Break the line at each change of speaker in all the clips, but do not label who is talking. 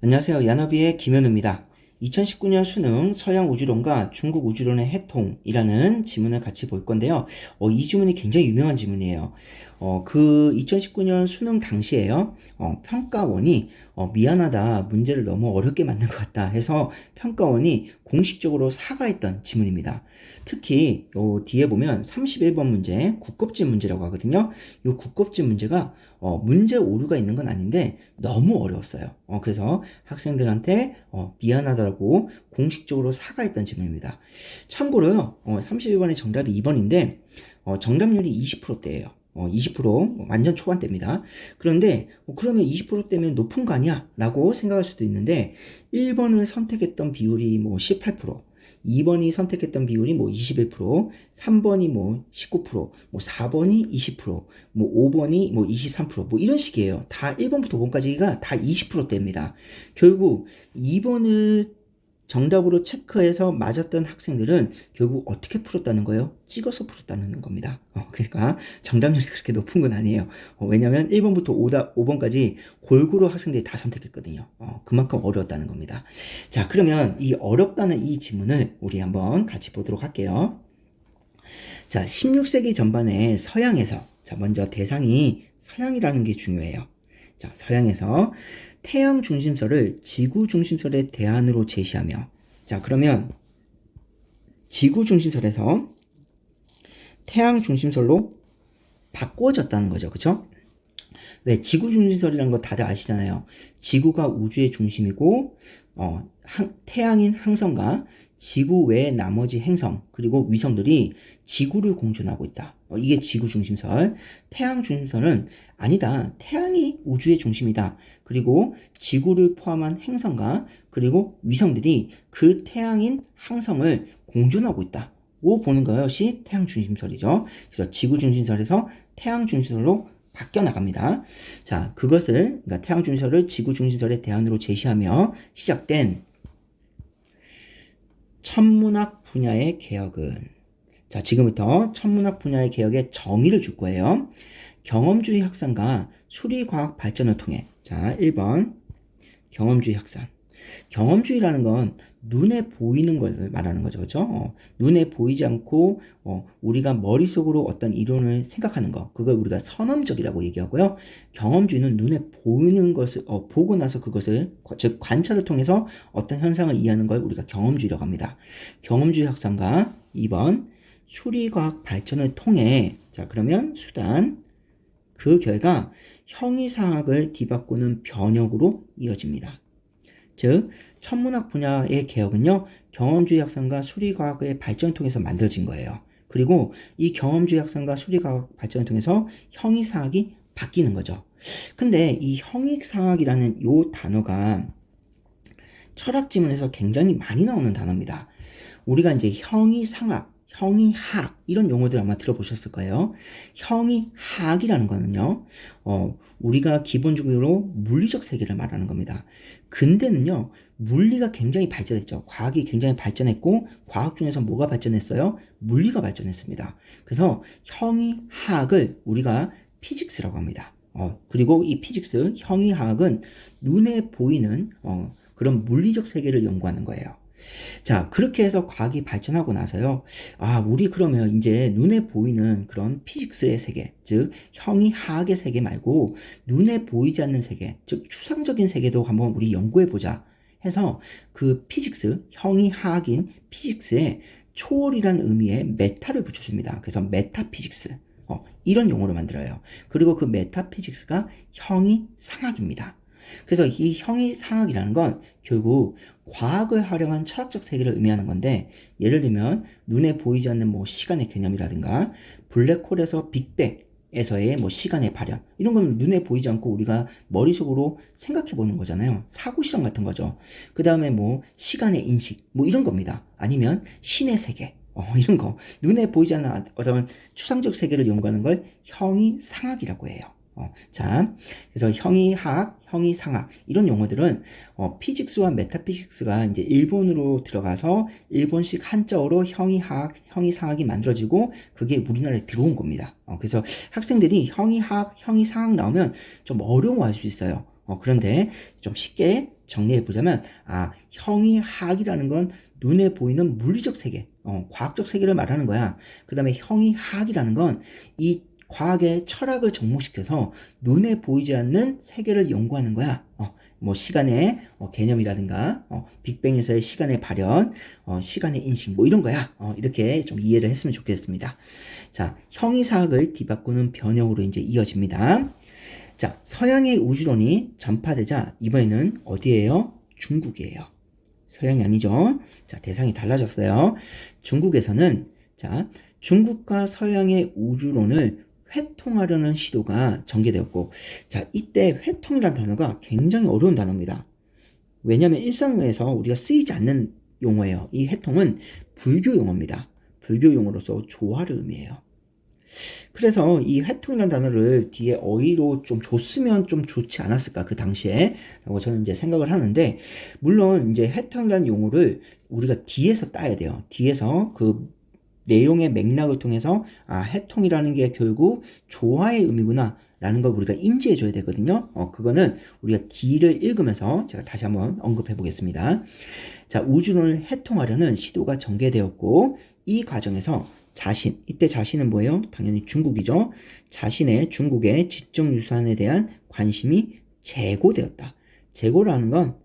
안녕하세요. 야너비의 김현우입니다. 2019년 수능 서양 우주론과 중국 우주론의 해통이라는 지문을 같이 볼 건데요. 이 지문이 굉장히 유명한 지문이에요. 2019년 수능 당시에요. 평가원이 미안하다, 문제를 너무 어렵게 만든 것 같다 해서 평가원이 공식적으로 사과했던 지문입니다. 특히 뒤에 보면 31번 문제, 국급진 문제라고 하거든요. 이 국급진 문제가 문제 오류가 있는 건 아닌데 너무 어려웠어요. 그래서 학생들한테 미안하다고 공식적으로 사과했던 지문입니다. 참고로요, 31번의 정답이 2번인데 정답률이 20%대예요. 20% 완전 초반대입니다. 그런데 그러면 20%대면 높은 거 아니야? 라고 생각할 수도 있는데 1번을 선택했던 비율이 18%, 2번이 선택했던 비율이 21%, 3번이 19%, 4번이 20%, 5번이 23%, 이런 식이에요. 다 1번부터 5번까지가 다 20%대입니다. 결국 2번을 정답으로 체크해서 맞았던 학생들은 결국 어떻게 풀었다는 거예요? 찍어서 풀었다는 겁니다. 그러니까 정답률이 그렇게 높은 건 아니에요. 왜냐하면 1번부터 5번까지 골고루 학생들이 다 선택했거든요. 그만큼 어려웠다는 겁니다. 자, 그러면 이 어렵다는 이 지문을 우리 한번 같이 보도록 할게요. 자, 16세기 전반에 서양에서, 자, 먼저 대상이 서양이라는 게 중요해요. 자, 서양에서 태양 중심설을 지구 중심설의 대안으로 제시하며, 자, 그러면 지구 중심설에서 태양 중심설로 바꿔졌다는 거죠. 그쵸? 왜 지구 중심설이라는 거 다들 아시잖아요. 지구가 우주의 중심이고 태양인 항성과 지구 외의 나머지 행성 그리고 위성들이 지구를 공존하고 있다. 이게 지구 중심설. 태양 중심설은 아니다. 태양이 우주의 중심이다. 그리고 지구를 포함한 행성과 그리고 위성들이 그 태양인 항성을 공존하고 있다. 고 보는 것이 태양 중심설이죠. 그래서 지구 중심설에서 태양 중심설로 바뀌어 나갑니다. 자, 그러니까 태양 중심설을 지구 중심설의 대안으로 제시하며 시작된 천문학 분야의 개혁은, 자, 지금부터 천문학 분야의 개혁의 정의를 줄 거예요. 경험주의 확산과 수리과학 발전을 통해, 자, 1번 경험주의 확산. 경험주의라는 건 눈에 보이는 것을 말하는 거죠. 그렇죠? 눈에 보이지 않고 우리가 머릿속으로 어떤 이론을 생각하는 것, 그걸 우리가 선험적이라고 얘기하고요. 경험주의는 눈에 보이는 것을 보고 나서 그것을, 즉 관찰을 통해서 어떤 현상을 이해하는 걸 우리가 경험주의라고 합니다. 경험주의 확산과 2번 수리과학 발전을 통해, 자, 그러면 수단, 그 결과 형이상학을 뒤바꾸는 변혁으로 이어집니다. 즉, 천문학 분야의 개혁은요, 경험주의 확산과 수리과학의 발전을 통해서 만들어진 거예요. 그리고 이 경험주의 확산과 수리과학 발전을 통해서 형이상학이 바뀌는 거죠. 근데 이 형이상학이라는 요 단어가 철학 지문에서 굉장히 많이 나오는 단어입니다. 우리가 이제 형이상학, 형이학 이런 용어들 아마 들어보셨을 거예요. 형이학이라는 거는요, 우리가 기본적으로 물리적 세계를 말하는 겁니다. 근대는요, 물리가 굉장히 발전했죠. 과학이 굉장히 발전했고, 과학 중에서 뭐가 발전했어요? 물리가 발전했습니다. 그래서 형이학을 우리가 피직스라고 합니다. 그리고 이 피직스, 형이학은 눈에 보이는 그런 물리적 세계를 연구하는 거예요. 자, 그렇게 해서 과학이 발전하고 나서요, 우리 그러면 이제 눈에 보이는 그런 피직스의 세계, 즉 형이하학의 세계 말고 눈에 보이지 않는 세계, 즉 추상적인 세계도 한번 우리 연구해보자 해서 그 피직스, 형이하학인 피직스에 초월이라는 의미의 메타를 붙여줍니다. 그래서 메타피직스, 이런 용어를 만들어요. 그리고 그 메타피직스가 형이상학입니다. 그래서 이 형이상학이라는 건 결국 과학을 활용한 철학적 세계를 의미하는 건데, 예를 들면 눈에 보이지 않는 시간의 개념이라든가 블랙홀에서 빅뱅에서의 시간의 발현, 이런 건 눈에 보이지 않고 우리가 머릿속으로 생각해 보는 거잖아요. 사고실험 같은 거죠. 그 다음에 시간의 인식 이런 겁니다. 아니면 신의 세계, 이런 거 눈에 보이지 않는 어떤 추상적 세계를 연구하는 걸 형이상학이라고 해요. 자, 그래서 형이학, 형이상학 이런 용어들은 피직스와 메타피직스가 이제 일본으로 들어가서 일본식 한자어로 형이학, 형이상학이 만들어지고 그게 우리나라에 들어온 겁니다. 그래서 학생들이 형이학, 형이상학 나오면 좀 어려워할 수 있어요. 그런데 좀 쉽게 정리해보자면, 형이하학이라는 건 눈에 보이는 물리적 세계, 과학적 세계를 말하는 거야. 그 다음에 형이하학이라는 건 이 과학의 철학을 접목시켜서 눈에 보이지 않는 세계를 연구하는 거야. 뭐 시간의 개념이라든가 빅뱅에서의 시간의 발현, 시간의 인식 뭐 이런 거야. 이렇게 좀 이해를 했으면 좋겠습니다. 자, 형이사학을 뒤바꾸는 변형으로 이제 이어집니다. 자, 서양의 우주론이 전파되자 이번에는 어디예요? 중국이에요. 서양이 아니죠. 자, 대상이 달라졌어요. 중국에서는 자, 중국과 서양의 우주론을 회통하려는 시도가 전개되었고, 자, 이때 회통이라는 단어가 굉장히 어려운 단어입니다. 왜냐하면 일상에서 우리가 쓰이지 않는 용어예요. 이 회통은 불교 용어입니다. 불교 용어로서 조화를 의미해요. 그래서 이 회통이라는 단어를 뒤에 어휘로 좀 줬으면 좀 좋지 않았을까, 그 당시에. 라고 저는 이제 생각을 하는데, 물론 이제 회통이라는 용어를 우리가 뒤에서 따야 돼요. 뒤에서 그 내용의 맥락을 통해서 해통이라는 게 결국 조화의 의미구나 라는 걸 우리가 인지해 줘야 되거든요. 그거는 우리가 뒤를 읽으면서 제가 다시 한번 언급해 보겠습니다. 자, 우주론을 해통하려는 시도가 전개되었고, 이 과정에서 이때 자신은 뭐예요? 당연히 중국이죠. 중국의 지적 유산에 대한 관심이 재고되었다. 재고라는 건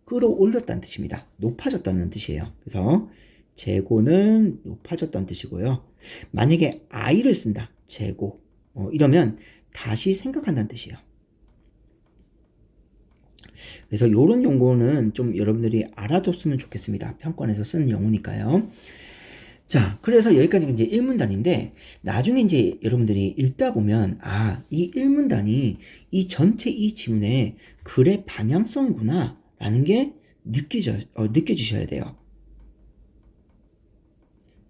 끌어올렸다는 뜻입니다. 높아졌다는 뜻이에요. 그래서 재고는 높아졌다는 뜻이고요. 만약에 I를 쓴다. 재고. 이러면 다시 생각한다는 뜻이에요. 그래서 이런 용어는 좀 여러분들이 알아뒀으면 좋겠습니다. 평권에서 쓰는 용어니까요. 자, 그래서 여기까지 이제 1문단인데, 나중에 이제 여러분들이 읽다 보면, 이 1문단이 이 전체 이 지문의 글의 방향성이구나, 라는 게 느껴지셔야 돼요.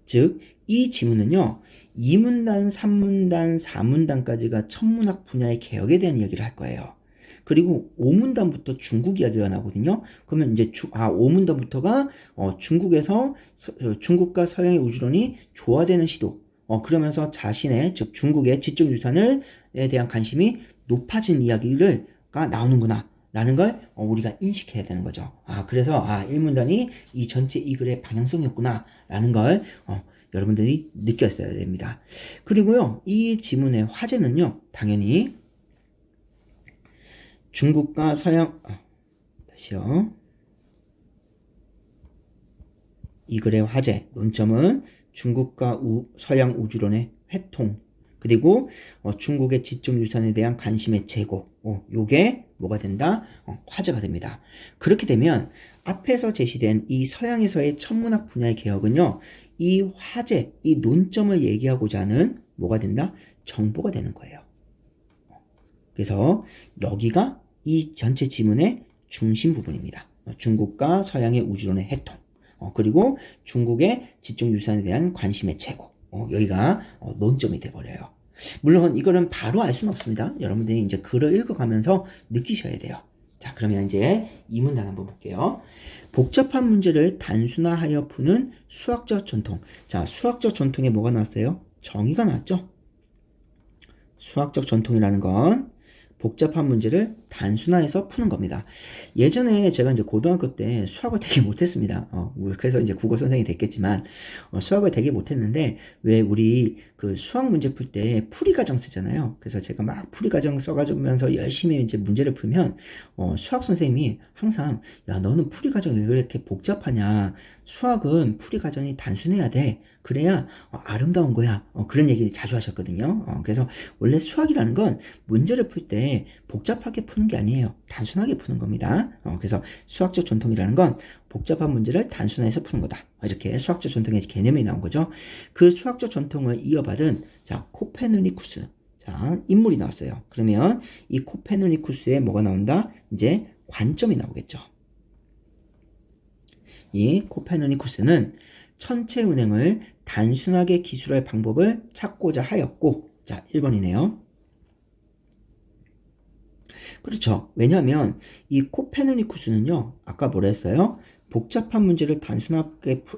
즉, 이 지문은요, 2문단, 3문단, 4문단까지가 천문학 분야의 개혁에 대한 이야기를 할 거예요. 그리고 5문단부터 중국 이야기가 나오거든요. 그러면 이제 5문단부터가 중국에서 중국과 서양의 우주론이 조화되는 시도. 그러면서 즉 중국의 지적 유산에 대한 관심이 높아진 이야기가 나오는구나. 라는 걸 우리가 인식해야 되는 거죠. 그래서 1문단이 이 전체 이 글의 방향성이었구나 라는 걸 여러분들이 느꼈어야 됩니다. 그리고요, 이 지문의 화제는요, 당연히 중국과 서양 다시요. 이 글의 화제 논점은 중국과 서양 우주론의 회통, 그리고 중국의 지적 유산에 대한 관심의 재고, 요게 뭐가 된다? 화제가 됩니다. 그렇게 되면 앞에서 제시된 이 서양에서의 천문학 분야의 개혁은요, 이 화제, 이 논점을 얘기하고자 하는 뭐가 된다? 정보가 되는 거예요. 그래서 여기가 이 전체 지문의 중심 부분입니다. 중국과 서양의 우주론의 해통, 그리고 중국의 지적 유산에 대한 관심의 재고, 여기가 논점이 돼버려요. 물론 이거는 바로 알 수는 없습니다. 여러분들이 이제 글을 읽어가면서 느끼셔야 돼요. 자, 그러면 이제 이 문단 한번 볼게요. 복잡한 문제를 단순화하여 푸는 수학적 전통. 자, 수학적 전통에 뭐가 나왔어요? 정의가 나왔죠? 수학적 전통이라는 건 복잡한 문제를 단순화해서 푸는 겁니다. 예전에 제가 이제 고등학교 때 수학을 되게 못했습니다. 그래서 이제 국어 선생이 됐겠지만, 수학을 되게 못했는데, 왜 우리 그 수학 문제 풀 때 풀이 과정 쓰잖아요. 그래서 제가 막 풀이 과정 써가면서 열심히 이제 문제를 풀면, 수학 선생님이 항상, 야, 너는 풀이 과정이 왜 이렇게 복잡하냐. 수학은 풀이 과정이 단순해야 돼. 그래야 아름다운 거야. 그런 얘기를 자주 하셨거든요. 그래서 원래 수학이라는 건 문제를 풀 때 복잡하게 푸는 게 아니에요. 단순하게 푸는 겁니다. 그래서 수학적 전통이라는 건 복잡한 문제를 단순화해서 푸는 거다. 이렇게 수학적 전통의 개념이 나온 거죠. 그 수학적 전통을 이어받은 코페르니쿠스. 자, 인물이 나왔어요. 그러면 이 코페르니쿠스에 뭐가 나온다? 이제 관점이 나오겠죠. 이 코페르니쿠스는 천체 운행을 단순하게 기술할 방법을 찾고자 하였고, 자, 1번이네요. 그렇죠. 왜냐하면 이 코페르니쿠스는요, 아까 뭐라 했어요? 복잡한 문제를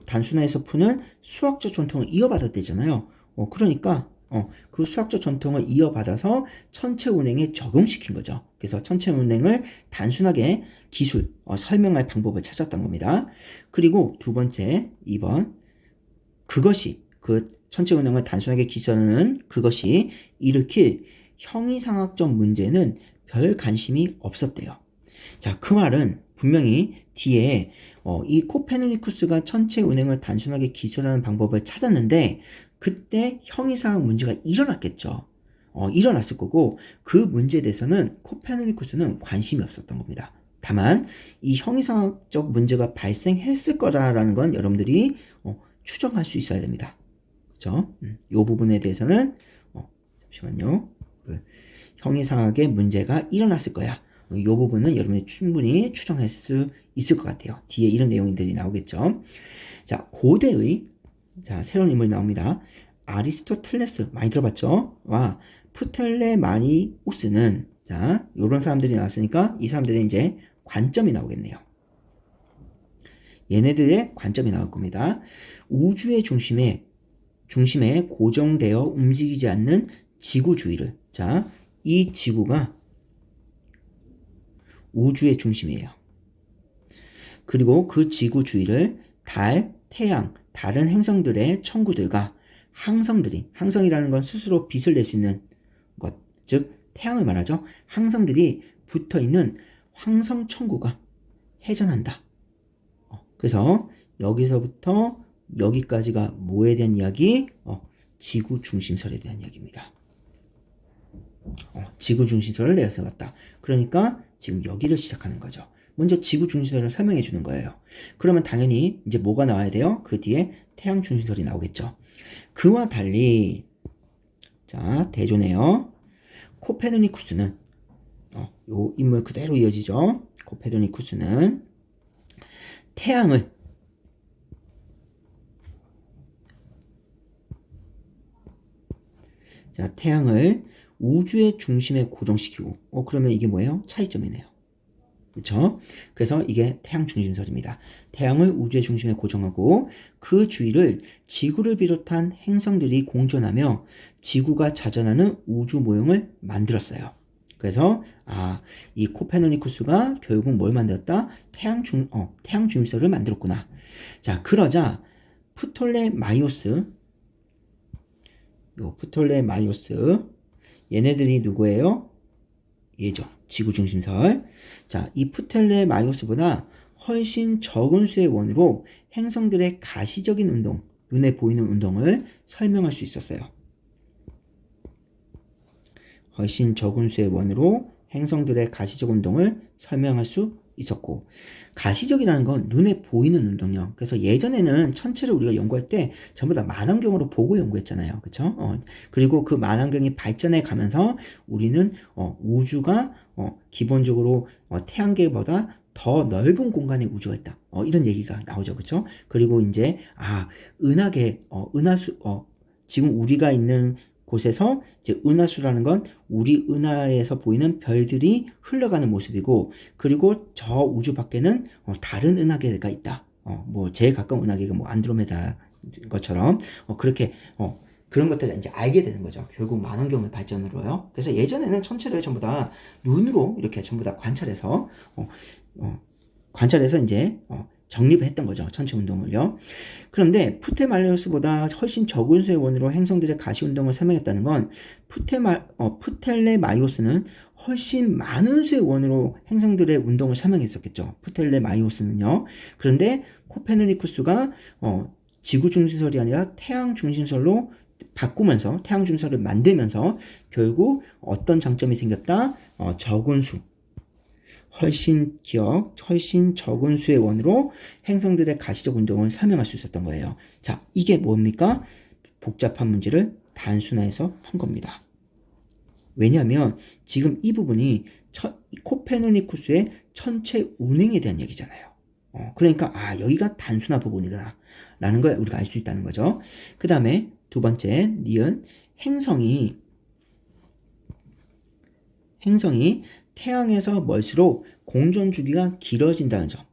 단순해서 푸는 수학적 전통을 이어받았대잖아요. 그러니까 그 수학적 전통을 이어받아서 천체 운행에 적용시킨 거죠. 그래서 천체 운행을 단순하게 기술, 설명할 방법을 찾았던 겁니다. 그리고 두 번째, 2번. 그것이, 그 천체 운행을 단순하게 기술하는 그것이 일으킬 형이상학적 문제는 별 관심이 없었대요. 자, 그 말은 분명히 뒤에 이 코페르니쿠스가 천체 운행을 단순하게 기술하는 방법을 찾았는데 그때 형이상학 문제가 일어났겠죠. 일어났을 거고 그 문제에 대해서는 코페르니쿠스는 관심이 없었던 겁니다. 다만 이 형이상학적 문제가 발생했을 거라는 건 여러분들이 추정할 수 있어야 됩니다. 그렇죠? 이 부분에 대해서는 잠시만요. 형이상학의 문제가 일어났을 거야. 이 부분은 여러분이 충분히 추정할 수 있을 것 같아요. 뒤에 이런 내용들이 나오겠죠. 자, 고대의 새로운 인물이 나옵니다. 아리스토텔레스 많이 들어봤죠? 와, 프텔레마이오스는 이런 사람들이 나왔으니까 이 사람들의 이제 관점이 나오겠네요. 얘네들의 관점이 나올 겁니다. 우주의 중심에 고정되어 움직이지 않는 지구주위를 이 지구가 우주의 중심이에요. 그리고 그 지구 주위를 달, 태양, 다른 행성들의 천구들과 항성이라는 건 스스로 빛을 낼 수 있는 것, 즉 태양을 말하죠. 항성들이 붙어있는 황성 천구가 회전한다. 그래서 여기서부터 여기까지가 뭐에 대한 이야기? 지구 중심설에 대한 이야기입니다. 지구 중심설을 내세웠다. 그러니까 지금 여기를 시작하는 거죠. 먼저 지구 중심설을 설명해 주는 거예요. 그러면 당연히 이제 뭐가 나와야 돼요? 그 뒤에 태양 중심설이 나오겠죠. 그와 달리 대조네요. 코페르니쿠스는 요 인물 그대로 이어지죠. 코페르니쿠스는 태양을 우주의 중심에 고정시키고 그러면 이게 뭐예요? 차이점이네요. 그렇죠? 그래서 이게 태양 중심설입니다. 태양을 우주의 중심에 고정하고 그 주위를 지구를 비롯한 행성들이 공전하며 지구가 자전하는 우주 모형을 만들었어요. 그래서 이 코페르니쿠스가 결국 뭘 만들었다? 태양 중심설을 만들었구나. 자, 그러자 프톨레마이오스 얘네들이 누구예요? 얘죠. 지구 중심설. 자, 이 프톨레마이오스보다 훨씬 적은 수의 원으로 행성들의 가시적인 운동, 눈에 보이는 운동을 설명할 수 있었어요. 훨씬 적은 수의 원으로 행성들의 가시적 운동을 설명할 수 있었고, 가시적이라는 건 눈에 보이는 운동이요. 그래서 예전에는 천체를 우리가 연구할 때 전부 다 망원경으로 보고 연구했잖아요. 그쵸? 그리고 그 망원경이 발전해 가면서 우리는 우주가 기본적으로 태양계보다 더 넓은 공간에 우주가 있다. 이런 얘기가 나오죠. 그쵸? 그리고 이제 은하계, 은하수, 지금 우리가 있는 곳에서 이제 은하수라는 건 우리 은하에서 보이는 별들이 흘러가는 모습이고, 그리고 저 우주 밖에는 다른 은하계가 있다. 뭐 제일 가까운 은하계가 뭐 안드로메다 것처럼 그렇게 그런 것들을 이제 알게 되는 거죠. 결국 망원경의 발전으로요. 그래서 예전에는 천체를 전부 다 눈으로 이렇게 전부 다 관찰해서 이제 정립을 했던 거죠. 천체 운동을요. 그런데 프텔레마이오스보다 훨씬 적은 수의 원으로 행성들의 가시 운동을 설명했다는 건 프텔레마이오스는 훨씬 많은 수의 원으로 행성들의 운동을 설명했었겠죠. 프텔레마이오스는요. 그런데 코페르니쿠스가 지구 중심설이 아니라 태양 중심설로 바꾸면서 태양 중심설을 만들면서 결국 어떤 장점이 생겼다? 적은 수. 훨씬 적은 수의 원으로 행성들의 가시적 운동을 설명할 수 있었던 거예요. 자, 이게 뭡니까? 복잡한 문제를 단순화해서 푼 겁니다. 왜냐하면 지금 이 부분이 코페르니쿠스의 천체 운행에 대한 얘기잖아요. 그러니까 여기가 단순화 부분이구나 라는 걸 우리가 알 수 있다는 거죠. 그 다음에 두 번째 니은 행성이 태양에서 멀수록 공전 주기가 길어진다는 점.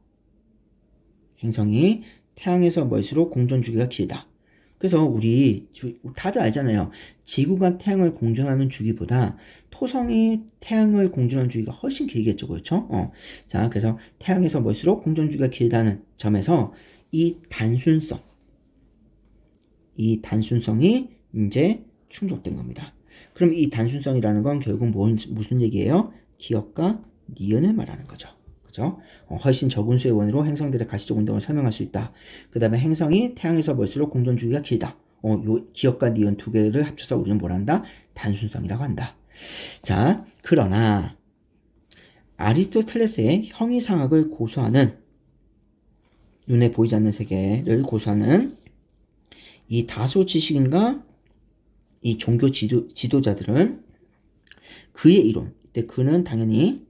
행성이 태양에서 멀수록 공전 주기가 길다. 그래서 우리 다들 알잖아요. 지구가 태양을 공전하는 주기보다 토성이 태양을 공전하는 주기가 훨씬 길겠죠. 그렇죠? 자, 그래서 태양에서 멀수록 공전 주기가 길다는 점에서 이 단순성이 이제 충족된 겁니다. 그럼 이 단순성이라는 건 결국 무슨 얘기예요? 기억과 니은을 말하는 거죠. 그죠? 훨씬 적은 수의 원으로 행성들의 가시적 운동을 설명할 수 있다. 그 다음에 행성이 태양에서 멀수록 공전 주기가 길다. 요 기억과 니은 두 개를 합쳐서 우리는 뭘 한다? 단순성이라고 한다. 자, 그러나 아리스토텔레스의 형이상학을 고수하는, 눈에 보이지 않는 세계를 고수하는 이 다수 지식인과 이 종교 지도자들은 그의 이론, 이때 그는 당연히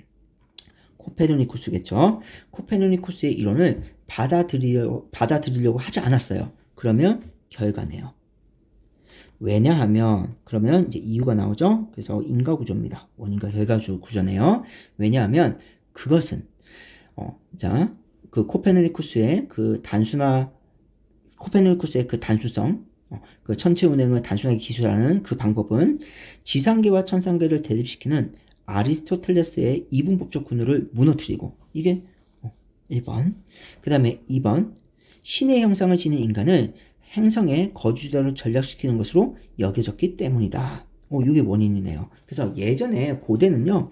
코페르니쿠스겠죠. 코페르니쿠스의 이론을 받아들이려고 하지 않았어요. 그러면 결과네요. 왜냐하면, 그러면 이제 이유가 나오죠. 그래서 인과 구조입니다. 원인과 결과 구조네요. 왜냐하면 그것은 자, 그 코페르니쿠스의 그 단순성, 그 천체 운행을 단순하게 기술하는 그 방법은 지상계와 천상계를 대립시키는 아리스토텔레스의 이분법적 군우를 무너뜨리고, 이게 1번. 그 다음에 2번. 신의 형상을 지닌 인간을 행성의 거주자로 전락시키는 것으로 여겨졌기 때문이다. 이게 원인이네요. 그래서 예전에 고대는요,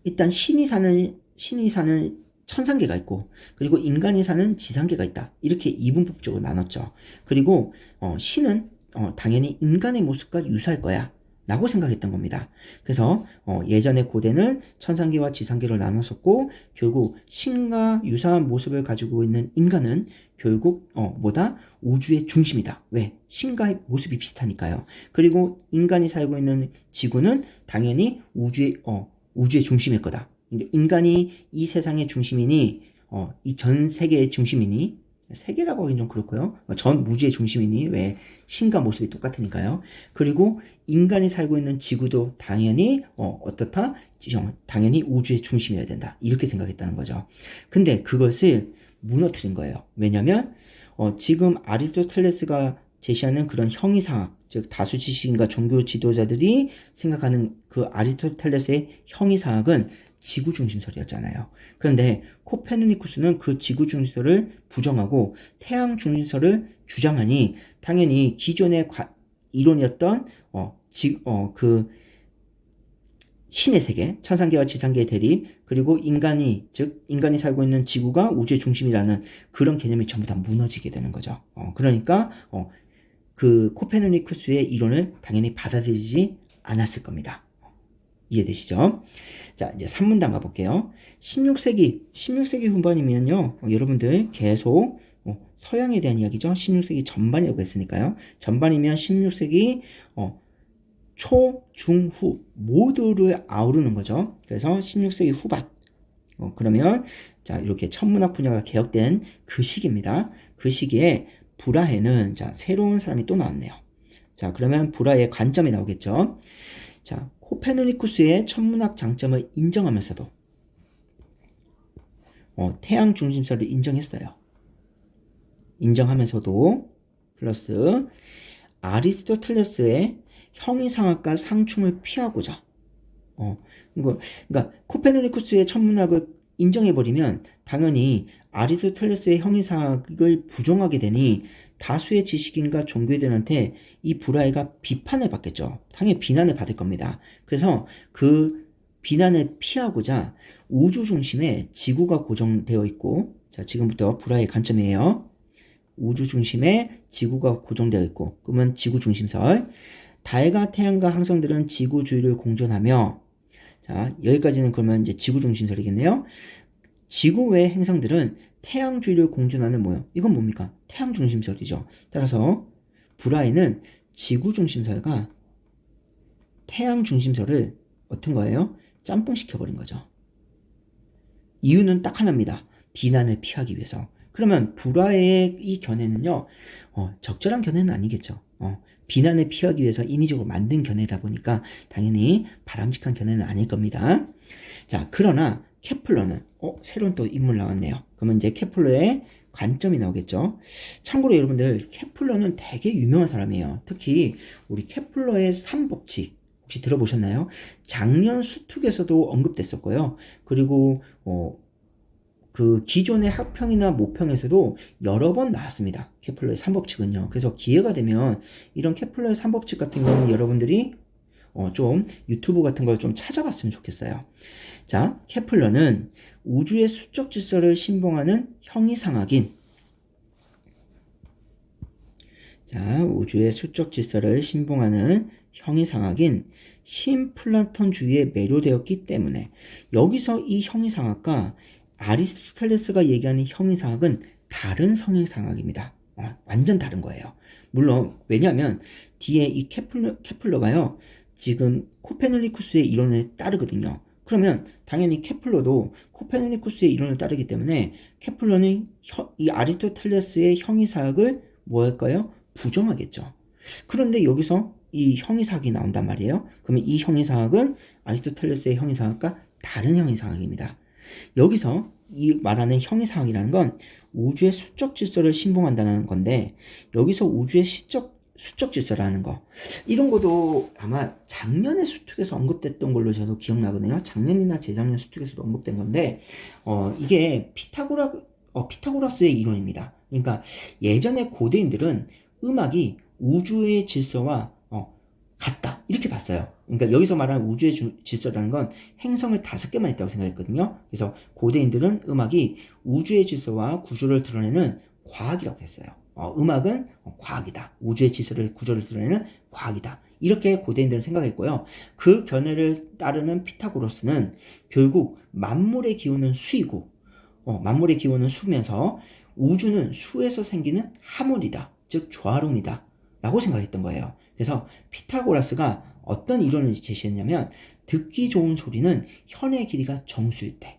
일단 신이 사는 천상계가 있고, 그리고 인간이 사는 지상계가 있다. 이렇게 이분법적으로 나눴죠. 그리고 신은 당연히 인간의 모습과 유사할 거야 라고 생각했던 겁니다. 그래서 예전에 고대는 천상계와 지상계로 나눴었고, 결국 신과 유사한 모습을 가지고 있는 인간은 결국 우주의 중심이다. 왜? 신과의 모습이 비슷하니까요. 그리고 인간이 살고 있는 지구는 당연히 우주의 중심일 거다. 인간이 이 세상의 중심이니, 이 전 세계의 중심이니, 세계라고 하긴 좀 그렇고요. 전 무지의 중심이니, 왜? 신과 모습이 똑같으니까요. 그리고 인간이 살고 있는 지구도 당연히, 어떻다? 당연히 우주의 중심이어야 된다. 이렇게 생각했다는 거죠. 근데 그것을 무너뜨린 거예요. 왜냐면, 지금 아리스토텔레스가 제시하는 그런 형이상학, 즉 다수 지식인과 종교 지도자들이 생각하는 그 아리스토텔레스의 형이상학은 지구 중심설이었잖아요. 그런데 코페르니쿠스는 그 지구 중심설을 부정하고 태양 중심설을 주장하니, 당연히 기존의 이론이었던 그 신의 세계, 천상계와 지상계의 대립, 그리고 인간이 살고 있는 지구가 우주의 중심이라는 그런 개념이 전부 다 무너지게 되는 거죠. 그러니까 그 코페르니쿠스의 이론을 당연히 받아들이지 않았을 겁니다. 이해되시죠? 자, 이제 3문단 가볼게요. 16세기 후반이면요, 여러분들 계속 서양에 대한 이야기죠. 16세기 전반이라고 했으니까요. 전반이면 16세기 초, 중, 후 모두를 아우르는 거죠. 그래서 16세기 후반. 그러면 자, 이렇게 천문학 분야가 개혁된 그 시기입니다. 그 시기에 브라헤는, 자, 새로운 사람이 또 나왔네요. 자, 그러면 브라헤의 관점이 나오겠죠. 자, 코페르니쿠스의 천문학 장점을 인정하면서도 태양 중심설을 인정했어요. 인정하면서도 플러스 아리스토텔레스의 형이상학과 상충을 피하고자, 그러니까 코페르니쿠스의 천문학을 인정해버리면 당연히 아리스토텔레스의 형이상학을 부정하게 되니 다수의 지식인과 종교인들한테 이 브라헤가 비판을 받겠죠. 당연히 비난을 받을 겁니다. 그래서 그 비난을 피하고자 우주 중심에 지구가 고정되어 있고, 자, 지금부터 브라헤의 관점이에요. 우주 중심에 지구가 고정되어 있고, 그러면 지구 중심설. 달과 태양과 항성들은 지구 주위를 공전하며, 자, 여기까지는 그러면 이제 지구 중심설이겠네요. 지구 외의 행성들은 태양 주위를 공전하는 모형. 이건 뭡니까? 태양 중심설이죠. 따라서 브라헤는 지구 중심설과 태양 중심설을 어떤 거예요? 짬뽕 시켜버린 거죠. 이유는 딱 하나입니다. 비난을 피하기 위해서. 그러면 브라헤의 이 견해는요, 적절한 견해는 아니겠죠. 비난을 피하기 위해서 인위적으로 만든 견해다 보니까 당연히 바람직한 견해는 아닐 겁니다. 자, 그러나 케플러는 새로운 또 인물 나왔네요. 그러면 이제 케플러의 관점이 나오겠죠. 참고로 여러분들 케플러는 되게 유명한 사람이에요. 특히 우리 케플러의 삼법칙 혹시 들어보셨나요? 작년 수특에서도 언급됐었고요. 그리고 그 기존의 학평이나 모평에서도 여러 번 나왔습니다. 케플러의 삼법칙은요. 그래서 기회가 되면 이런 케플러의 삼법칙 같은 경우는 여러분들이 좀 유튜브 같은 걸 좀 찾아봤으면 좋겠어요. 자, 케플러는 우주의 수적 질서를 신봉하는 형이상학인, 자, 우주의 수적 질서를 신봉하는 형이상학인 신플라톤주의에 매료되었기 때문에 여기서 이 형이상학과 아리스토텔레스가 얘기하는 형이상학은 다른 성형상학입니다. 완전 다른 거예요. 물론 왜냐하면 뒤에 이 케플러가요 지금 코페르니쿠스의 이론을 따르거든요. 그러면 당연히 케플러도 코페르니쿠스의 이론을 따르기 때문에 케플러는 이 아리스토텔레스의 형이상학을 뭐 할까요? 부정하겠죠. 그런데 여기서 이 형이상학이 나온단 말이에요. 그러면 이 형이상학은 아리스토텔레스의 형이상학과 다른 형이상학입니다. 여기서 이 말하는 형이상학이라는 건 우주의 수적 질서를 신봉한다는 건데 여기서 우주의 수적 질서라는 거 이런 것도 아마 작년에 수특에서 언급됐던 걸로 저도 기억나거든요. 작년이나 재작년 수특에서도 언급된 건데 이게 피타고라스의 이론입니다. 그러니까 예전에 고대인들은 음악이 우주의 질서와 같다 이렇게 봤어요. 그러니까 여기서 말하는 우주의 질서라는 건 행성을 5개만 있다고 생각했거든요. 그래서 고대인들은 음악이 우주의 질서와 구조를 드러내는 과학이라고 했어요. 음악은 과학이다. 우주의 질서를 구조를 드러내는 과학이다. 이렇게 고대인들은 생각했고요. 그 견해를 따르는 피타고라스는 결국 만물의 기운은 수이고 만물의 기운은 수면서 우주는 수에서 생기는 하모니다. 즉 조화론이다. 라고 생각했던 거예요. 그래서 피타고라스가 어떤 이론을 제시했냐면 듣기 좋은 소리는 현의 길이가 정수일 때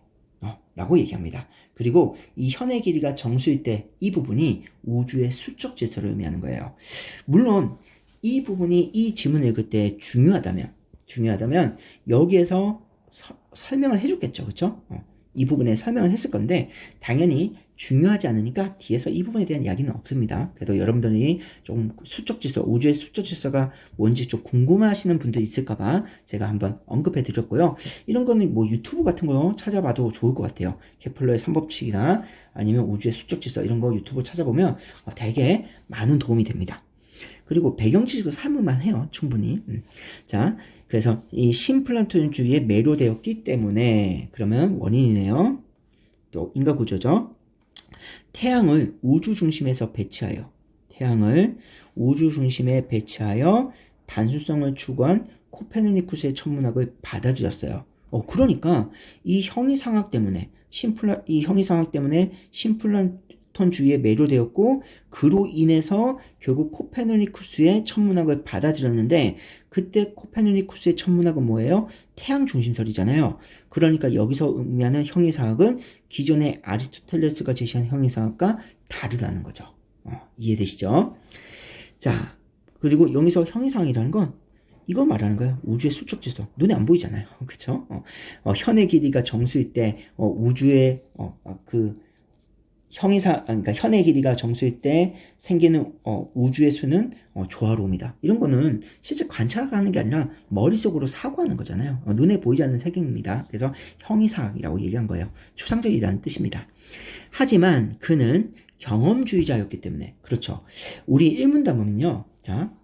라고 얘기합니다. 그리고 이 현의 길이가 정수일 때 이 부분이 우주의 수적 질서를 의미하는 거예요. 물론 이 부분이 이 지문을 읽을 때 중요하다면 여기에서 설명을 해줬겠죠. 그렇죠? 이 부분에 설명을 했을 건데 당연히 중요하지 않으니까 뒤에서 이 부분에 대한 이야기는 없습니다. 그래도 여러분들이 좀 수적 질서, 우주의 수적 질서가 뭔지 좀 궁금하시는 분들 있을까봐 제가 한번 언급해 드렸고요. 이런 거는 뭐 유튜브 같은 거 찾아봐도 좋을 것 같아요. 케플러의 삼법칙이나 아니면 우주의 수적 질서 이런 거 유튜브 찾아보면 되게 많은 도움이 됩니다. 그리고 배경 지식을 삼을만 해요. 충분히. 자, 그래서 이 신플라톤주의에 매료되었기 때문에 그러면 원인이네요. 또 인과 구조죠. 태양을 우주 중심에서 배치하여 단순성을 추구한 코페르니쿠스의 천문학을 받아들였어요. 그러니까 이 형이상학 때문에 신플라톤주의에 매료되었고 그로 인해서 결국 코페르니쿠스의 천문학을 받아들였는데 그때 코페르니쿠스의 천문학은 뭐예요? 태양 중심설이잖아요. 그러니까 여기서 의미하는 형이상학은 기존의 아리스토텔레스가 제시한 형이상학과 다르다는 거죠. 이해되시죠? 자, 그리고 여기서 형이상학이라는 건 이거 말하는 거예요. 우주의 수적 질서. 눈에 안 보이잖아요. 그쵸? 현의 길이가 정수일 때 우주의 그러니까 현의 길이가 정수일 때 생기는 우주의 수는 조화로움이다. 이런 거는 실제 관찰하는 게 아니라 머릿속으로 사고하는 거잖아요. 눈에 보이지 않는 세계입니다. 그래서 형이상학이라고 얘기한 거예요. 추상적이라는 뜻입니다. 하지만 그는 경험주의자였기 때문에 그렇죠. 우리 일문단 보면요. 자,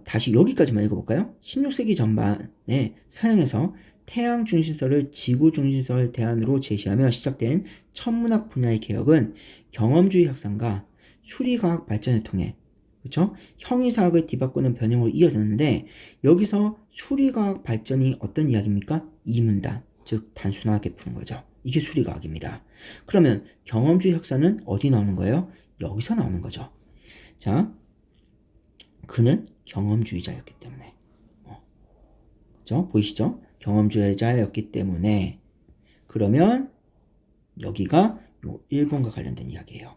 다시 여기까지만 읽어볼까요? 16세기 전반에 서양에서 태양 중심설을 지구 중심설 대안으로 제시하며 시작된 천문학 분야의 개혁은 경험주의 확산과 수리과학 발전을 통해 그렇죠? 형이상학을 뒤바꾸는 변형으로 이어졌는데 여기서 수리과학 발전이 어떤 이야기입니까? 이문단, 즉 단순하게 푸는 거죠. 이게 수리과학입니다. 그러면 경험주의 확산은 어디 나오는 거예요? 여기서 나오는 거죠. 자, 그는 경험주의자였기 때문에 그렇죠? 보이시죠? 경험주의자였기 때문에 그러면 여기가 요 1번과 관련된 이야기예요.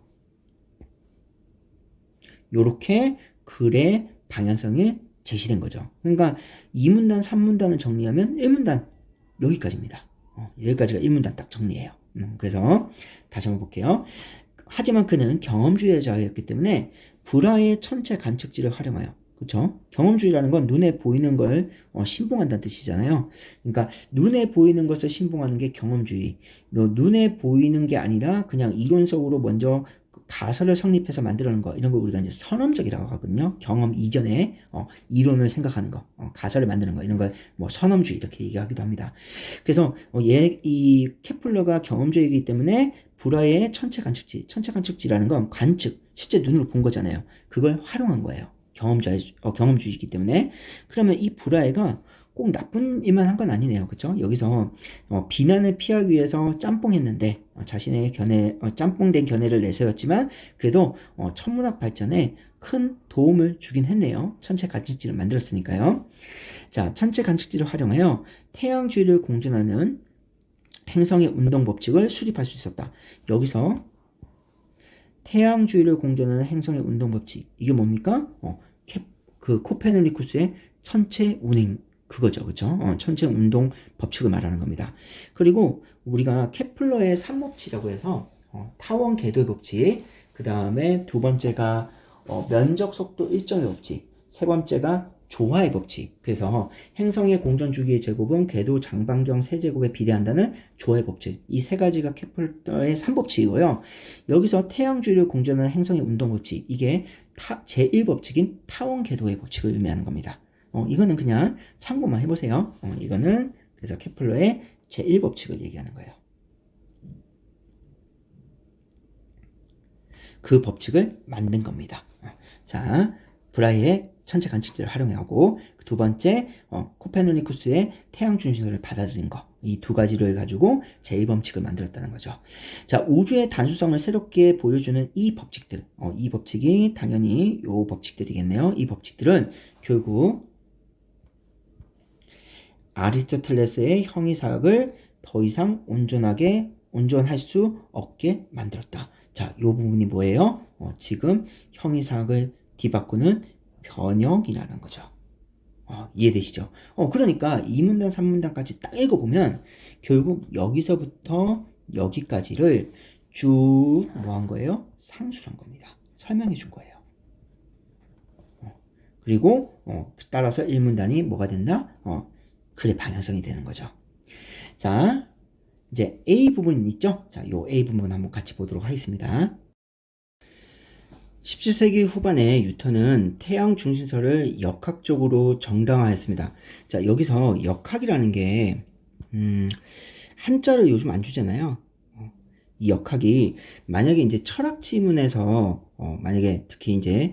요렇게 글의 방향성이 제시된 거죠. 그러니까 2문단, 3문단을 정리하면 1문단 여기까지입니다. 여기까지가 1문단 딱 정리해요. 그래서 다시 한번 볼게요. 하지만 그는 경험주의자였기 때문에 불화의 천체 관측지를 활용하여, 그쵸? 경험주의라는 건 눈에 보이는 걸 신봉한다는 뜻이잖아요. 그러니까 눈에 보이는 것을 신봉하는 게 경험주의. 눈에 보이는 게 아니라 그냥 이론적으로 먼저 가설을 성립해서 만들어낸 거, 이런 걸 우리가 이제 선험적이라고 하거든요. 경험 이전에 이론을 생각하는 거, 가설을 만드는 거, 이런 걸 뭐 선험주의 이렇게 얘기하기도 합니다. 그래서 이 케플러가 경험주의이기 때문에 불화의 천체 관측지라는 건 관측, 실제 눈으로 본 거잖아요. 그걸 활용한 거예요. 경험주의이기 때문에. 그러면 이 불화해가 꼭 나쁜 일만 한 건 아니네요. 그쵸? 여기서 비난을 피하기 위해서 짬뽕했는데 자신의 짬뽕된 견해를 내세웠지만 그래도 천문학 발전에 큰 도움을 주긴 했네요. 천체 관측지를 만들었으니까요. 자, 천체 관측지를 활용하여 태양 주위를 공전하는 행성의 운동 법칙을 수립할 수 있었다. 여기서 태양 주위를 공전하는 행성의 운동 법칙, 이게 뭡니까? 코페르니쿠스의 천체 운행, 그거죠. 그죠? 천체 운동 법칙을 말하는 겁니다. 그리고 우리가 케플러의 3법칙이라고 해서 타원 궤도의 법칙, 그 다음에 두 번째가 면적 속도 일정의 법칙, 세 번째가 조화의 법칙. 그래서 행성의 공전 주기의 제곱은 궤도 장반경 세제곱에 비례한다는 조화의 법칙. 이 세 가지가 케플러의 3법칙이고요. 여기서 태양 주위를 공전하는 행성의 운동 법칙. 이게 제1법칙인 타원 궤도의 법칙을 의미하는 겁니다. 이거는 그냥 참고만 해보세요. 이거는 그래서 케플러의 제1법칙을 얘기하는 거예요. 그 법칙을 만든 겁니다. 자, 브라이의 천체 관측지를 활용하고 두 번째 코페르니쿠스의 태양 중심선을 받아들인 거, 이 두 가지를 가지고 제1법칙을 만들었다는 거죠. 자, 우주의 단수성을 새롭게 보여주는 이 법칙들, 이 법칙이 당연히 요 법칙들이겠네요. 이 법칙들은 결국 아리스토텔레스의 형이사학을 더 이상 온전할 수 없게 만들었다. 자, 요 부분이 뭐예요? 지금 형이사학을 뒤바꾸는 변형이라는 거죠. 이해되시죠? 그러니까 2문단, 3문단까지 딱 읽어보면 결국 여기서부터 여기까지를 쭉 뭐 한 거예요? 상수한 겁니다. 설명해 준 거예요. 그리고 따라서 1문단이 뭐가 된다? 글의 방향성이 되는 거죠. 자, 이제 A 부분 있죠? 자, 요 A 부분 한번 같이 보도록 하겠습니다. 17세기 후반에 뉴턴은 태양 중심설을 역학적으로 정당화했습니다. 자, 여기서 역학이라는 게 한자를 요즘 안 주잖아요. 이 역학이 만약에 이제 철학 지문에서 만약에 특히 이제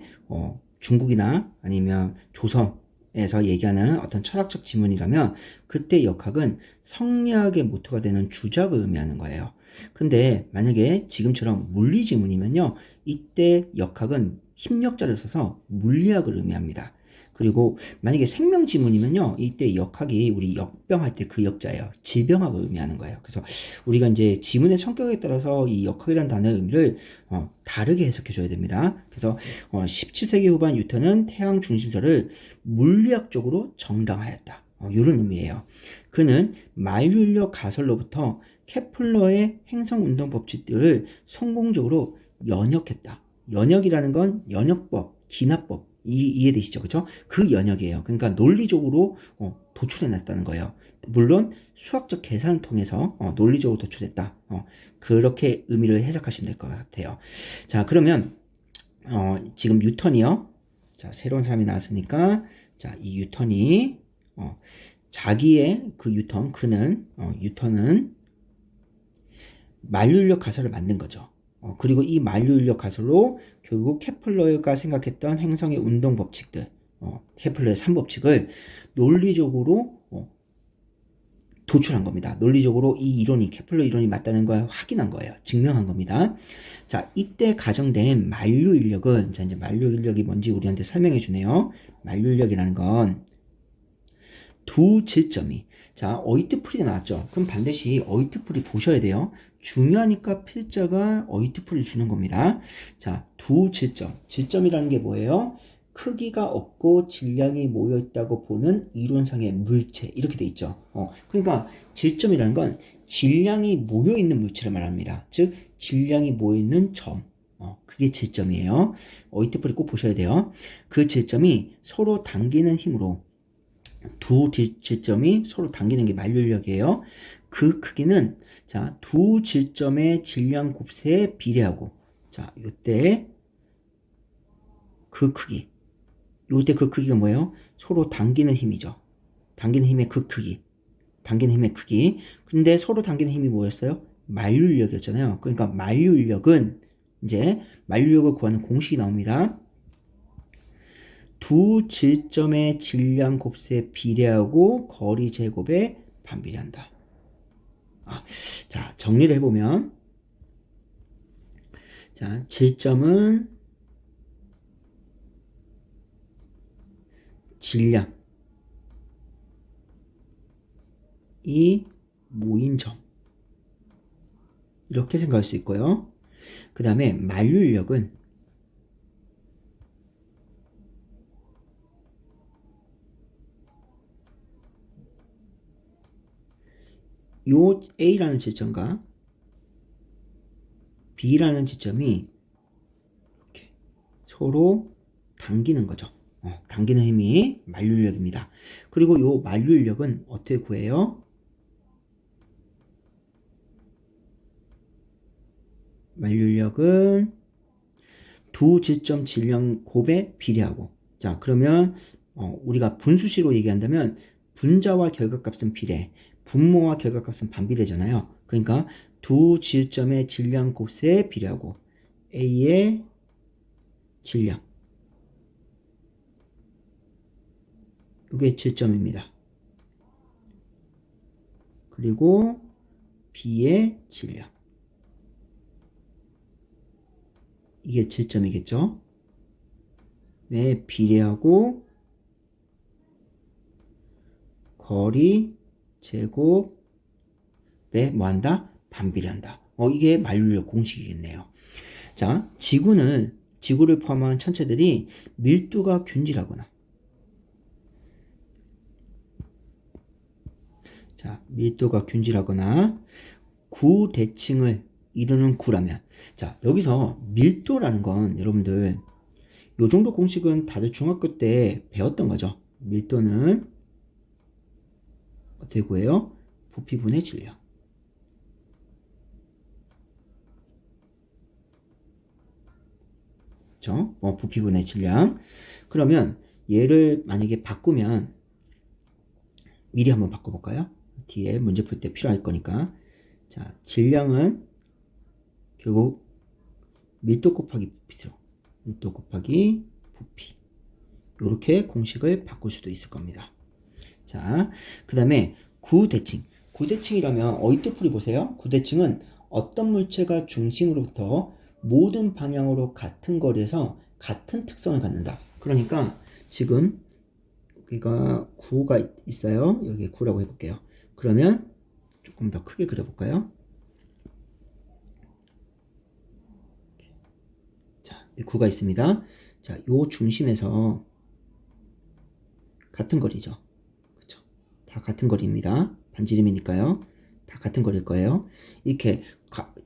중국이나 아니면 조선에서 얘기하는 어떤 철학적 지문이라면 그때 역학은 성리학의 모토가 되는 주작을 의미하는 거예요. 근데 만약에 지금처럼 물리 지문이면요, 이때 역학은 힘력자를 써서 물리학을 의미합니다. 그리고 만약에 생명 지문이면요, 이때 역학이 우리 역병할 때 그 역자예요. 질병학을 의미하는 거예요. 그래서 우리가 이제 지문의 성격에 따라서 이 역학이라는 단어의 의미를 다르게 해석해 줘야 됩니다. 그래서 17세기 후반 뉴턴은 태양 중심설을 물리학적으로 정당화했다. 이런 의미예요. 그는 만류인력 가설로부터 케플러의 행성운동 법칙들을 성공적으로 연역했다. 연역이라는 건 연역법, 기납법, 이해되시죠? 그죠? 그 연역이에요. 그러니까 논리적으로 도출해냈다는 거예요. 물론 수학적 계산을 통해서 논리적으로 도출했다. 그렇게 의미를 해석하시면 될 것 같아요. 자, 그러면 지금 뉴턴이요. 자, 새로운 사람이 나왔으니까 자, 이 뉴턴이 자기의 그 뉴턴은 만류인력 가설을 만든 거죠. 그리고 이 만류인력 가설로 결국 케플러가 생각했던 행성의 운동 법칙들, 케플러의 3법칙을 논리적으로 도출한 겁니다. 논리적으로 이 이론이 케플러 이론이 맞다는 걸 확인한 거예요. 증명한 겁니다. 자, 이때 가정된 만류인력은, 자, 이제 만류인력이 뭔지 우리한테 설명해 주네요. 만류인력이라는 건 두 질점이, 자, 어이트풀이 나왔죠. 그럼 반드시 어이트풀이 보셔야 돼요. 중요하니까 필자가 어이트풀을 주는 겁니다. 자, 두 질점이라는 게 뭐예요? 크기가 없고 질량이 모여있다고 보는 이론상의 물체 이렇게 돼 있죠. 그러니까 질점이라는 건 질량이 모여있는 물체를 말합니다. 즉 질량이 모여있는 점, 그게 질점이에요. 이때뿌리 꼭 보셔야 돼요. 그 질점이 서로 당기는 힘으로 두 질점이 서로 당기는 게 만류력이에요. 그 크기는 자, 두 질점의 질량 곱셈에 비례하고 자, 요때 그 크기 요때 그 크기가 뭐예요? 서로 당기는 힘이죠. 당기는 힘의 그 크기. 당기는 힘의 크기. 근데 서로 당기는 힘이 뭐였어요? 만류인력이었잖아요. 그러니까 만류인력은 이제 만류인력을 구하는 공식이 나옵니다. 두 질점의 질량 곱셈에 비례하고 거리 제곱에 반비례한다. 자, 정리를 해보면 자, 질점은 질량이 모인 점 이렇게 생각할 수 있고요. 그 다음에 만류인력은 요 A라는 지점과 B라는 지점이 이렇게 서로 당기는 거죠. 당기는 힘이 만류인력입니다. 그리고 요 만류인력은 어떻게 구해요? 만류인력은 두 지점 질량 곱에 비례하고 자 그러면 우리가 분수식으로 얘기한다면 분자와 결과값은 비례, 분모와 결과값은 반비례잖아요. 그러니까 두 지점의 질량 곱셈에 비례하고 A의 질량 이게 질점입니다. 그리고 B의 질량 이게 질점이겠죠. 네, 비례하고 거리 제곱에 뭐한다? 반비례한다. 이게 만류인력 공식이겠네요. 자, 지구를 포함한 천체들이 밀도가 균질하거나 자, 밀도가 균질하거나 구대칭을 이루는 구라면 자, 여기서 밀도라는 건 여러분들 요 정도 공식은 다들 중학교 때 배웠던 거죠. 밀도는 어떻게 구해요? 부피분의 질량. 그렇죠? 부피분의 질량. 그러면 얘를 만약에 바꾸면 미리 한번 바꿔볼까요? 뒤에 문제 풀 때 필요할 거니까. 자, 질량은 결국 밀도 곱하기 부피죠. 밀도 곱하기 부피. 이렇게 공식을 바꿀 수도 있을 겁니다. 자, 그 다음에 구대칭. 구대칭이라면 어이뜻풀이 보세요. 구대칭은 어떤 물체가 중심으로부터 모든 방향으로 같은 거리에서 같은 특성을 갖는다. 그러니까 지금 여기가 9가 있어요. 여기 9라고 해볼게요. 그러면 조금 더 크게 그려볼까요? 자, 9가 있습니다. 자, 요 중심에서 같은 거리죠. 그렇죠? 다 같은 거리입니다. 반지름이니까요. 다 같은 거리일 거예요. 이렇게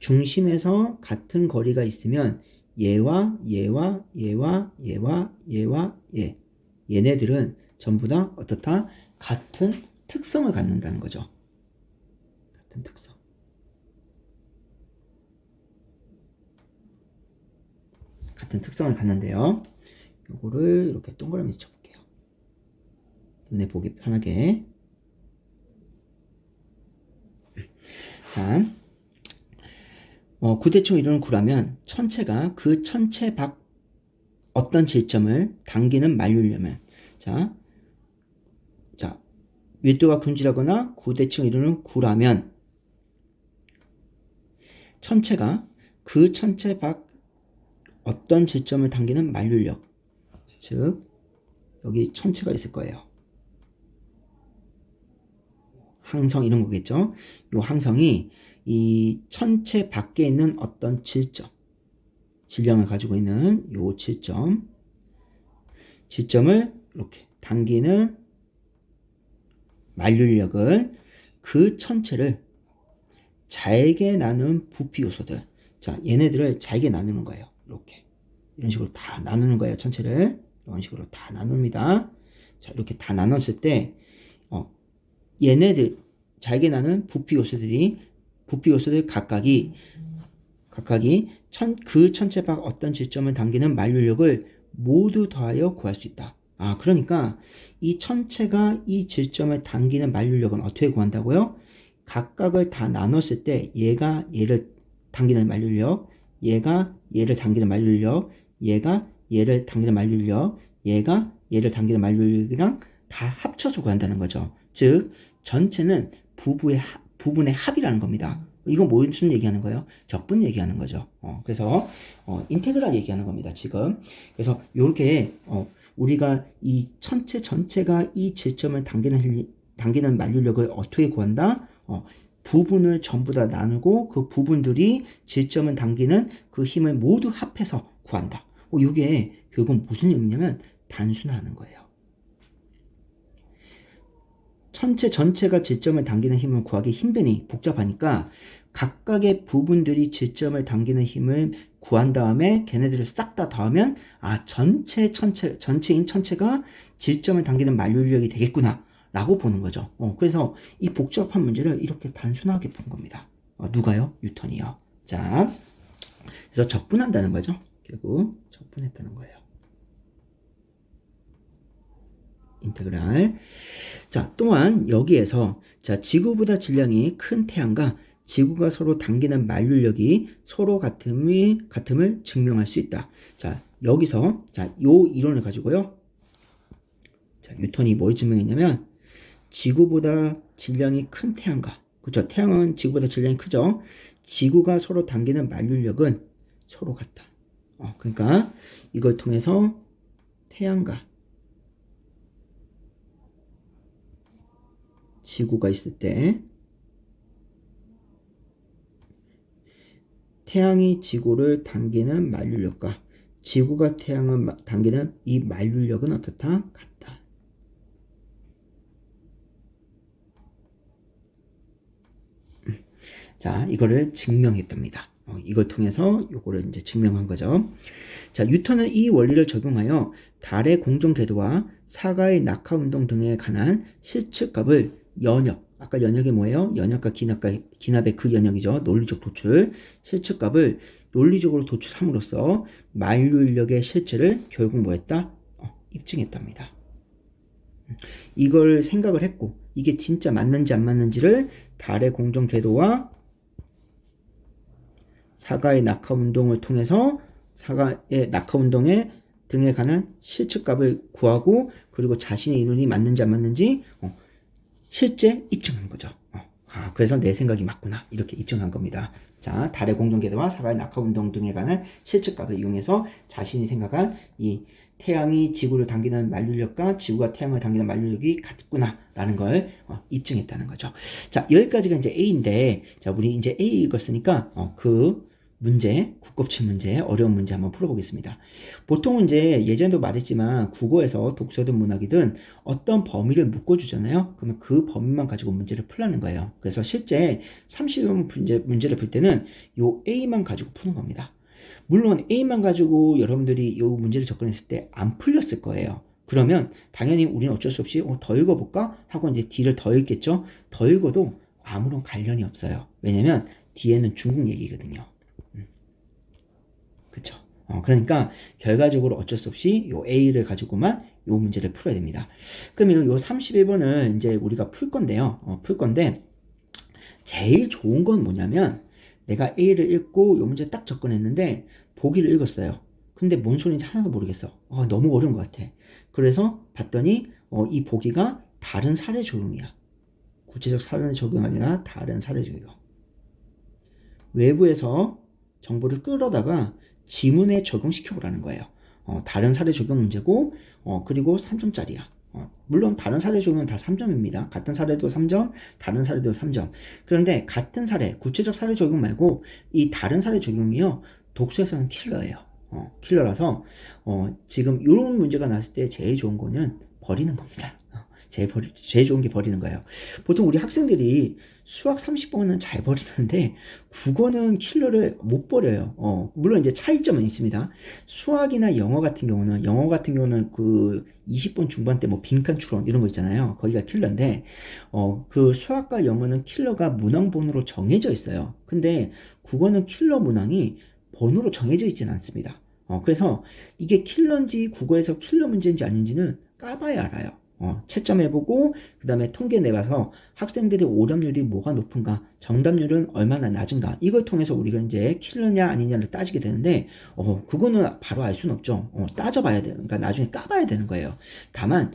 중심에서 같은 거리가 있으면 얘와 얘와 얘와 얘와 얘와 얘네들은 전부 다 어떻다? 같은 특성을 갖는다는 거죠. 같은 특성. 같은 특성을 갖는데요. 요거를 이렇게 동그라미 쳐볼게요. 눈에 보기 편하게. 자, 구대칭을 이루는 구라면 천체가 그 천체 밖 어떤 질점을 당기는 만류려면 자, 밀도가 균질하거나 구대칭을 이루는 구라면 천체가 그 천체 밖 어떤 질점을 당기는 만류력 즉 여기 천체가 있을 거예요. 항성 이런 거겠죠. 이 항성이 이 천체 밖에 있는 어떤 질량을 가지고 있는 이 질점 지점을 이렇게 당기는 만류력은 그 천체를 잘게 나눈 부피 요소들. 자, 얘네들을 잘게 나누는 거예요. 이렇게. 이런 식으로 다 나누는 거예요. 천체를. 이런 식으로 다 나눕니다. 자, 이렇게 다 나눴을 때, 얘네들, 잘게 나눈 부피 요소들 각각이 그 천체 밖 어떤 지점을 당기는 만류력을 모두 더하여 구할 수 있다. 그러니까 이 천체가 이 질점을 당기는 만류력은 어떻게 구한다고요? 각각을 다 나눴을 때 얘가 얘를 당기는 만류력, 얘가 얘를 당기는 만류력, 얘가 얘를 당기는 만류력, 얘가 얘를 당기는 만류력이랑 다 합쳐서 구한다는 거죠. 즉 전체는 부분의 합이라는 겁니다. 이건 무슨 얘기하는 거예요? 적분 얘기하는 거죠. 그래서 인테그랄 얘기하는 겁니다. 지금. 그래서 이렇게 우리가 이 천체 전체가 이 질점을 당기는 만류력을 어떻게 구한다? 부분을 전부 다 나누고 그 부분들이 질점을 당기는 그 힘을 모두 합해서 구한다. 이게 결국은 무슨 의미냐면 단순화하는 거예요. 천체 전체가 질점을 당기는 힘을 구하기 힘드니 복잡하니까 각각의 부분들이 질점을 당기는 힘을 구한 다음에 걔네들을 싹 다 더하면 전체인 천체가 질점을 당기는 만류력이 되겠구나 라고 보는 거죠. 그래서 이 복잡한 문제를 이렇게 단순하게 본 겁니다. 누가요? 뉴턴이요. 자, 그래서 적분한다는 거죠. 결국 적분했다는 거예요. 인테그랄. 자, 또한 여기에서 지구보다 질량이 큰 태양과 지구가 서로 당기는 만류력이 서로 같음을 증명할 수 있다. 자, 여기서 요 이론을 가지고요. 자, 뉴턴이 뭘 증명했냐면 지구보다 질량이 큰 태양과, 그렇죠? 태양은 지구보다 질량이 크죠. 지구가 서로 당기는 만류력은 서로 같다. 그러니까 이걸 통해서 태양과 지구가 있을 때 태양이 지구를 당기는 만류력과 지구가 태양을 당기는 이 만류력은 어떻다? 같다. 자, 이거를 증명했답니다. 이걸 통해서 요거를 이제 증명한 거죠. 자, 뉴턴은 이 원리를 적용하여 달의 공정 궤도와 사과의 낙하 운동 등에 관한 실측값을 아까 연역이 뭐예요? 연역과 기납의 그 연역이죠. 논리적 도출. 실측값을 논리적으로 도출함으로써 만류력의 실체를 결국 뭐했다? 입증했답니다. 이걸 생각을 했고 이게 진짜 맞는지 안 맞는지를 달의 공정 궤도와 사과의 낙하 운동을 통해서 사과의 낙하 운동에 등에 관한 실측값을 구하고 그리고 자신의 이론이 맞는지 안 맞는지 실제 입증한 거죠. 그래서 내 생각이 맞구나 이렇게 입증한 겁니다. 자, 달의 공정 궤도와 사과의 낙하 운동 등에 관한 실측값을 이용해서 자신이 생각한 이 태양이 지구를 당기는 만류력과 지구가 태양을 당기는 만류력이 같구나라는 걸 입증했다는 거죠. 자, 여기까지가 이제 A인데, 자, 우리 이제 A 읽었으니까 그 문제, 국법칙 문제, 어려운 문제 한번 풀어보겠습니다. 보통은 이제 예전에도 말했지만 국어에서 독서든 문학이든 어떤 범위를 묶어주잖아요. 그러면 그 범위만 가지고 문제를 풀라는 거예요. 그래서 실제 30번 문제를 풀 때는 요 A만 가지고 푸는 겁니다. 물론 A만 가지고 여러분들이 이 문제를 접근했을 때 안 풀렸을 거예요. 그러면 당연히 우리는 어쩔 수 없이 더 읽어볼까? 하고 이제 D를 더 읽겠죠. 더 읽어도 아무런 관련이 없어요. 왜냐면 D에는 중국 얘기거든요. 그쵸? 그러니까 결과적으로 어쩔 수 없이 요 A를 가지고만 요 문제를 풀어야 됩니다. 그러면 요 31번을 이제 우리가 풀 건데요. 풀 건데 제일 좋은 건 뭐냐면 내가 A를 읽고 요 문제 딱 접근했는데 보기를 읽었어요. 근데 뭔 소리인지 하나도 모르겠어. 너무 어려운 것 같아. 그래서 봤더니 이 보기가 다른 사례 적용이야. 구체적 사례 적용 아니라 다른 사례 적용. 외부에서 정보를 끌어다가 지문에 적용시켜보라는 거예요. 다른 사례 적용 문제고 그리고 3점짜리야. 물론 다른 사례 적용은 다 3점입니다. 같은 사례도 3점, 다른 사례도 3점. 그런데 같은 사례, 구체적 사례 적용 말고 이 다른 사례 적용이요. 독서에서는 킬러예요. 킬러라서 지금 이런 문제가 났을 때 제일 좋은 거는 버리는 겁니다. 제일 좋은 게 버리는 거예요. 보통 우리 학생들이 수학 30번은 잘 버리는데 국어는 킬러를 못 버려요. 물론 이제 차이점은 있습니다. 수학이나 영어 같은 경우는 그 20번 중반 때 뭐 빈칸 추론 이런 거 있잖아요. 거기가 킬러인데 그 수학과 영어는 킬러가 문항 번호로 정해져 있어요. 근데 국어는 킬러 문항이 번호로 정해져 있지는 않습니다. 그래서 이게 킬러인지 국어에서 킬러 문제인지 아닌지는 까봐야 알아요. 채점해보고 그 다음에 통계 내봐서 학생들의 오답률이 뭐가 높은가, 정답률은 얼마나 낮은가, 이걸 통해서 우리가 이제 킬러냐 아니냐를 따지게 되는데 그거는 바로 알 수는 없죠. 따져봐야 돼요. 그러니까 나중에 까봐야 되는 거예요. 다만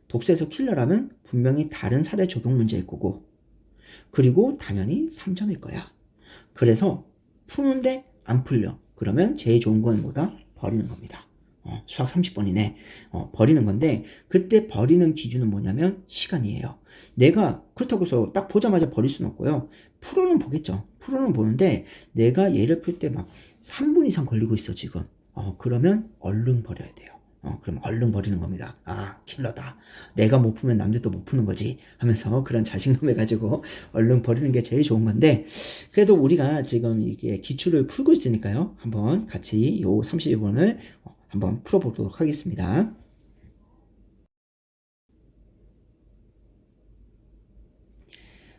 독서에서 킬러라면 분명히 다른 사례 적용 문제일 거고, 그리고 당연히 3점일 거야. 그래서 푸는데 안 풀려. 그러면 제일 좋은 건 뭐다? 버리는 겁니다. 수학 30번이네. 버리는 건데, 그때 버리는 기준은 뭐냐면 시간이에요. 내가 그렇다고 해서 딱 보자마자 버릴 수는 없고요. 프로는 보겠죠. 프로는 보는데 내가 얘를 풀 때 막 3분 이상 걸리고 있어 지금. 그러면 얼른 버려야 돼요. 그럼 얼른 버리는 겁니다. 킬러다. 내가 못 풀면 남들도 못 푸는 거지 하면서 그런 자신감을 가지고 얼른 버리는 게 제일 좋은 건데, 그래도 우리가 지금 이게 기출을 풀고 있으니까요. 한번 같이 요 32번을 한번 풀어보도록 하겠습니다.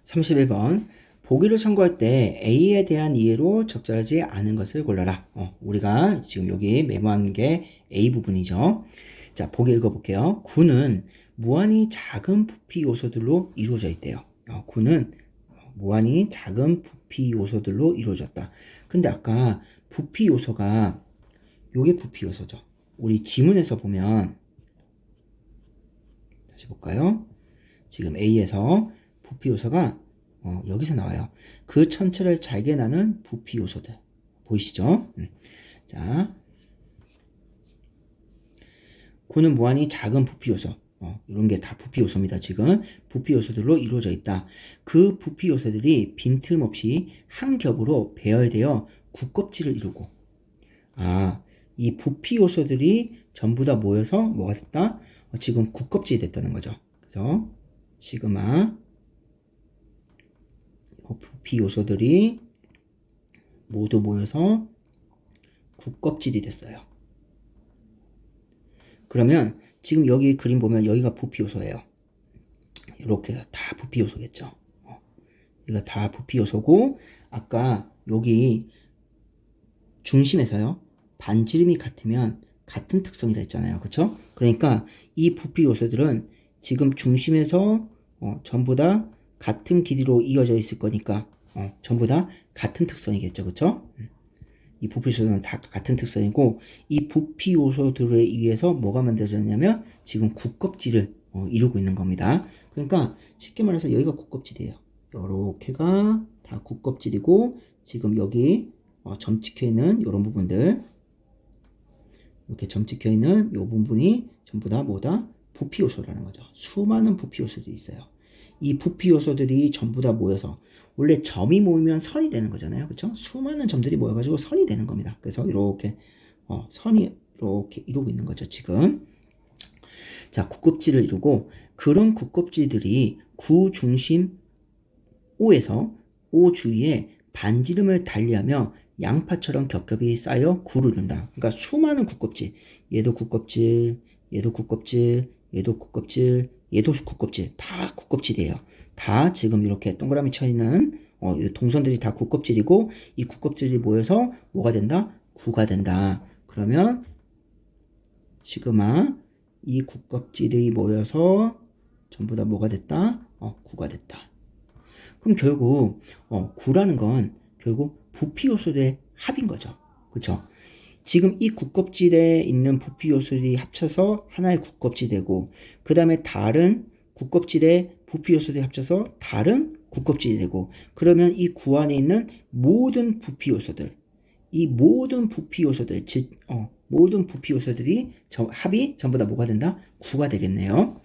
31번. 보기를 참고할 때 A에 대한 이해로 적절하지 않은 것을 골라라. 우리가 지금 여기 메모한 게 A 부분이죠. 자, 보기 읽어볼게요. 9는 무한히 작은 부피 요소들로 이루어져 있대요. 9는 무한히 작은 부피 요소들로 이루어졌다. 근데 아까 부피 요소가 요게 부피 요소죠. 우리 지문에서 보면 다시 볼까요? 지금 A에서 부피 요소가 여기서 나와요. 그 천체를 잘게 나는 부피 요소들 보이시죠? 자, 9는 무한히 작은 부피 요소, 이런 게 다 부피 요소입니다. 지금 부피 요소들로 이루어져 있다. 그 부피 요소들이 빈틈없이 한 겹으로 배열되어 국껍질을 이루고, 이 부피 요소들이 전부 다 모여서 뭐가 됐다? 지금 국껍질이 됐다는 거죠. 그래서 시그마 부피 요소들이 모두 모여서 국껍질이 됐어요. 그러면 지금 여기 그림 보면 여기가 부피 요소예요. 이렇게 다 부피 요소겠죠. 이거 다 부피 요소고, 아까 여기 중심에서요 반지름이 같으면 같은 특성이라 했잖아요. 그쵸? 그러니까 이 부피 요소들은 지금 중심에서 전부 다 같은 길이로 이어져 있을 거니까 전부 다 같은 특성이겠죠. 그쵸? 이 부피 요소는 다 같은 특성이고, 이 부피 요소들에 의해서 뭐가 만들어졌냐면 지금 국껍질을 이루고 있는 겁니다. 그러니까 쉽게 말해서 여기가 국껍질이에요. 요렇게가 다 국껍질이고, 지금 여기 점 찍혀 있는 이런 부분들, 이렇게 점 찍혀 있는 이 부분이 전부 다 뭐다? 부피 요소라는 거죠. 수많은 부피 요소들이 있어요. 이 부피 요소들이 전부 다 모여서, 원래 점이 모이면 선이 되는 거잖아요. 그렇죠? 수많은 점들이 모여가지고 선이 되는 겁니다. 그래서 이렇게 선이 이렇게 이루고 있는 거죠. 지금 자, 국껍질을 이루고, 그런 국껍질들이 구 중심 O에서 O 주위에 반지름을 달리하며 양파처럼 겹겹이 쌓여 구를 이룬다. 그러니까 수많은 국껍질, 얘도 국껍질, 얘도 국껍질, 얘도 국껍질, 얘도 국껍질, 다 국껍질이에요. 다 지금 이렇게 동그라미 쳐 있는 동선들이 다 국껍질이고, 이 국껍질이 모여서 뭐가 된다? 구가 된다. 그러면 시그마 이 국껍질이 모여서 전부 다 뭐가 됐다? 구가 됐다. 그럼 결국 구라는 건 결국 부피 요소들의 합인 거죠. 그렇죠? 지금 이 국껍질에 있는 부피 요소들이 합쳐서 하나의 국껍질이 되고, 그 다음에 다른 국껍질의 부피 요소들이 합쳐서 다른 국껍질이 되고, 그러면 이 구 안에 있는 모든 부피 요소들, 이 모든 부피 요소들, 즉 모든 부피 요소들이 합이 전부 다 뭐가 된다? 구가 되겠네요.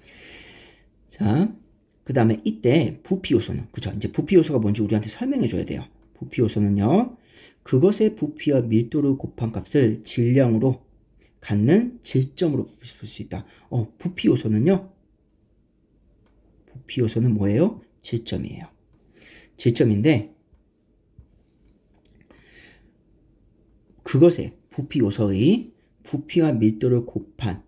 자, 그 다음에 이때 부피 요소는, 그죠? 이제 부피 요소가 뭔지 우리한테 설명해 줘야 돼요. 부피 요소는요, 그것의 부피와 밀도를 곱한 값을 질량으로 갖는 질점으로 볼 수 있다. 부피 요소는요. 부피 요소는 뭐예요? 질점이에요. 질점인데 그것의 부피 요소의 부피와 밀도를 곱한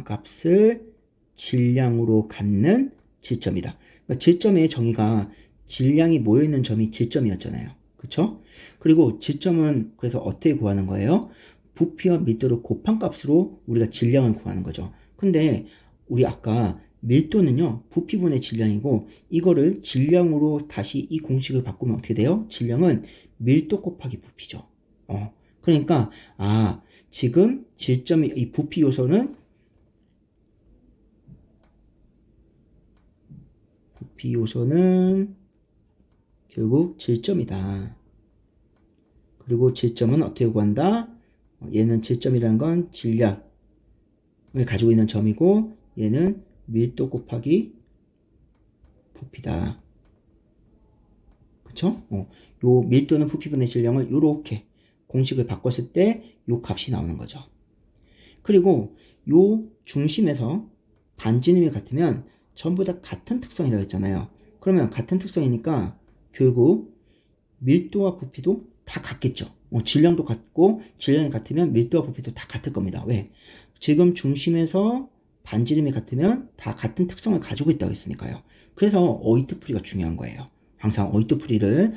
값을 질량으로 갖는 질점이다. 그러니까 질점의 정의가 질량이 모여있는 점이 질점이었잖아요. 그쵸? 그리고 질점은 그래서 어떻게 구하는 거예요? 부피와 밀도를 곱한 값으로 우리가 질량을 구하는 거죠. 근데 우리 아까 밀도는요, 부피분의 질량이고, 이거를 질량으로 다시 이 공식을 바꾸면 어떻게 돼요? 질량은 밀도 곱하기 부피죠. 그러니까, 지금 질점이, 이 부피 요소는 결국 질점이다. 그리고 질점은 어떻게 구한다? 얘는 질점이라는 건 질량을 가지고 있는 점이고, 얘는 밀도 곱하기 부피다. 그쵸? 요 밀도는 부피분의 질량을 요렇게 공식을 바꿨을 때 요 값이 나오는 거죠. 그리고 요 중심에서 반지름이 같으면 전부 다 같은 특성이라고 했잖아요. 그러면 같은 특성이니까 결국 밀도와 부피도 다 같겠죠. 질량도 같고 질량이 같으면 밀도와 부피도 다 같을 겁니다. 왜? 지금 중심에서 반지름이 같으면 다 같은 특성을 가지고 있다고 했으니까요. 그래서 어휘트풀이가 중요한 거예요. 항상 어휘트풀이를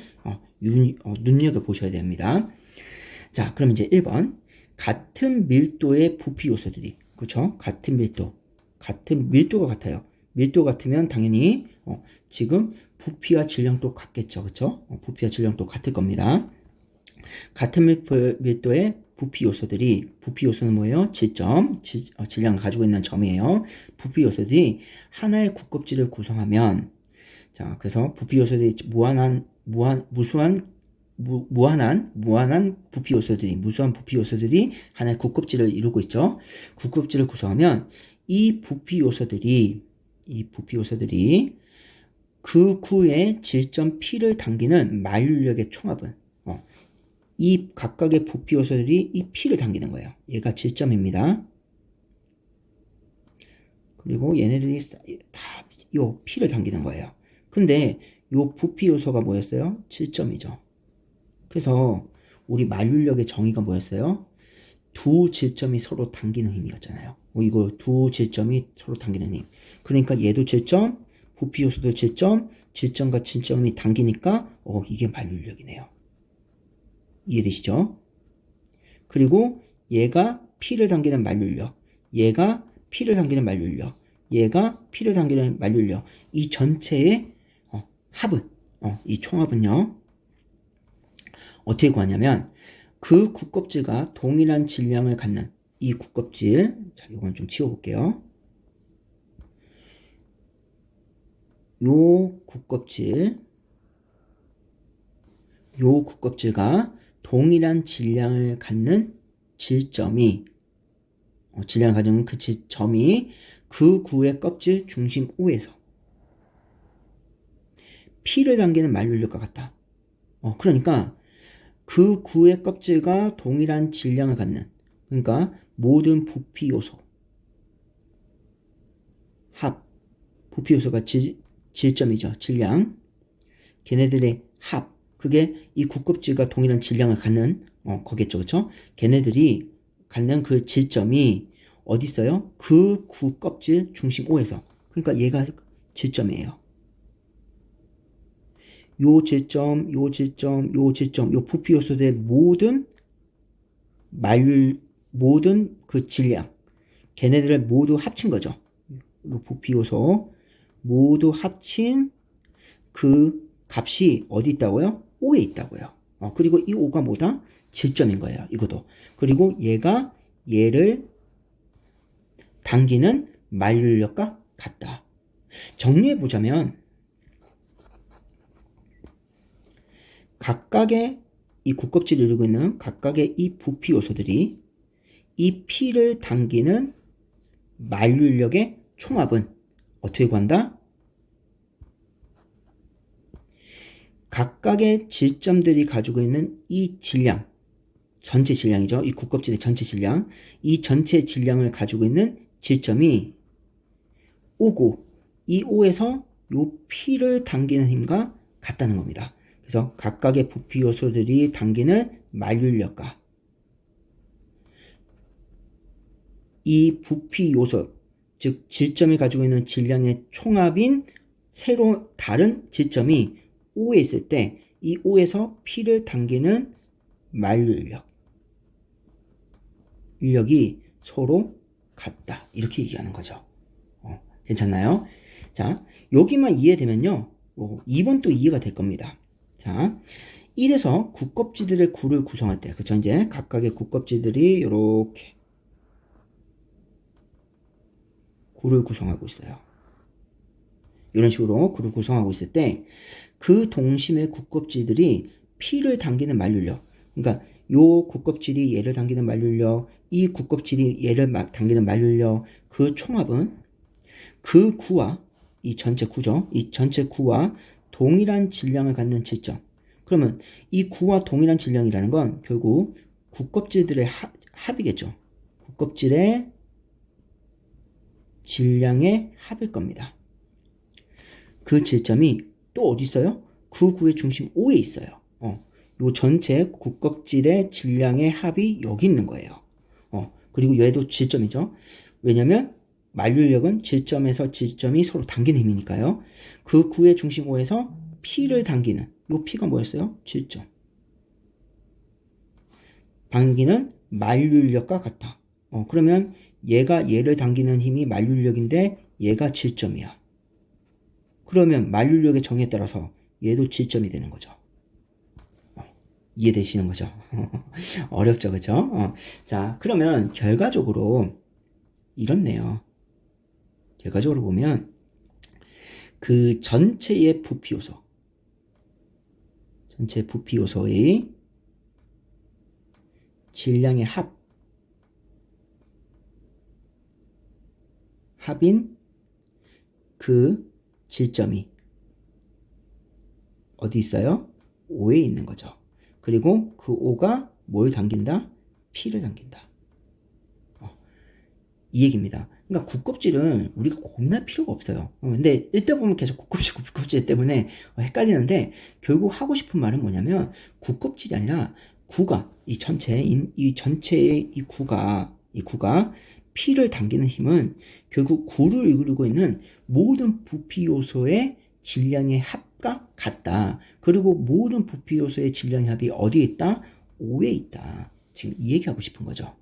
눈여겨보셔야 됩니다. 자, 그럼 이제 1번. 같은 밀도의 부피 요소들이, 그쵸? 같은 밀도가 같아요. 밀도 같으면 당연히 지금 부피와 질량도 같겠죠. 그쵸? 부피와 질량도 같을 겁니다. 같은 밀도의 부피 요소는 뭐예요? 질량을 가지고 있는 점이에요. 부피 요소들이 하나의 국껍질을 구성하면, 자, 그래서 부피 요소들이 무한한 무수한 부피 요소들이 하나의 국껍질을 이루고 있죠. 국껍질을 구성하면 이 부피 요소들이 그 구의 질점 P를 당기는 만류력의 총합은 이 각각의 부피 요소들이 이 P를 당기는 거예요. 얘가 질점입니다. 그리고 얘네들이 다 요 P를 당기는 거예요. 근데 요 부피 요소가 뭐였어요? 질점이죠. 그래서 우리 만류력의 정의가 뭐였어요? 두 질점이 서로 당기는 힘이었잖아요. 이거 두 질점이 서로 당기는 힘. 그러니까 얘도 질점, 부피 요소도 질점과 질점이 당기니까 이게 만류력이네요. 이해되시죠? 그리고 얘가 P를 당기는 만류력, 얘가 P를 당기는 만류력, 얘가 P를 당기는 만류력. 이 전체의 합은, 이 총합은요, 어떻게 구하냐면, 그 국껍질과 동일한 질량을 갖는 이 국껍질, 자, 이건 좀 치워볼게요. 요 국껍질과 동일한 질량을 갖는 질량을 가지는 그 점이 그 구의 껍질 중심 O에서 P를 당기는 만류력과 같다. 그러니까 그 구의 껍질과 동일한 질량을 갖는, 그러니까 모든 부피 요소 부피 요소가 질점이죠. 질량. 걔네들의 합, 그게 이 국껍질과 동일한 질량을 갖는 거겠죠. 그쵸? 걔네들이 갖는 그 질점이 어디 있어요? 그 국껍질 중심 O에서. 그러니까 얘가 질점이에요. 요 질점, 요 부피 요소들의 모든 그 질량, 걔네들을 모두 합친 거죠. 요 부피 요소 모두 합친 그 값이 어디 있다고요? O에 있다고요. 그리고 이 O가 뭐다? 질점인 거예요. 이것도. 그리고 얘가 얘를 당기는 만류력과 같다. 정리해보자면 각각의 이 국껍질을 이루고 있는 각각의 이 부피 요소들이 이 P를 당기는 만류력의 총합은 어떻게 구한다? 각각의 질점들이 가지고 있는 이 질량, 전체 질량이죠. 이 국껍질의 전체 질량, 이 전체 질량을 가지고 있는 질점이 O고, 이 O에서 요 P를 당기는 힘과 같다는 겁니다. 그래서 각각의 부피 요소들이 당기는 만륜력과 이 부피 요소, 즉 질점이 가지고 있는 질량의 총합인 새로 다른 질점이 O에 있을 때 이 O에서 P를 당기는 만륜력이 서로 같다. 이렇게 얘기하는 거죠. 괜찮나요? 자, 여기만 이해되면요. 2번 또 이해가 될 겁니다. 자, 1에서 국껍질들의 구를 구성할 때, 그쵸? 이제 각각의 국껍질들이 이렇게 구를 구성하고 있어요. 이런 식으로 구를 구성하고 있을 때, 그 동심의 국껍질들이 P를 당기는 만륜력. 그러니까 요 국껍질이 얘를 당기는 만륜력, 이 국껍질이 얘를 당기는 만륜력, 그 총합은 그 구와 이 전체 구죠. 이 전체 구와 동일한 질량을 갖는 질점. 그러면 이 구와 동일한 질량이라는 건 결국 국껍질들의 합이겠죠. 국껍질의 질량의 합일 겁니다. 그 질점이 또 어디 있어요? 그 구의 중심 O에 있어요. 요 전체 국껍질의 질량의 합이 여기 있는 거예요. 그리고 얘도 질점이죠. 왜냐면 만륜력은 질점에서 질점이 서로 당기는 힘이니까요. 그 구의 중심 O에서 P를 당기는 요 P가 뭐였어요? 질점. 당기는 만륜력과 같다. 그러면 얘가 얘를 당기는 힘이 만륜력인데 얘가 질점이야. 그러면 만륜력의 정의에 따라서 얘도 질점이 되는 거죠. 이해되시는 거죠? 어렵죠, 그죠? 자, 그러면 결과적으로 이렇네요. 결과적으로 보면 그 전체의 부피 요소, 전체 부피 요소의 질량의 합인 그 질점이 어디 있어요? O에 있는 거죠. 그리고 그 O가 뭘 당긴다? P를 당긴다. 이 얘기입니다. 그러니까 국껍질은 우리가 고민할 필요가 없어요. 근데 읽다 보면 계속 국껍질 때문에 헷갈리는데 결국 하고 싶은 말은 뭐냐면 국껍질이 아니라 구가 이 전체의 이 구가 P를 당기는 힘은 결국 구를 이루고 있는 모든 부피 요소의 질량의 합과 같다. 그리고 모든 부피 요소의 질량의 합이 어디에 있다? O에 있다. 지금 이 얘기하고 싶은 거죠.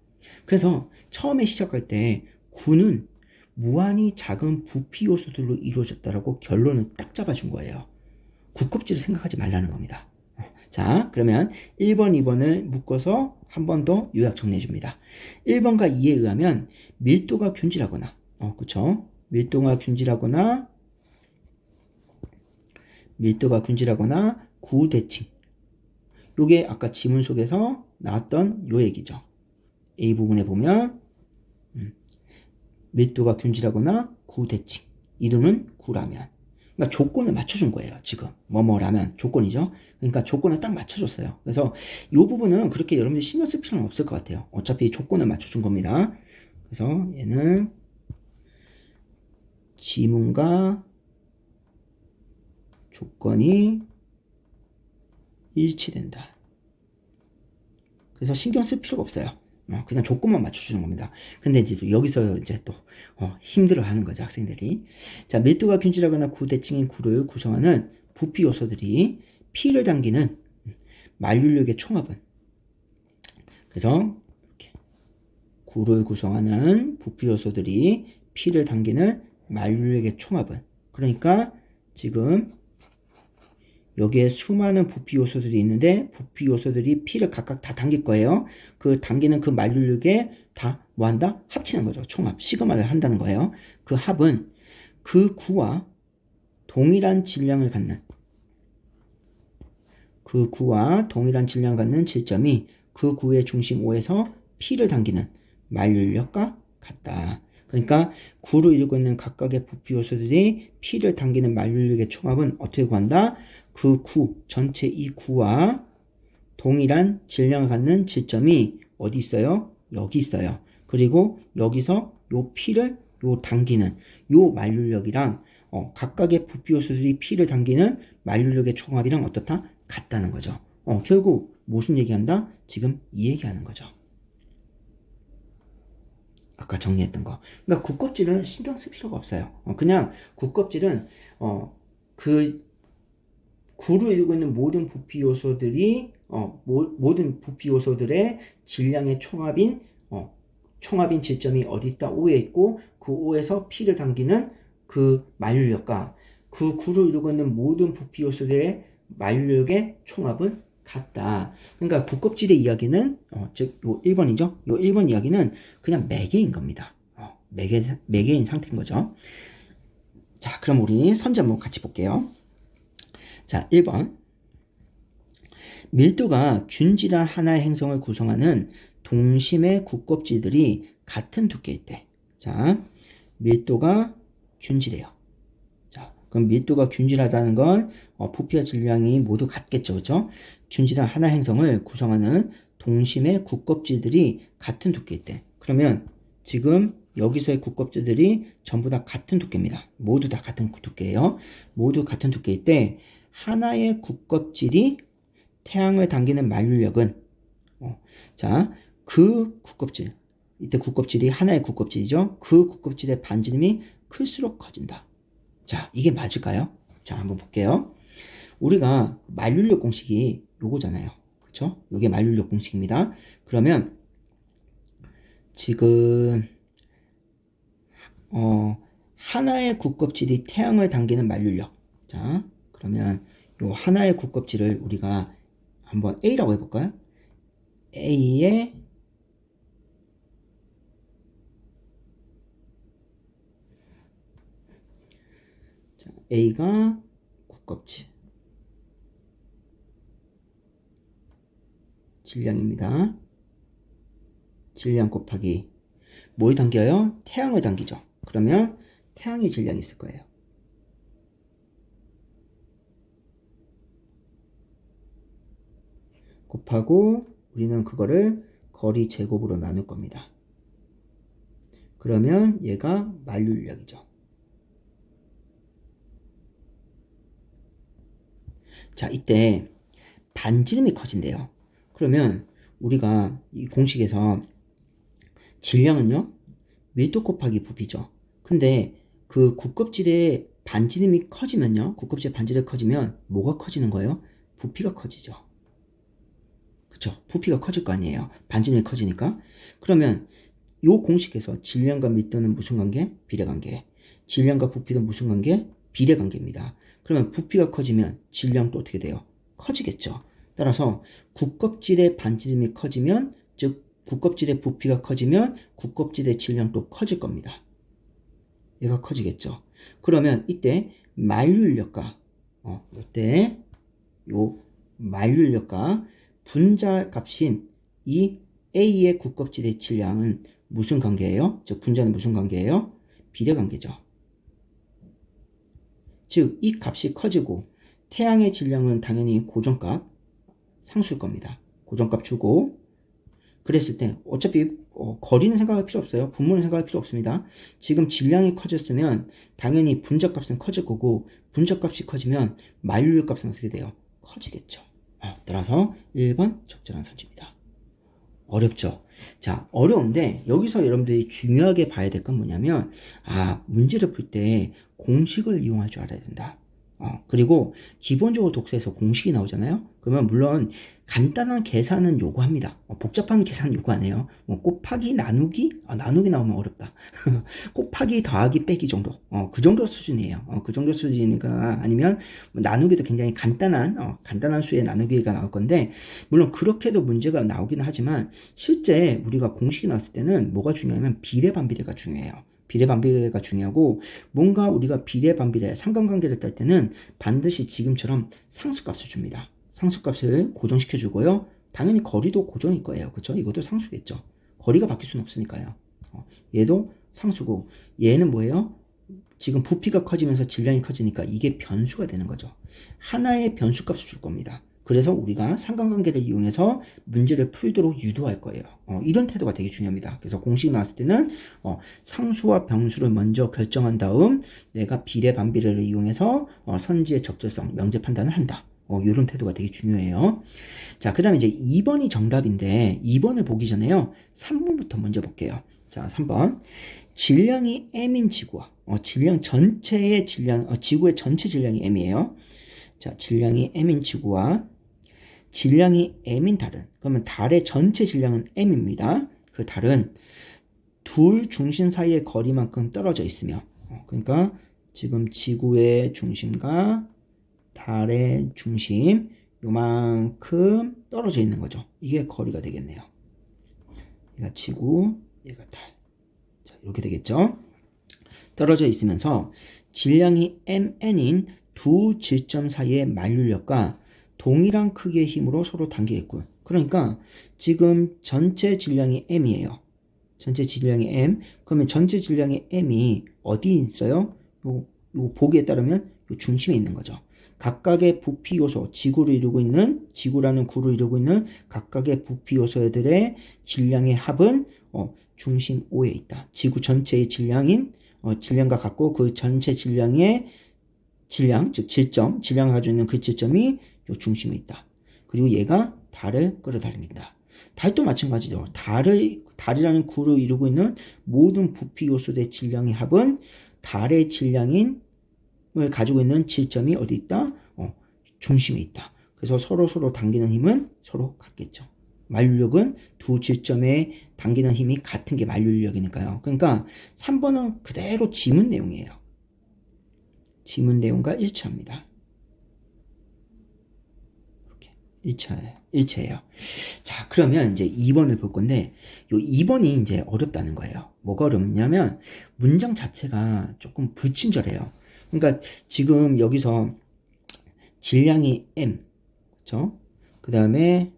그래서 처음에 시작할 때 구는 무한히 작은 부피 요소들로 이루어졌다라고 결론을 딱 잡아준 거예요. 국껍질을 생각하지 말라는 겁니다. 자, 그러면 1번, 2번을 묶어서 한 번 더 요약 정리해 줍니다. 1번과 2에 의하면 밀도가 균질하거나, 그쵸? 밀도가 균질하거나 구대칭. 요게 아까 지문 속에서 나왔던 요 얘기죠. A 부분에 보면 밀도가 균질하거나 구대칭. 이름은 구라면. 그러니까 조건을 맞춰준 거예요. 지금 뭐뭐라면 조건이죠. 그러니까 조건을 딱 맞춰줬어요. 그래서 이 부분은 그렇게 여러분들이 신경 쓸 필요는 없을 것 같아요. 어차피 조건을 맞춰준 겁니다. 그래서 얘는 지문과 조건이 일치된다. 그래서 신경 쓸 필요가 없어요. 그냥 조건만 맞춰주는 겁니다. 근데 이제 여기서 이제 또 힘들어 하는 거죠, 학생들이. 자, 밀도가 균질하거나 구대칭인 구를 구성하는 부피 요소들이 P를 당기는 만륜력의 총합은, 그래서 이렇게 구를 구성하는 부피 요소들이 P를 당기는 만륜력의 총합은, 그러니까 지금 여기에 수많은 부피 요소들이 있는데 부피 요소들이 P를 각각 다 당길 거예요. 그 당기는 그 만륜력에 다 뭐한다? 합치는 거죠. 총합, 시그마를 한다는 거예요. 그 합은 그 구와 동일한 질량을 갖는 질점이 그 구의 중심 O에서 P를 당기는 만륜력과 같다. 그러니까 구로 이루고 있는 각각의 부피 요소들이 P를 당기는 만류력의 총합은 어떻게 구한다? 그 구, 전체 이 구와 동일한 질량을 갖는 질점이 어디 있어요? 여기 있어요. 그리고 여기서 요 P를 요 당기는 요 만류력이랑 각각의 부피 요소들이 P를 당기는 만류력의 총합이랑 어떻다? 같다는 거죠. 결국 무슨 얘기한다? 지금 이 얘기하는 거죠. 아까 정리했던 거. 그러니까 굿껍질은 신경 쓸 필요가 없어요. 그냥 굿껍질은 그 구로 이루고 있는 모든 부피 요소들이 모든 부피 요소들의 질량의 총합인 질점이 어디 있다? O에 있고 그 O에서 P를 당기는 그 만류력과 그 구로 이루고 있는 모든 부피 요소들의 만류력의 총합은 같다. 그러니까 굿껍질의 이야기는 즉 요 1번이죠. 요 1번 이야기는 그냥 매개인 겁니다. 매개인 상태인 거죠. 자, 그럼 우리 선제 한번 같이 볼게요. 자, 1번. 밀도가 균질한 하나의 행성을 구성하는 동심의 굿껍질들이 같은 두께일 때. 자, 밀도가 균질해요. 자, 그럼 밀도가 균질하다는 건 부피와 질량이 모두 같겠죠. 그죠? 균질한 하나의 행성을 구성하는 동심의 굿껍질들이 같은 두께일 때. 그러면 지금 여기서의 굿껍질들이 전부 다 같은 두께입니다. 모두 다 같은 두께예요. 모두 같은 두께일 때 하나의 굿껍질이 태양을 당기는 만류력은 자, 그 굿껍질, 이때 굿껍질이 하나의 굿껍질이죠. 그 굿껍질의 반지름이 클수록 커진다. 자, 이게 맞을까요? 자, 한번 볼게요. 우리가 만류력 공식이 요거잖아요. 그쵸? 요게 만류력 공식입니다. 그러면 지금 하나의 굿껍질이 태양을 당기는 만류력. 자, 그러면 요 하나의 굿껍질을 우리가 한번 A라고 해볼까요? A의 자, A가 굿껍질 질량입니다. 질량 곱하기 뭘 당겨요? 태양을 당기죠. 그러면 태양의 질량이 있을 거예요. 곱하고 우리는 그거를 거리 제곱으로 나눌 겁니다. 그러면 얘가 만류력이죠. 자, 이때 반지름이 커진대요. 그러면 우리가 이 공식에서 질량은요, 밀도 곱하기 부피죠. 근데 그 굿껍질의 반지름이 커지면요, 굿껍질의 반지름이 커지면 뭐가 커지는 거예요? 부피가 커지죠. 그쵸? 부피가 커질 거 아니에요. 반지름이 커지니까. 그러면 요 공식에서 질량과 밀도는 무슨 관계? 비례관계. 질량과 부피는 무슨 관계? 비례관계입니다. 그러면 부피가 커지면 질량도 어떻게 돼요? 커지겠죠. 따라서 굿껍질의 반지름이 커지면, 즉 굿껍질의 부피가 커지면 굿껍질의 질량도 커질 겁니다. 얘가 커지겠죠. 그러면 이때 만류력과 이때 요 만류력과 분자 값인 이 A의 굿껍질의 질량은 무슨 관계예요? 즉 분자는 무슨 관계예요? 비례관계죠. 즉 이 값이 커지고 태양의 질량은 당연히 고정값 상수일 겁니다. 고정값 주고 그랬을 때 어차피 거리는 생각할 필요 없어요. 분모는 생각할 필요 없습니다. 지금 질량이 커졌으면 당연히 분자값은 커질 거고 분자값이 커지면 만류력 값은 어떻게 돼요? 커지겠죠. 따라서 1번 적절한 선지입니다. 어렵죠? 자, 어려운데 여기서 여러분들이 중요하게 봐야 될 건 뭐냐면 문제를 풀 때 공식을 이용할 줄 알아야 된다. 그리고 기본적으로 독서에서 공식이 나오잖아요. 그러면 물론 간단한 계산은 요구합니다. 복잡한 계산 요구 안 해요. 곱하기 나누기? 나누기 나오면 어렵다. 곱하기 더하기 빼기 정도. 그 정도 수준이에요. 그 정도 수준이니까 아니면 나누기도 굉장히 간단한 수의 나누기가 나올 건데 물론 그렇게도 문제가 나오기는 하지만 실제 우리가 공식이 나왔을 때는 뭐가 중요하면 비례 반비례가 중요해요. 비례 반비례가 중요하고 뭔가 우리가 비례 반비례 상관관계를 딸 때는 반드시 지금처럼 상수값을 줍니다. 상수값을 고정시켜 주고요. 당연히 거리도 고정일 거예요. 그렇죠? 이것도 상수겠죠. 거리가 바뀔 수는 없으니까요. 얘도 상수고 얘는 뭐예요? 지금 부피가 커지면서 질량이 커지니까 이게 변수가 되는 거죠. 하나의 변수값을 줄 겁니다. 그래서 우리가 상관관계를 이용해서 문제를 풀도록 유도할 거예요. 이런 태도가 되게 중요합니다. 그래서 공식이 나왔을 때는 상수와 병수를 먼저 결정한 다음 내가 비례 반비례를 이용해서 선지의 적절성, 명제 판단을 한다. 이런 태도가 되게 중요해요. 자, 그 다음에 이제 2번이 정답인데 2번을 보기 전에요. 3번부터 먼저 볼게요. 자, 3번. 질량이 m인 지구와 질량 전체의 질량, 지구의 전체 질량이 m이에요. 자, 질량이 m인 지구와 질량이 m인 달은, 그러면 달의 전체 질량은 m입니다. 그 달은 둘 중심 사이의 거리만큼 떨어져 있으며, 그러니까 지금 지구의 중심과 달의 중심 요만큼 떨어져 있는 거죠. 이게 거리가 되겠네요. 얘가 지구, 얘가 달. 자, 이렇게 되겠죠. 떨어져 있으면서 질량이 mn인 두 질점 사이의 만류력과 동일한 크기의 힘으로 서로 당기겠군. 그러니까 지금 전체 질량이 m이에요. 전체 질량이 m. 그러면 전체 질량의 m이 어디 있어요? 요 보기에 따르면 요 중심에 있는 거죠. 각각의 부피 요소, 지구라는 구를 이루고 있는 각각의 부피 요소들의 질량의 합은 중심 O에 있다. 지구 전체의 질량인 질량과 같고 그 전체 질량의 질량, 즉 질점, 질량을 가지고 있는 그 질점이 요 중심에 있다. 그리고 얘가 달을 끌어당긴다. 달도 마찬가지죠. 달이라는 구를 이루고 있는 모든 부피 요소의 질량의 합은 달의 질량을 가지고 있는 질점이 어디 있다? 중심에 있다. 그래서 서로 당기는 힘은 서로 같겠죠. 만류력은 두 질점에 당기는 힘이 같은 게 만류력이니까요. 그러니까 3번은 그대로 지문 내용이에요. 지문 내용과 일치합니다. 이렇게 일체예요. 자, 그러면 이제 2번을 볼 건데 요 2번이 이제 어렵다는 거예요. 뭐가 어렵냐면 문장 자체가 조금 불친절해요. 그러니까 지금 여기서 질량이 m, 그렇죠? 그 다음에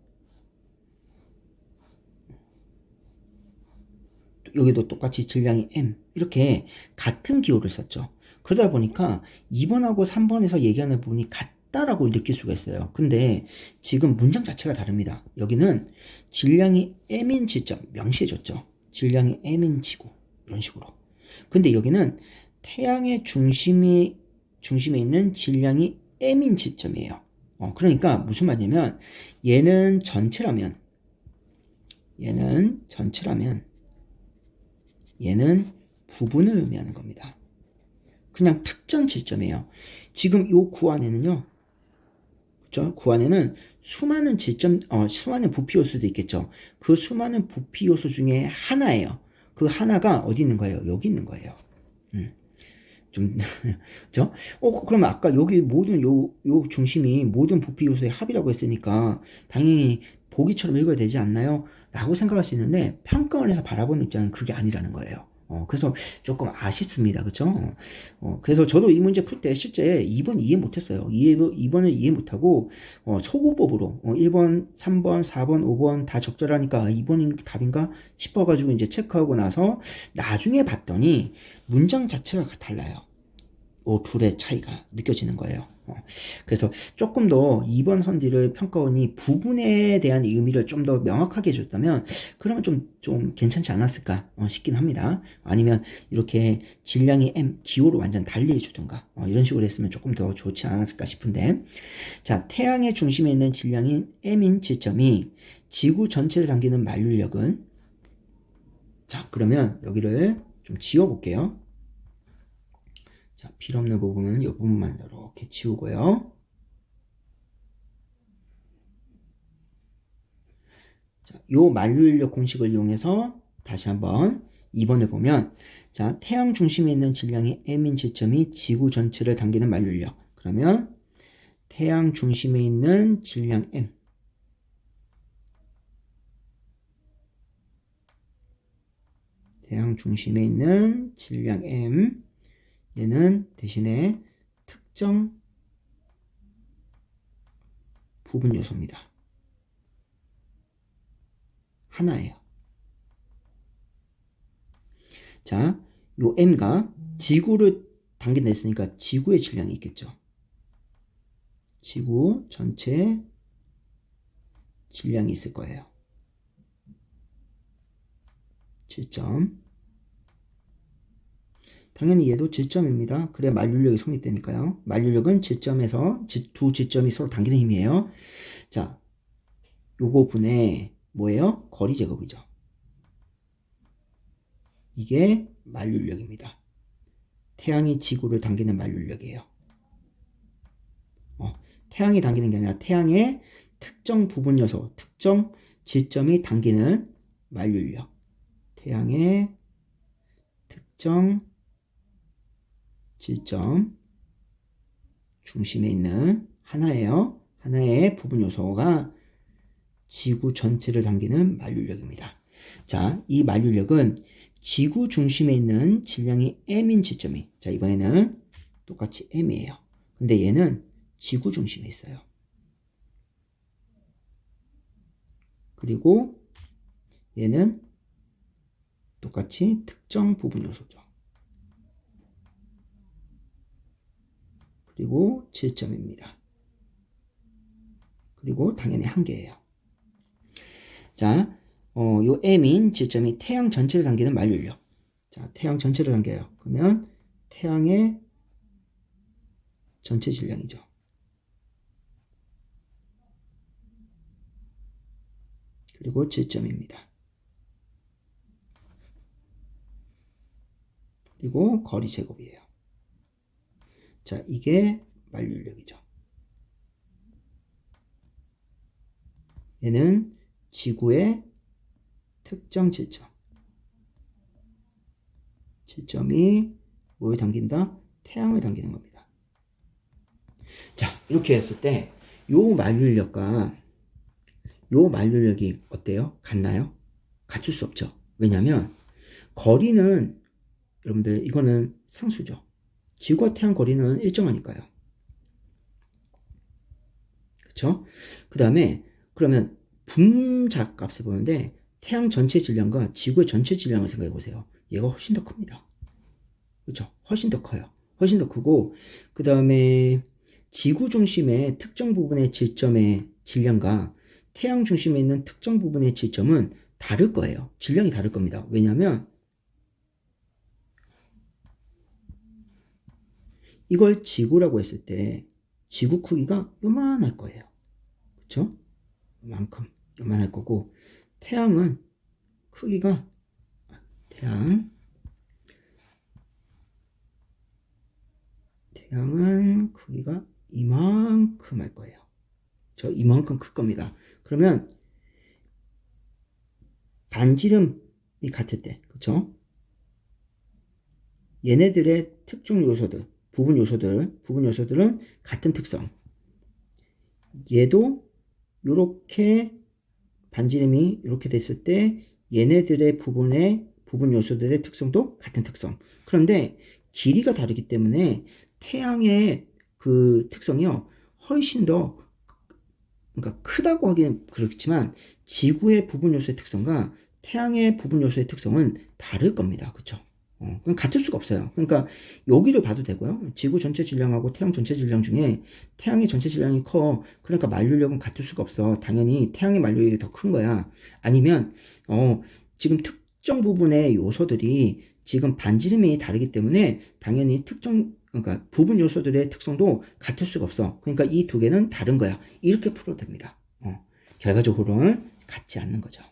여기도 똑같이 질량이 m 이렇게 같은 기호를 썼죠. 그러다 보니까 2번하고 3번에서 얘기하는 부분이 같다라고 느낄 수가 있어요. 근데 지금 문장 자체가 다릅니다. 여기는 질량이 m인 지점 명시해줬죠. 질량이 m인 지구 이런 식으로. 근데 여기는 태양의 중심에 있는 질량이 m인 지점이에요. 그러니까 무슨 말이냐면 얘는 전체라면 얘는 부분을 의미하는 겁니다. 그냥 특정 지점이에요. 지금 요 구 안에는요, 그죠? 구 안에는 수많은 수많은 부피 요소도 있겠죠. 그 수많은 부피 요소 중에 하나예요. 그 하나가 어디 있는 거예요? 여기 있는 거예요. 그죠? 그러면 아까 여기 모든 요 중심이 모든 부피 요소의 합이라고 했으니까 당연히 보기처럼 읽어야 되지 않나요? 라고 생각할 수 있는데 평가원에서 바라보는 입장은 그게 아니라는 거예요. 그래서 조금 아쉽습니다. 그쵸? 그래서 저도 이 문제 풀 때 실제 2번 이해 못했어요. 2번을 이해 못하고, 소고법으로, 1번, 3번, 4번, 5번 다 적절하니까 2번이 답인가 싶어가지고 이제 체크하고 나서 나중에 봤더니 문장 자체가 달라요. 이 둘의 차이가 느껴지는 거예요. 그래서 조금 더 2번 선지를 평가원이 부분에 대한 의미를 좀 더 명확하게 해줬다면 그러면 좀 괜찮지 않았을까 싶긴 합니다. 아니면 이렇게 질량이 m, 기호로 완전 달리 해주든가 이런 식으로 했으면 조금 더 좋지 않았을까 싶은데, 자, 태양의 중심에 있는 질량인 m인 지점이 지구 전체를 당기는 만류력은, 자, 그러면 여기를 좀 지워볼게요. 자, 필요없는 부분은 이 부분만 이렇게 지우고요. 자, 요 만류인력 공식을 이용해서 다시 한번 2번을 보면, 자, 태양 중심에 있는 질량이 m인 지점이 지구 전체를 당기는 만류인력. 그러면 태양 중심에 있는 질량 m, 태양 중심에 있는 질량 m, 얘는 대신에 특정 부분 요소입니다. 하나예요. 자, 요 M가 지구를 당긴다 했으니까 지구의 질량이 있겠죠. 지구 전체 질량이 있을 거예요. 질점. 당연히 얘도 질점입니다. 그래야 만류력이 성립되니까요. 만류력은 질점에서 두 질점이 서로 당기는 힘이에요. 자, 요거 분의 뭐예요? 거리 제곱이죠. 이게 만류력입니다. 태양이 지구를 당기는 만류력이에요. 태양이 당기는 게 아니라 태양의 특정 부분 요소, 특정 지점이 당기는 만류력. 태양의 특정 지점 중심에 있는 하나예요. 하나의 부분 요소가 지구 전체를 당기는 만류력입니다. 자, 이 만류력은 지구 중심에 있는 질량이 m인 지점이, 자, 이번에는 똑같이 m이에요. 근데 얘는 지구 중심에 있어요. 그리고 얘는 똑같이 특정 부분 요소죠. 그리고 질점입니다. 그리고 당연히 한계예요. 자, 요 m인 지점이 태양 전체를 당기는 만류력. 자, 태양 전체를 당겨요. 그러면 태양의 전체 질량이죠. 그리고 질점입니다. 그리고 거리 제곱이에요. 자, 이게 만류력이죠. 얘는 지구의 특정 질점. 질점이 뭘 당긴다? 태양을 당기는 겁니다. 자, 이렇게 했을 때 요 만류력이 어때요? 같나요? 갖출 수 없죠. 왜냐면 거리는 여러분들 이거는 상수죠. 지구와 태양 거리는 일정하니까요. 그쵸? 그 다음에 그러면 분자 값을 보는데 태양 전체 질량과 지구의 전체 질량을 생각해 보세요. 얘가 훨씬 더 큽니다. 그렇죠? 훨씬 더 커요. 훨씬 더 크고 그 다음에 지구 중심의 특정 부분의 질점의 질량과 태양 중심에 있는 특정 부분의 질점은 다를 거예요. 질량이 다를 겁니다. 왜냐하면 이걸 지구라고 했을 때 지구 크기가 요만할 거예요. 그쵸? 요만큼 요만할 거고 태양은 크기가 태양은 크기가 이만큼 할 거예요. 저 이만큼 클 겁니다. 그러면 반지름이 같을 때, 그쵸? 얘네들의 특정 요소들, 부분 요소들은 같은 특성. 얘도 이렇게 반지름이 이렇게 됐을 때 얘네들의 부분 요소들의 특성도 같은 특성. 그런데 길이가 다르기 때문에 태양의 그 특성이요 훨씬 더 그러니까 크다고 하기는 그렇지만 지구의 부분 요소의 특성과 태양의 부분 요소의 특성은 다를 겁니다. 그쵸? 그럼 같을 수가 없어요. 그러니까 여기를 봐도 되고요. 지구 전체 질량하고 태양 전체 질량 중에 태양의 전체 질량이 커. 그러니까 만류력은 같을 수가 없어. 당연히 태양의 만류력이 더 큰 거야. 아니면 지금 특정 부분의 요소들이 지금 반지름이 다르기 때문에 당연히 그러니까 부분 요소들의 특성도 같을 수가 없어. 그러니까 이 두 개는 다른 거야. 이렇게 풀어도 됩니다. 결과적으로는 같지 않는 거죠.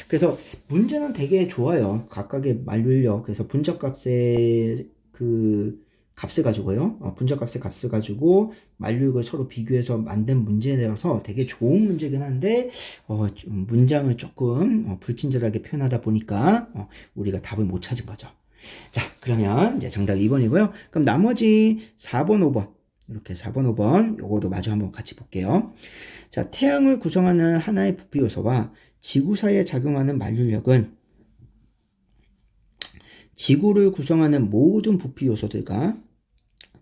그래서 문제는 되게 좋아요. 각각의 만류력. 그래서 분자값의 그 값을 가지고요. 분자값의 값을 가지고 만류력을 서로 비교해서 만든 문제라서 되게 좋은 문제긴 한데 좀 문장을 조금 불친절하게 표현하다 보니까 우리가 답을 못 찾은 거죠. 자, 그러면 이제 정답 2번이고요. 그럼 나머지 4번, 5번. 이렇게 4번, 5번 요거도 마저 한번 같이 볼게요. 자, 태양을 구성하는 하나의 부피 요소와 지구 사이에 작용하는 만류력은 지구를 구성하는 모든 부피 요소들과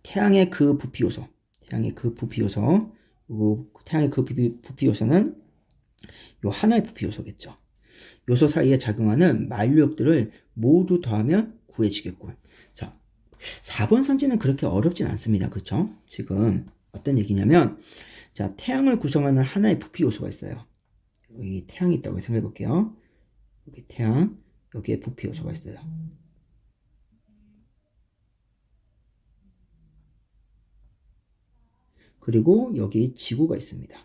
태양의 그 부피 요소는 요 하나의 부피 요소겠죠. 요소 사이에 작용하는 만류력들을 모두 더하면 구해지겠군. 자, 4번 선지는 그렇게 어렵진 않습니다. 그렇죠? 지금 어떤 얘기냐면, 자, 태양을 구성하는 하나의 부피 요소가 있어요. 여기 태양이 있다고 생각해 볼게요. 여기 태양, 여기에 부피 요소가 있어요. 그리고 여기 지구가 있습니다.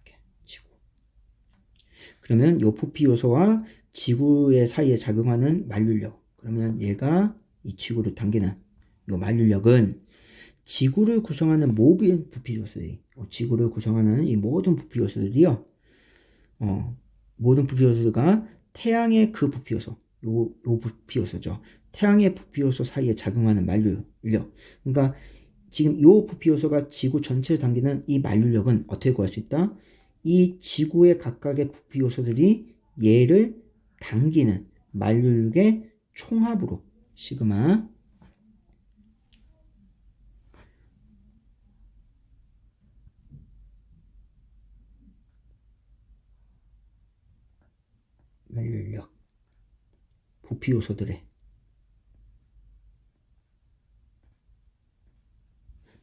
이렇게 지구. 그러면 이 부피 요소와 지구의 사이에 작용하는 만류력. 그러면 얘가 이 지구를 당기는 이 만류력은 지구를 구성하는 모든 부피 요소들이, 지구를 구성하는 이 모든 부피 요소들이요. 모든 부피 요소가 태양의 그 부피 요소, 요 부피 요소죠. 태양의 부피 요소 사이에 작용하는 만류력. 그러니까 지금 이 부피 요소가 지구 전체를 당기는 이 만류력은 어떻게 구할 수 있다? 이 지구의 각각의 부피 요소들이 얘를 당기는 만류력의 총합으로 시그마 만류력 부피 요소들의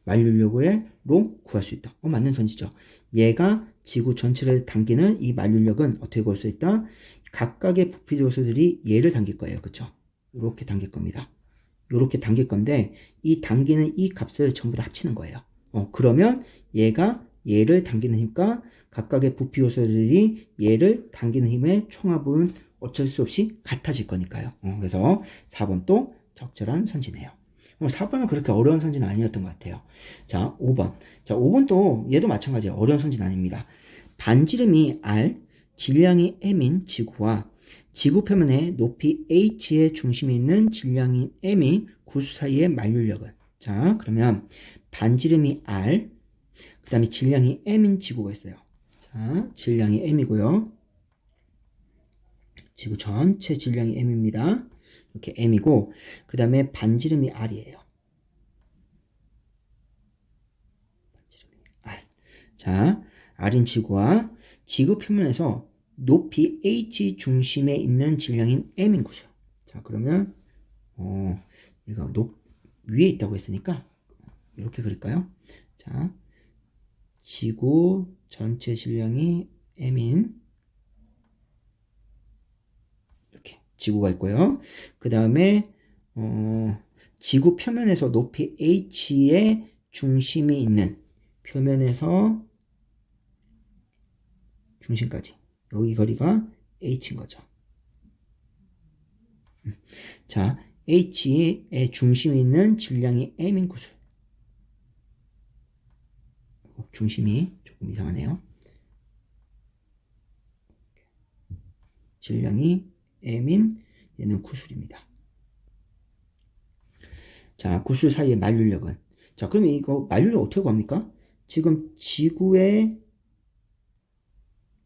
만류력으로 구할 수 있다. 맞는 선지죠. 얘가 지구 전체를 당기는 이 만류력은 어떻게 구할 수 있다? 각각의 부피 요소들이 얘를 당길 거예요. 그쵸? 이렇게 당길 겁니다. 이렇게 당길 건데 이 당기는 이 값을 전부 다 합치는 거예요. 그러면 얘가 얘를 당기는 힘과 각각의 부피 요소들이 얘를 당기는 힘의 총합은 어쩔 수 없이 같아질 거니까요. 그래서 4번 또 적절한 선지네요. 4번은 그렇게 어려운 선지는 아니었던 것 같아요. 자, 5번. 자, 5번도 얘도 마찬가지예요. 어려운 선지는 아닙니다. 반지름이 R, 질량이 M인 지구와 지구 표면에 높이 H의 중심에 있는 질량인 M인 구수 사이의 만류력은, 자, 그러면 반지름이 R, 그 다음에 질량이 M인 지구가 있어요. 자, 질량이 M이고요. 지구 전체 질량이 M입니다. 이렇게 M이고, 그 다음에 반지름이 R이에요. 반지름이 R. 자, R인 지구와 지구 표면에서 높이 H 중심에 있는 질량인 M인 구수. 자, 그러면 얘가 위에 있다고 했으니까 이렇게 그릴까요? 자, 지구 전체 질량이 M인 이렇게 지구가 있고요. 그 다음에 지구 표면에서 높이 H의 중심이 있는 표면에서 중심까지 여기 거리가 H인 거죠. 자, H의 중심이 있는 질량이 M인 구수. 중심이 조금 이상하네요. 질량이 M인 얘는 구술입니다. 자, 구술 사이의 만류력은, 자, 그러면 이거 만류력 어떻게 구합니까? 지금 지구의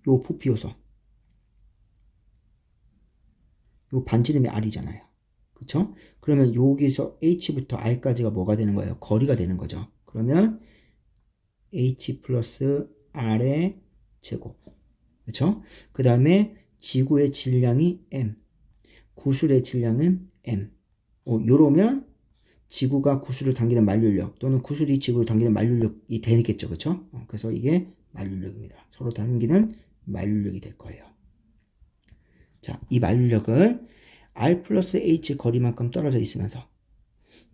요 부피 요소, 요 반지름이 R이잖아요. 그쵸? 그러면 여기서 H부터 R까지가 뭐가 되는 거예요? 거리가 되는 거죠. 그러면 H 플러스 R의 제곱. 그쵸? 그 다음에 지구의 질량이 M, 구술의 질량은 M. 요러면 지구가 구슬을 당기는 만류력 또는 구슬이 지구를 당기는 만류력이 되겠죠. 그쵸? 그래서 이게 만류력입니다. 서로 당기는 만류력이 될 거예요. 자, 이 만류력은 R 플러스 H 거리만큼 떨어져 있으면서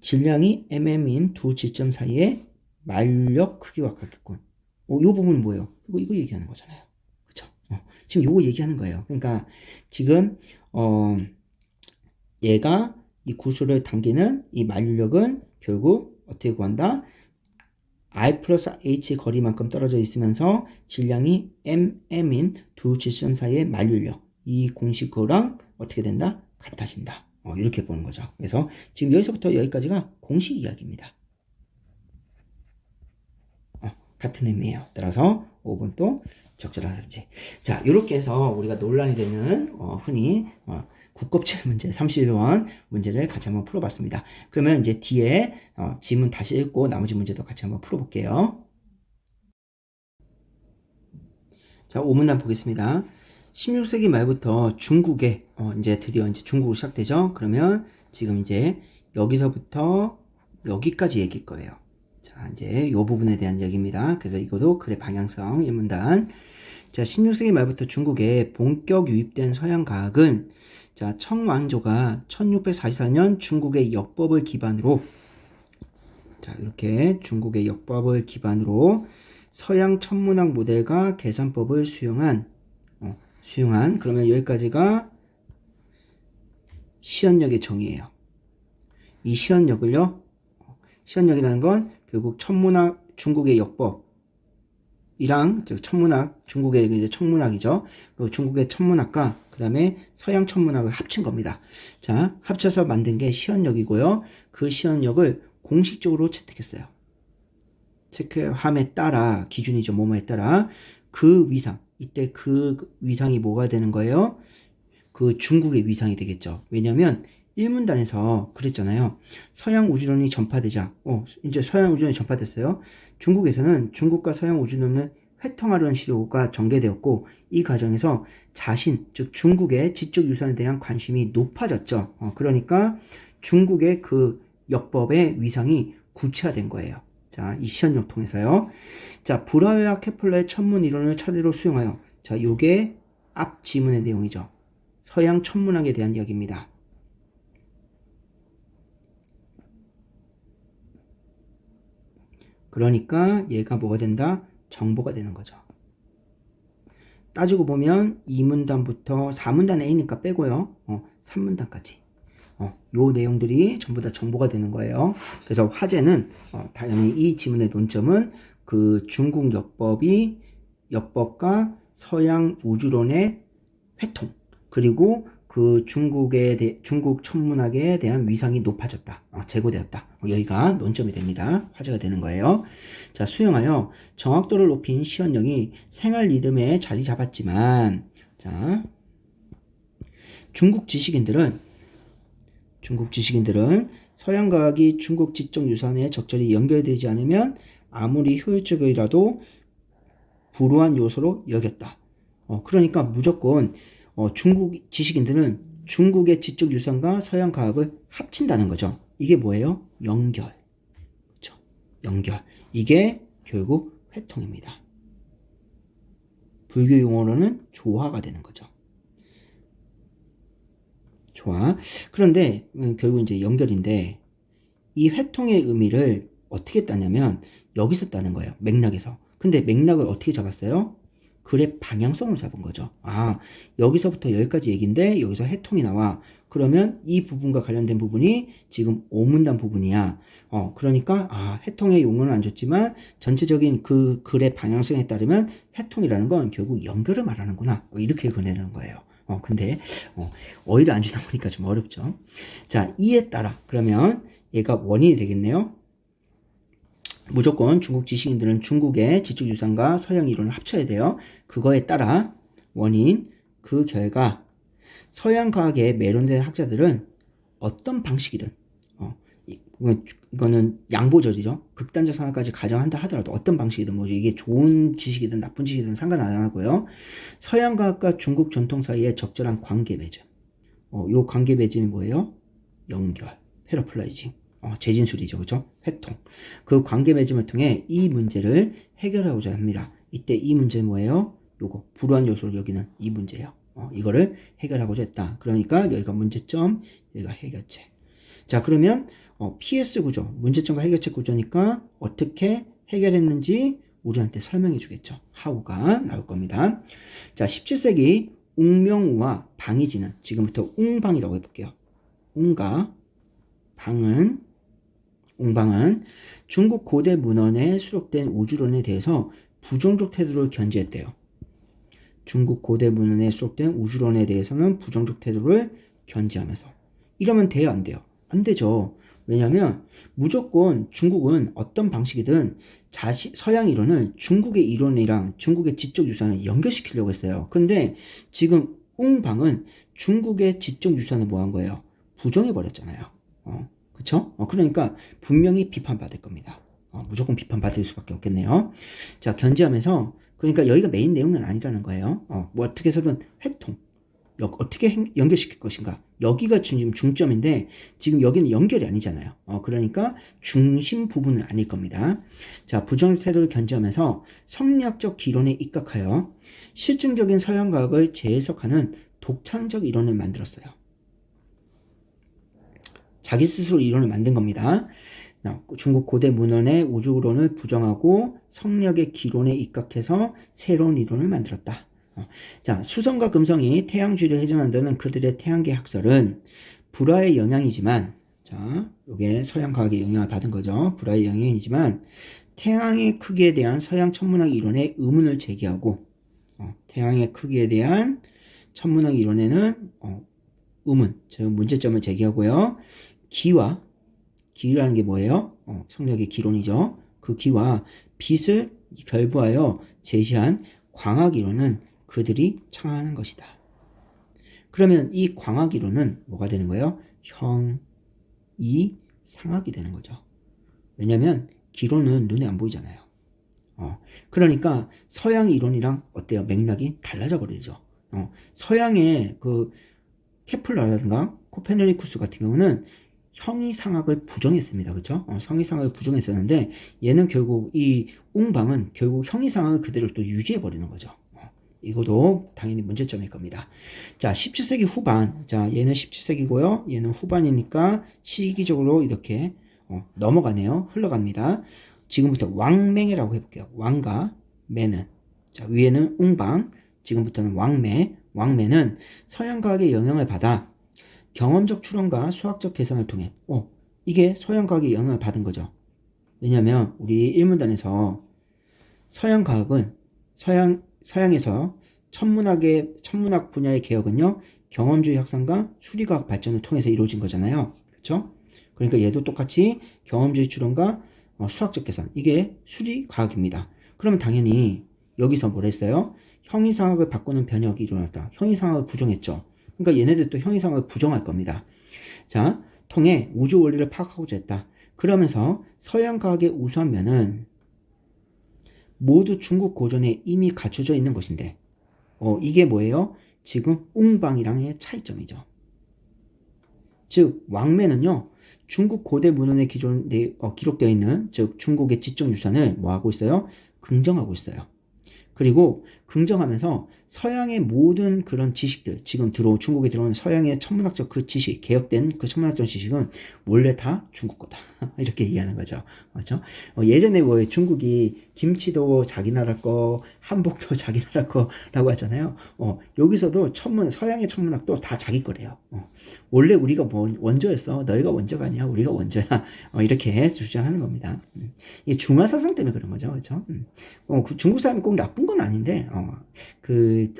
질량이 mm인 두 지점 사이의 만류력 크기와 같겠군. 이 부분은 뭐예요? 이거 얘기하는 거잖아요. 그쵸? 지금 요거 얘기하는 거예요. 그러니까 지금 얘가 이 구슬을 당기는 이 만류력은 결국 어떻게 구한다? R 플러스 H 거리만큼 떨어져 있으면서 질량이 mm인 두 지점 사이의 만류력, 이 공식어랑 어떻게 된다? 같아진다. 이렇게 보는 거죠. 그래서 지금 여기서부터 여기까지가 공식 이야기입니다. 같은 의미예요. 따라서 5번 또 적절하지. 자, 이렇게 해서 우리가 논란이 되는 흔히 국급질 문제 31번 문제를 같이 한번 풀어봤습니다. 그러면 이제 뒤에 지문 다시 읽고 나머지 문제도 같이 한번 풀어볼게요. 자, 5문단 보겠습니다. 16세기 말부터 중국에 이제 드디어 이제 중국으로 시작되죠. 그러면 지금 이제 여기서부터 여기까지 얘기일 거예요. 자, 이제 이 부분에 대한 얘기입니다. 그래서 이것도 글의 방향성 일문단. 자, 16세기 말부터 중국에 본격 유입된 서양 과학은 자, 청왕조가 1644년 중국의 역법을 기반으로 자, 이렇게 중국의 역법을 기반으로 서양 천문학 모델과 계산법을 수용한 그러면 여기까지가 시연력의 정의예요. 이 시연력이라는 건 결국 천문학 중국의 역법이랑 천문학 중국의 이제 천문학이죠. 그리고 중국의 천문학과 그다음에 서양 천문학을 합친 겁니다. 자, 합쳐서 만든 게 시연력이고요. 그 시연력을 공식적으로 채택했어요. 체크함에 따라 기준이죠. 뭐뭐에 따라 그 위상 이때 그 위상이 뭐가 되는 거예요? 그 중국의 위상이 되겠죠. 왜냐면 일문단에서 그랬잖아요. 서양 우주론이 전파되자 이제 서양 우주론이 전파됐어요. 중국에서는 중국과 서양 우주론을 회통하려는 시도가 전개되었고 이 과정에서 즉 중국의 지적 유산에 대한 관심이 높아졌죠. 그러니까 중국의 그 역법의 위상이 구체화된 거예요. 자, 이 시연력 통해서요. 자, 브라웨와 케플러의 천문 이론을 차례로 수용하여 자, 요게 앞 지문의 내용이죠. 서양 천문학에 대한 이야기입니다. 그러니까 얘가 뭐가 된다? 정보가 되는 거죠. 따지고 보면 2문단부터 4문단 A니까 빼고요. 3문단까지. 요 내용들이 전부 다 정보가 되는 거예요. 그래서 화제는 당연히 이 지문의 논점은 그 중국 역법과 서양 우주론의 회통 그리고 그 중국 천문학에 대한 위상이 높아졌다. 제고되었다. 여기가 논점이 됩니다. 화제가 되는 거예요. 자, 수용하여 정확도를 높인 시연력이 생활 리듬에 자리 잡았지만 자, 중국 지식인들은 서양 과학이 중국 지적 유산에 적절히 연결되지 않으면 아무리 효율적이라도 불우한 요소로 여겼다. 그러니까 무조건 중국 지식인들은 중국의 지적 유산과 서양 과학을 합친다는 거죠. 이게 뭐예요? 연결. 그렇죠? 연결. 이게 결국 회통입니다. 불교 용어로는 조화가 되는 거죠. 조화. 그런데 결국 이제 연결인데 이 회통의 의미를 어떻게 따냐면 여기서 따는 거예요. 맥락에서. 근데 맥락을 어떻게 잡았어요? 글의 방향성을 잡은 거죠. 여기서부터 여기까지 얘기인데 여기서 해통이 나와. 그러면 이 부분과 관련된 부분이 지금 오문단 부분이야. 그러니까 해통의 용어는 안 줬지만 전체적인 그 글의 방향성에 따르면 해통이라는 건 결국 연결을 말하는구나. 이렇게 읽어내는 거예요. 근데 어휘를 안 주다 보니까 좀 어렵죠. 자, 이에 따라 그러면 얘가 원인이 되겠네요. 무조건 중국 지식인들은 중국의 지적유산과 서양 이론을 합쳐야 돼요. 그거에 따라 원인, 그 결과 서양 과학에 매료된 학자들은 어떤 방식이든 이거는 양보절이죠. 극단적 상황까지 가정한다 하더라도 어떤 방식이든 뭐죠. 이게 좋은 지식이든 나쁜 지식이든 상관 안 하고요. 서양 과학과 중국 전통 사이에 적절한 관계 맺음. 요 관계 맺음이 뭐예요? 연결, 패러플라이징. 재진술이죠. 그죠? 회통. 그 관계 맺음을 통해 이 문제를 해결하고자 합니다. 이때 이 문제는 뭐예요? 요거 불우한 요소를 여기는 이 문제예요. 이거를 해결하고자 했다. 그러니까 여기가 문제점, 여기가 해결책. 자, 그러면 PS 구조, 문제점과 해결책 구조니까 어떻게 해결했는지 우리한테 설명해 주겠죠. 하우가 나올 겁니다. 자, 17세기 웅명우와 방이진은 지금부터 웅방이라고 해볼게요. 웅방은 중국 고대 문헌에 수록된 우주론에 대해서 부정적 태도를 견지했대요. 중국 고대 문헌에 수록된 우주론에 대해서는 부정적 태도를 견지하면서 이러면 돼요, 안 돼요? 안 되죠. 왜냐하면 무조건 중국은 어떤 방식이든 서양 이론은 중국의 이론이랑 중국의 지적 유산을 연결시키려고 했어요. 근데 지금 웅방은 중국의 지적 유산을 뭐 한 거예요? 부정해버렸잖아요. 그쵸? 그러니까 분명히 비판받을 겁니다. 무조건 비판받을 수밖에 없겠네요. 자, 견지하면서 그러니까 여기가 메인 내용은 아니라는 거예요. 뭐 어떻게 해서든 회통, 어떻게 연결시킬 것인가. 여기가 지금 중점인데 지금 여기는 연결이 아니잖아요. 그러니까 중심 부분은 아닐 겁니다. 자, 부정적 태도를 견지하면서 성리학적 기론에 입각하여 실증적인 서양과학을 재해석하는 독창적 이론을 만들었어요. 자기 스스로 이론을 만든 겁니다. 중국 고대 문헌의 우주론을 부정하고 성리학의 기론에 입각해서 새로운 이론을 만들었다. 자, 수성과 금성이 태양주를 회전한다는 그들의 태양계 학설은 불화의 영향이지만, 자, 요게 서양 과학의 영향을 받은 거죠. 불화의 영향이지만 태양의 크기에 대한 서양 천문학 이론에 의문을 제기하고, 태양의 크기에 대한 천문학 이론에는 의문, 즉 문제점을 제기하고요. 기라는 게 뭐예요? 성력의 기론이죠. 그 기와 빛을 결부하여 제시한 광학 이론은 그들이 창안한 것이다. 그러면 이 광학 이론은 뭐가 되는 거예요? 형이상학이 되는 거죠. 왜냐하면 기론은 눈에 안 보이잖아요. 그러니까 서양 이론이랑 어때요? 맥락이 달라져 버리죠. 서양의 그 케플러라든가 코페르니쿠스 같은 경우는 형이상학을 부정했습니다. 그렇죠? 성이상학을 부정했었는데 얘는 결국 이 웅방은 결국 형이상학을 그대로 또 유지해 버리는 거죠. 이것도 당연히 문제점일 겁니다. 자, 17세기 후반. 자, 얘는 17세기고요. 얘는 후반이니까 시기적으로 이렇게 넘어가네요. 흘러갑니다. 지금부터 왕맹이라고 해볼게요. 왕과 매는. 자, 위에는 웅방. 지금부터는 왕매. 왕매는 서양과학의 영향을 받아 경험적 추론과 수학적 계산을 통해 이게 서양과학의 영향을 받은 거죠. 왜냐하면 우리 일문단에서 서양과학은 서양에서 천문학 분야의 개혁은요, 경험주의 확산과 수리과학 발전을 통해서 이루어진 거잖아요. 그렇죠? 그러니까 얘도 똑같이 경험주의 추론과 수학적 계산, 이게 수리과학입니다. 그러면 당연히 여기서 뭘 했어요? 형이상학을 바꾸는 변혁이 일어났다. 형이상학을 부정했죠. 그러니까 얘네들 또 형이상학을 부정할 겁니다. 자, 통해 우주 원리를 파악하고자 했다. 그러면서 서양 과학의 우수한 면은 모두 중국 고전에 이미 갖춰져 있는 것인데, 이게 뭐예요? 지금 웅방이랑의 차이점이죠. 즉, 왕매는요, 중국 고대 문헌에 기록되어 있는, 즉, 중국의 지적 유산을 뭐 하고 있어요? 긍정하고 있어요. 그리고 긍정하면서 서양의 모든 그런 지식들, 지금 중국에 들어오는 서양의 천문학적 그 지식, 개혁된 그 천문학적 지식은 원래 다 중국 거다. 이렇게 얘기하는 거죠. 맞죠? 예전에 뭐 중국이 김치도 자기 나라 거, 한복도 자기 나라 거라고 하잖아요. 여기서도 서양의 천문학도 다 자기 거래요. 원래 우리가 원조였어. 너희가 원조가 아니야. 우리가 원조야. 이렇게 주장하는 겁니다. 이 중화 사상 때문에 그런 거죠. 그렇죠? 중국 사람이 꼭 나쁜 건 아닌데,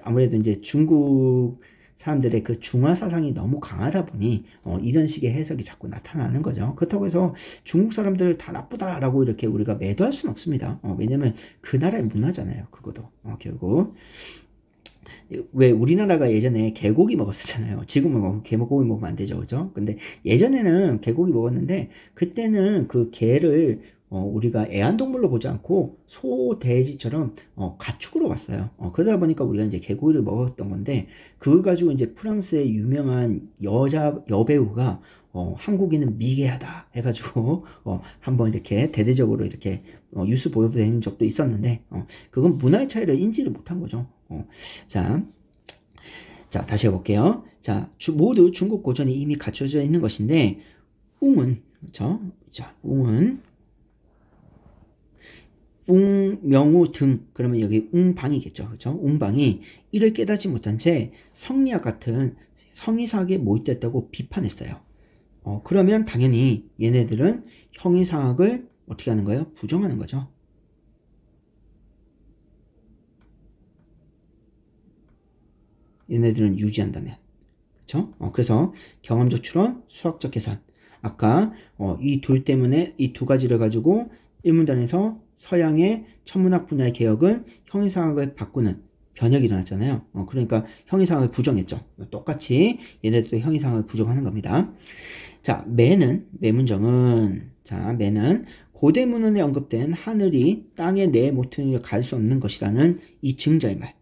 아무래도 이제 중국 사람들의 그 중화 사상이 너무 강하다 보니 이런 식의 해석이 자꾸 나타나는 거죠. 그렇다고 해서 중국 사람들 다 나쁘다라고 이렇게 우리가 매도할 수는 없습니다. 왜냐면 그 나라의 문화잖아요. 그것도 결국 왜 우리나라가 예전에 개고기 먹었었잖아요. 지금은 개고기 먹으면 안 되죠, 그죠? 근데 예전에는 개고기 먹었는데 그때는 그 개를 우리가 애완동물로 보지 않고 소, 돼지처럼 가축으로 봤어요. 그러다 보니까 우리가 이제 개고기를 먹었던 건데 그걸 가지고 이제 프랑스의 유명한 여배우가 한국인은 미개하다 해가지고 한번 이렇게 대대적으로 이렇게 뉴스 보도된 적도 있었는데 그건 문화의 차이를 인지를 못한 거죠. 자, 다시 해볼게요. 자, 모두 중국 고전이 이미 갖춰져 있는 것인데 웅은, 그렇죠? 자, 웅은 웅명우 등, 그러면 여기 웅방이겠죠. 그렇죠? 웅방이 이를 깨닫지 못한 채 성리학 같은 성의사학에 모의됐다고 비판했어요. 그러면 당연히 얘네들은 형이상학을 어떻게 하는 거예요? 부정하는 거죠. 얘네들은 유지한다면. 그렇죠? 그래서 경험적 추론, 수학적 계산. 아까 이 둘 때문에 이 두 가지를 가지고 일문단에서 서양의 천문학 분야의 개혁은 형이상학을 바꾸는 변혁이 일어났잖아요. 그러니까 형이상학을 부정했죠. 똑같이 얘네들도 형이상학을 부정하는 겁니다. 자, 매문정은, 매는 고대 문헌에 언급된 하늘이 땅의 내 모퉁이를 갈 수 없는 것이라는 이 증자의 말.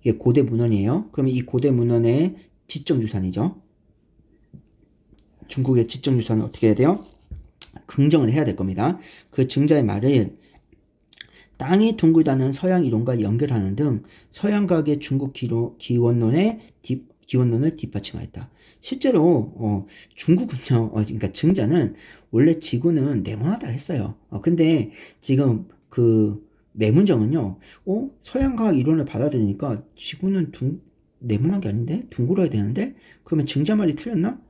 이게 고대 문헌이에요. 그러면 이 고대 문헌의 지정유산이죠. 중국의 지정유산은 어떻게 해야 돼요? 긍정을 해야 될 겁니다. 그 증자의 말은 땅이 둥글다는 서양 이론과 연결하는 등 서양과학의 중국 기원론을 뒷받침하였다. 실제로 중국은요, 그러니까 증자는 원래 지구는 네모나다 했어요. 근데 지금 그 매문정은요, 서양과학 이론을 받아들이니까 지구는 네모난 게 아닌데 둥글어야 되는데 그러면 증자 말이 틀렸나?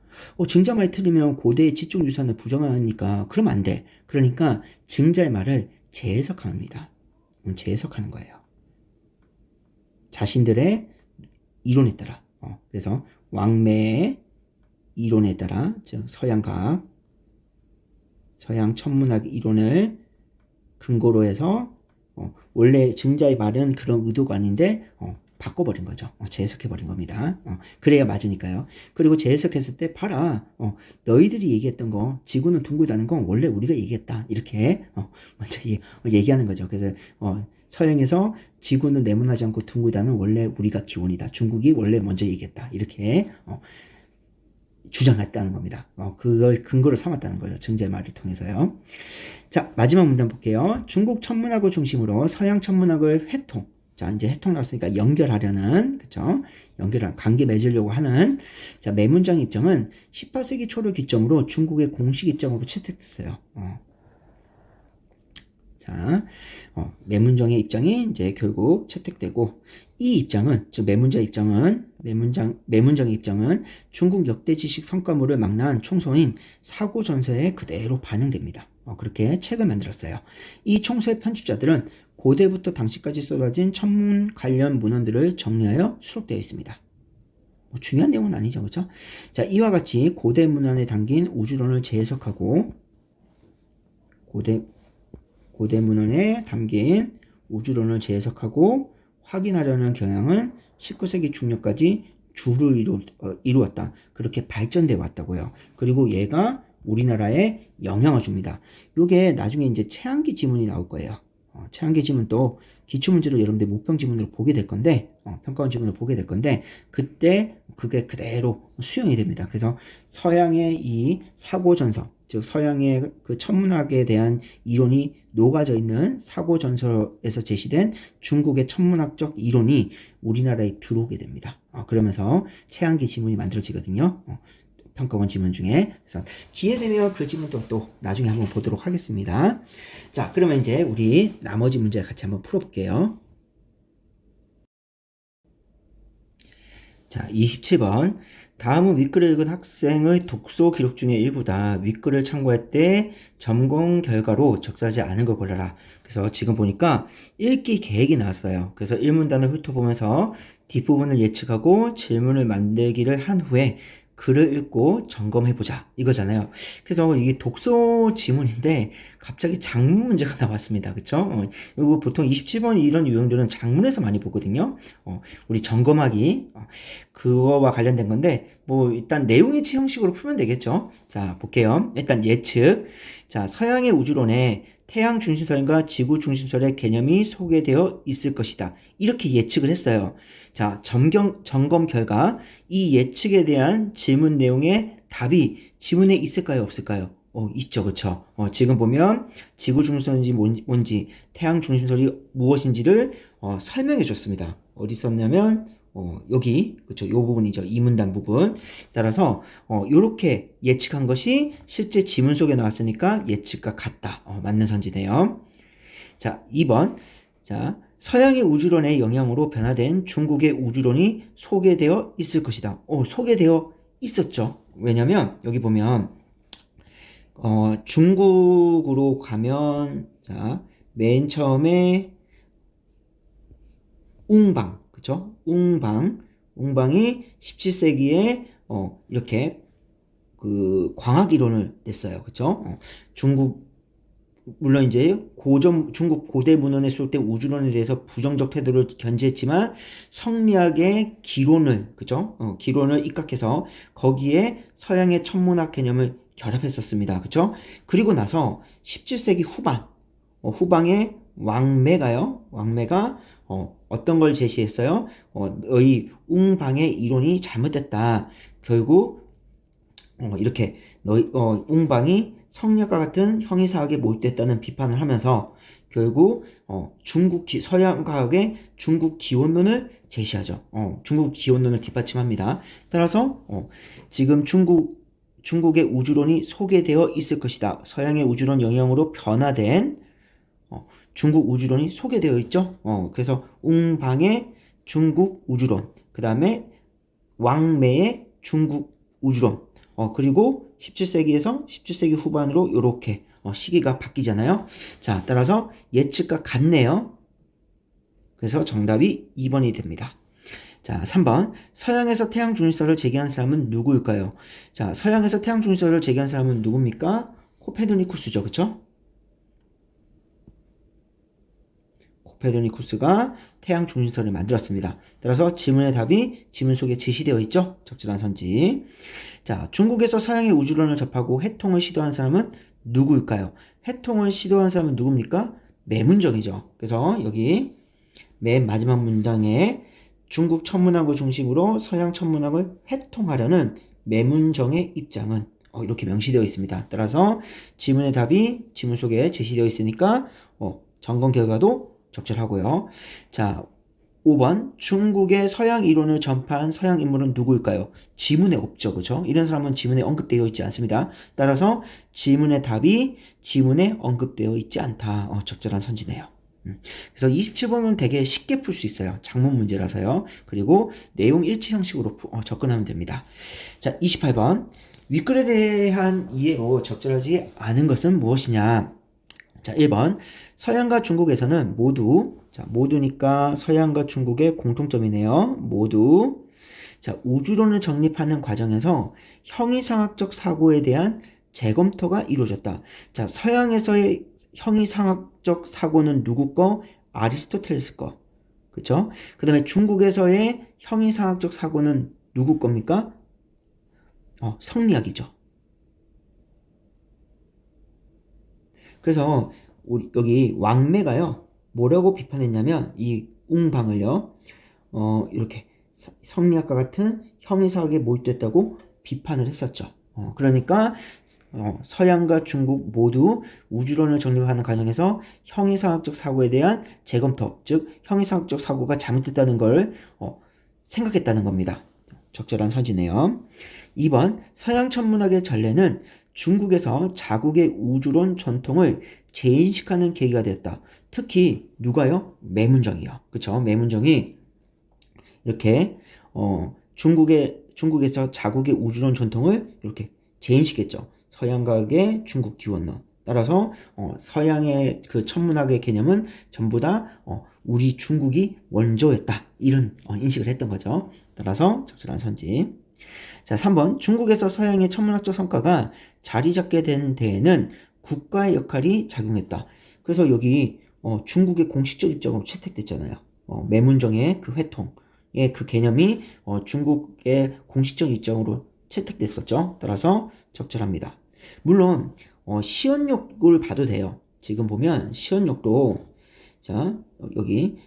증자 말이 틀리면 고대의 지적 유산을 부정하니까 그러면 안 돼. 그러니까 증자의 말을 재해석합니다. 재해석하는 거예요. 자신들의 이론에 따라. 그래서 왕매의 이론에 따라, 즉 서양과학, 서양 천문학 이론을 근거로 해서 원래 증자의 말은 그런 의도가 아닌데 바꿔버린 거죠. 재해석해버린 겁니다. 그래야 맞으니까요. 그리고 재해석했을 때 봐라. 너희들이 얘기했던 거 지구는 둥글다는 건 원래 우리가 얘기했다. 이렇게 먼저 얘기하는 거죠. 그래서 서양에서 지구는 네모나지 않고 둥글다는 원래 우리가 기원이다. 중국이 원래 먼저 얘기했다. 이렇게 주장했다는 겁니다. 그걸 근거로 삼았다는 거죠. 증자의 말을 통해서요. 자, 마지막 문단 볼게요. 중국 천문학을 중심으로 서양 천문학을 회통. 자, 이제 해통 나왔으니까 연결하려는, 그쵸? 관계 맺으려고 하는, 자, 매문장 입장은 18세기 초를 기점으로 중국의 공식 입장으로 채택됐어요. 자, 매문장의 입장이 이제 결국 채택되고, 이 입장은, 즉, 매문장의 입장은 중국 역대 지식 성과물을 망라한 총소인 사고전서에 그대로 반영됩니다. 그렇게 책을 만들었어요. 이 총소의 편집자들은 고대부터 당시까지 쏟아진 천문 관련 문헌들을 정리하여 수록되어 있습니다. 중요한 내용은 아니죠, 그렇죠? 자, 이와 같이 고대 문헌에 담긴 우주론을 재해석하고 고대 문헌에 담긴 우주론을 재해석하고 확인하려는 경향은 19세기 중葉까지 주를 이루었다. 그렇게 발전돼 왔다고요. 그리고 얘가 우리나라에 영향을 줍니다. 요게 나중에 이제 최한기 지문이 나올 거예요. 최한기 지문도 기출문제로 여러분들 모평 지문으로 보게 될 건데, 평가원 지문으로 보게 될 건데, 그때 그게 그대로 수용이 됩니다. 그래서 서양의 이 사고전서, 즉 서양의 그 천문학에 대한 이론이 녹아져 있는 사고전서에서 제시된 중국의 천문학적 이론이 우리나라에 들어오게 됩니다. 그러면서 최한기 지문이 만들어지거든요. 평가원 지문 중에. 그래서 기회되면 그 지문도 또 나중에 한번 보도록 하겠습니다. 자, 그러면 이제 우리 나머지 문제 같이 한번 풀어볼게요. 자, 27번. 다음은 윗글을 읽은 학생의 독서 기록 중의 일부다. 윗글을 참고할 때 점검 결과로 적사하지 않은 걸 골라라. 그래서 지금 보니까 읽기 계획이 나왔어요. 그래서 1문단을 훑어보면서 뒷부분을 예측하고 질문을 만들기를 한 후에 글을 읽고 점검해보자 이거잖아요. 그래서 이게 독서 지문인데 갑자기 장문 문제가 나왔습니다. 그쵸? 이거 보통 27번 이런 유형들은 장문에서 많이 보거든요. 우리 점검하기 그거와 관련된 건데 뭐 일단 내용일치 형식으로 풀면 되겠죠. 자, 볼게요. 일단 예측. 자, 서양의 우주론에 태양 중심설과 지구 중심설의 개념이 소개되어 있을 것이다. 이렇게 예측을 했어요. 자, 점검 결과 이 예측에 대한 질문 내용의 답이 지문에 있을까요? 없을까요? 있죠. 그쵸? 지금 보면 지구 중심설인지 뭔지 태양 중심설이 무엇인지를 설명해 줬습니다. 어디 썼냐면 여기, 그쵸, 요 부분이죠. 이 문단 부분. 따라서, 요렇게 예측한 것이 실제 지문 속에 나왔으니까 예측과 같다. 맞는 선지네요. 자, 2번. 자, 서양의 우주론의 영향으로 변화된 중국의 우주론이 소개되어 있을 것이다. 소개되어 있었죠. 왜냐면, 여기 보면, 중국으로 가면, 자, 맨 처음에, 웅방. 그쵸? 웅방이 17세기에, 이렇게, 광학 이론을 냈어요. 그쵸? 물론 이제 중국 고대 문헌에 쏠 때 우주론에 대해서 부정적 태도를 견지했지만 성리학의 기론을, 그죠? 기론을 입각해서 거기에 서양의 천문학 개념을 결합했었습니다. 그쵸? 그리고 나서 17세기 후반, 후방에 왕매가 어떤 걸 제시했어요? 너희 웅방의 이론이 잘못됐다. 결국 이렇게 웅방이 성리학과 같은 형이사학에 몰두했다는 비판을 하면서 결국 서양 과학의 중국 기원론을 제시하죠. 중국 기원론을 뒷받침합니다. 따라서 지금 중국의 우주론이 소개되어 있을 것이다. 서양의 우주론 영향으로 변화된 중국 우주론이 소개되어 있죠. 그래서 웅방의 중국 우주론, 그 다음에 왕매의 중국 우주론, 그리고 17세기에서 17세기 후반으로 이렇게 시기가 바뀌잖아요. 자, 따라서 예측과 같네요. 그래서 정답이 2번이 됩니다. 자, 3번. 서양에서 태양 중립설을 제기한 사람은 누구일까요? 자, 서양에서 태양 중립설을 제기한 사람은 누굽니까? 코페르니쿠스죠. 그쵸? 코페르니쿠스가 태양 중립설을 만들었습니다. 따라서 지문의 답이 지문 속에 제시되어 있죠? 적절한 선지. 자, 중국에서 서양의 우주론을 접하고 해통을 시도한 사람은 누구일까요? 해통을 시도한 사람은 누굽니까? 매문정이죠. 그래서 여기 맨 마지막 문장에 중국 천문학을 중심으로 서양 천문학을 해통하려는 매문정의 입장은 이렇게 명시되어 있습니다. 따라서 지문의 답이 지문 속에 제시되어 있으니까 점검 결과도 적절하고요. 자, 5번. 중국의 서양 이론을 전파한 서양 인물은 누구일까요? 지문에 없죠. 그죠? 이런 사람은 지문에 언급되어 있지 않습니다. 따라서 지문의 답이 지문에 언급되어 있지 않다. 적절한 선지네요. 그래서 27번은 되게 쉽게 풀 수 있어요. 작문 문제라서요. 그리고 내용 일치 형식으로 접근하면 됩니다. 자, 28번. 윗글에 대한 이해로 적절하지 않은 것은 무엇이냐? 자, 1번. 서양과 중국에서는 모두니까 서양과 중국의 공통점이네요. 모두. 자, 우주론을 정립하는 과정에서 형이상학적 사고에 대한 재검토가 이루어졌다. 자, 서양에서의 형이상학적 사고는 누구 거? 아리스토텔레스 거. 그쵸? 그 다음에 중국에서의 형이상학적 사고는 누구 겁니까? 성리학이죠. 그래서 여기 왕매가요, 뭐라고 비판했냐면 이 웅방을요 이렇게 성리학과 같은 형이사학에 몰두했다고 비판을 했었죠. 그러니까 서양과 중국 모두 우주론을 정립하는 과정에서 형이상학적 사고에 대한 재검토, 즉 형이상학적 사고가 잘못됐다는 걸 생각했다는 겁니다. 적절한 선지네요. 2번. 서양 천문학의 전례는 중국에서 자국의 우주론 전통을 재인식하는 계기가 되었다. 특히 누가요? 매문정이요. 그쵸? 매문정이 이렇게 중국에서 자국의 우주론 전통을 이렇게 재인식했죠. 서양과의 중국 기원론. 따라서 서양의 그 천문학의 개념은 전부 다 우리 중국이 원조였다. 이런 인식을 했던 거죠. 따라서 적절한 선지. 자, 3번. 중국에서 서양의 천문학적 성과가 자리 잡게 된 데에는 국가의 역할이 작용했다. 그래서 여기 중국의 공식적 입장으로 채택됐잖아요. 매문정의 그 회통의 그 개념이 중국의 공식적 입장으로 채택됐었죠. 따라서 적절합니다. 물론 시연력을 봐도 돼요. 지금 보면 시연력도, 자, 여기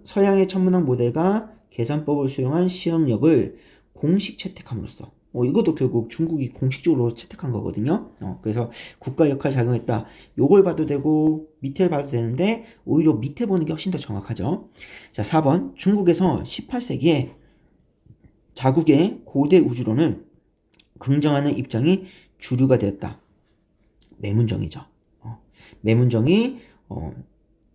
서양의 천문학 모델과 계산법을 수용한 시연력을 공식 채택함으로써 이것도 결국 중국이 공식적으로 채택한 거거든요. 그래서 국가 역할 작용했다. 요걸 봐도 되고 밑에 봐도 되는데 오히려 밑에 보는 게 훨씬 더 정확하죠. 자, 4번. 중국에서 18세기에 자국의 고대 우주론을 긍정하는 입장이 주류가 되었다. 매문정이죠. 매문정이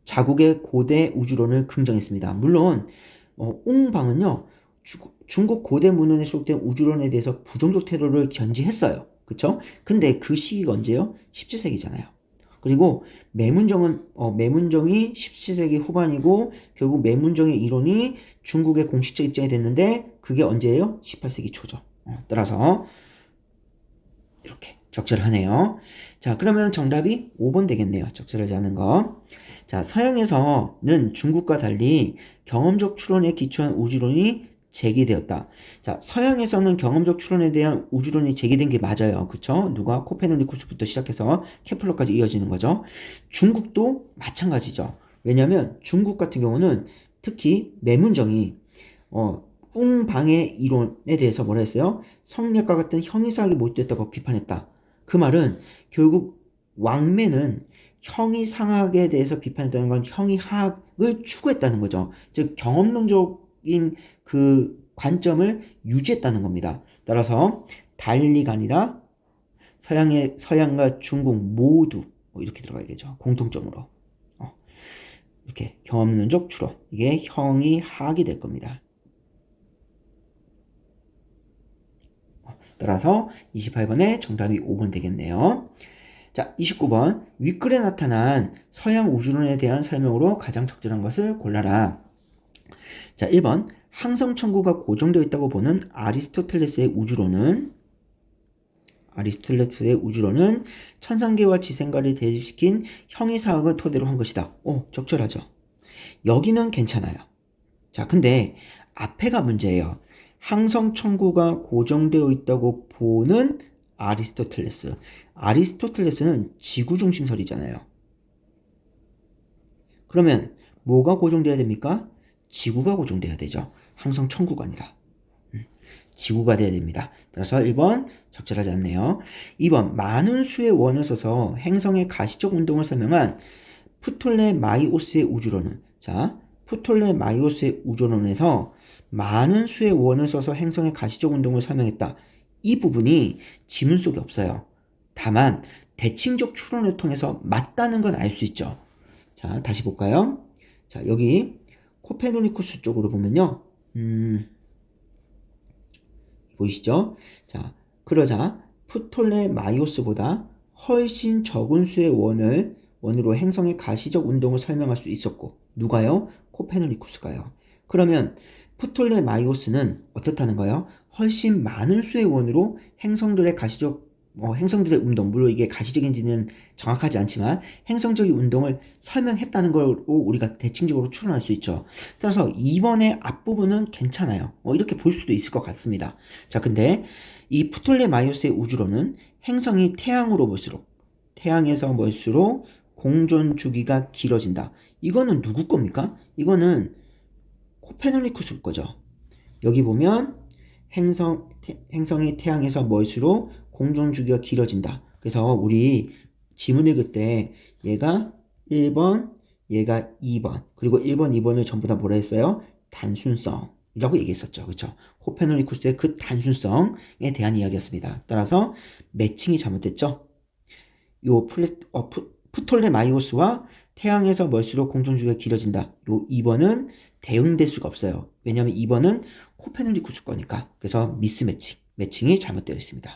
자국의 고대 우주론을 긍정했습니다. 물론 옹방은요, 중국 고대 문헌에 수록된 우주론에 대해서 부정적 태도를 견지했어요. 그쵸? 근데 그 시기가 언제요? 17세기잖아요. 그리고 매문정이 17세기 후반이고 결국 매문정의 이론이 중국의 공식적 입장이 됐는데 그게 언제예요? 18세기 초죠. 따라서 이렇게 적절하네요. 자, 그러면 정답이 5번 되겠네요. 적절하지 않은 거. 자, 서양에서는 중국과 달리 경험적 추론에 기초한 우주론이 제기되었다. 자, 서양에서는 경험적 추론에 대한 우주론이 제기된 게 맞아요. 그쵸? 누가? 코페르니쿠스부터 시작해서 케플러까지 이어지는 거죠. 중국도 마찬가지죠. 왜냐하면 중국 같은 경우는 특히 매문정이 웅방의 이론에 대해서 뭐라 했어요? 성리학과 같은 형이사학이 모집됐다고 비판했다. 그 말은 결국 왕매는 형이상학에 대해서 비판했다는 건 형이하학을 추구했다는 거죠. 즉 경험론적인 그 관점을 유지했다는 겁니다. 따라서 달리가 아니라 서양과 중국 모두 이렇게 들어가야겠죠. 공통점으로 이렇게 경험론적 추론, 이게 형이하학이 될 겁니다. 따라서 28번에 정답이 5번 되겠네요. 자, 29번. 윗글에 나타난 서양 우주론에 대한 설명으로 가장 적절한 것을 골라라. 자, 1번. 항성천구가 고정되어 있다고 보는 아리스토텔레스의 우주론은 천상계와 지생과를 대립시킨 형이사학을 토대로 한 것이다. 적절하죠. 여기는 괜찮아요. 자, 근데 앞에가 문제예요. 항성천구가 고정되어 있다고 보는 아리스토텔레스는 지구중심설이잖아요. 그러면 뭐가 고정돼야 됩니까? 지구가 고정돼야 되죠. 항성천구가 아니라 지구가 돼야 됩니다. 따라서 1번 적절하지 않네요. 2번 많은 수의 원을 써서 행성의 가시적 운동을 설명한 프톨레마이오스의 우주론은, 자, 프톨레마이오스의 우주론에서 많은 수의 원을 써서 행성의 가시적 운동을 설명했다. 이 부분이 지문 속에 없어요. 다만 대칭적 추론을 통해서 맞다는 건 알 수 있죠. 자, 다시 볼까요? 자, 여기 코페르니쿠스 쪽으로 보면요. 보이시죠? 자, 그러자 프톨레마이오스보다 훨씬 적은 수의 원으로 행성의 가시적 운동을 설명할 수 있었고, 누가요? 코페르니쿠스가요. 그러면 프톨레마이오스는 어떻다는 거예요? 훨씬 많은 수의 원으로 행성들의 행성들의 운동, 물론 이게 가시적인지는 정확하지 않지만 행성적인 운동을 설명했다는 걸로 우리가 대칭적으로 추론할 수 있죠. 따라서 2번의 앞부분은 괜찮아요. 이렇게 볼 수도 있을 것 같습니다. 자, 근데 이 프톨레마이오스의 우주론은 행성이 태양에서 멀수록 공전 주기가 길어진다. 이거는 누구 겁니까? 이거는 코페르니쿠스 거죠. 여기 보면 행성이 태양에서 멀수록 공전 주기가 길어진다. 그래서 우리 지문 읽을 때 얘가 1번, 얘가 2번, 그리고 1번, 2번을 전부 다 뭐라 했어요? 단순성이라고 얘기했었죠. 그렇죠? 코페르니쿠스의 그 단순성에 대한 이야기였습니다. 따라서 매칭이 잘못됐죠. 요 프톨레마이오스와 태양에서 멀수록 공전 주기가 길어진다. 요 2번은 대응될 수가 없어요. 왜냐하면 2번은 코페르니쿠스 거니까. 그래서 매칭이 잘못되어 있습니다.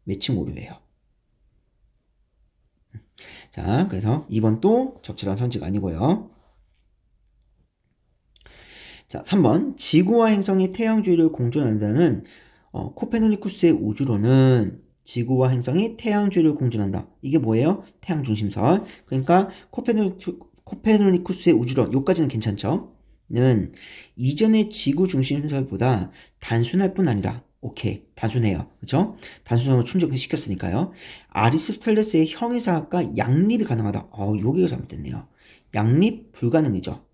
매칭 오류예요. 자, 그래서 2번도 적절한 선지가 아니고요. 자, 3번. 지구와 행성이 태양 주위를 공전한다는 코페르니쿠스의 우주론은 지구와 행성이 태양 주위를 공전한다. 이게 뭐예요? 태양 중심설. 그러니까 코페르니쿠스의 우주론, 요까지는 괜찮죠? 는 이전의 지구 중심설보다 단순할 뿐 아니라, 오케이, 단순해요. 그쵸? 단순성을 충족시켰으니까요. 아리스토텔레스의 형이사학과 양립이 가능하다. 여기가 잘못됐네요. 양립 불가능이죠.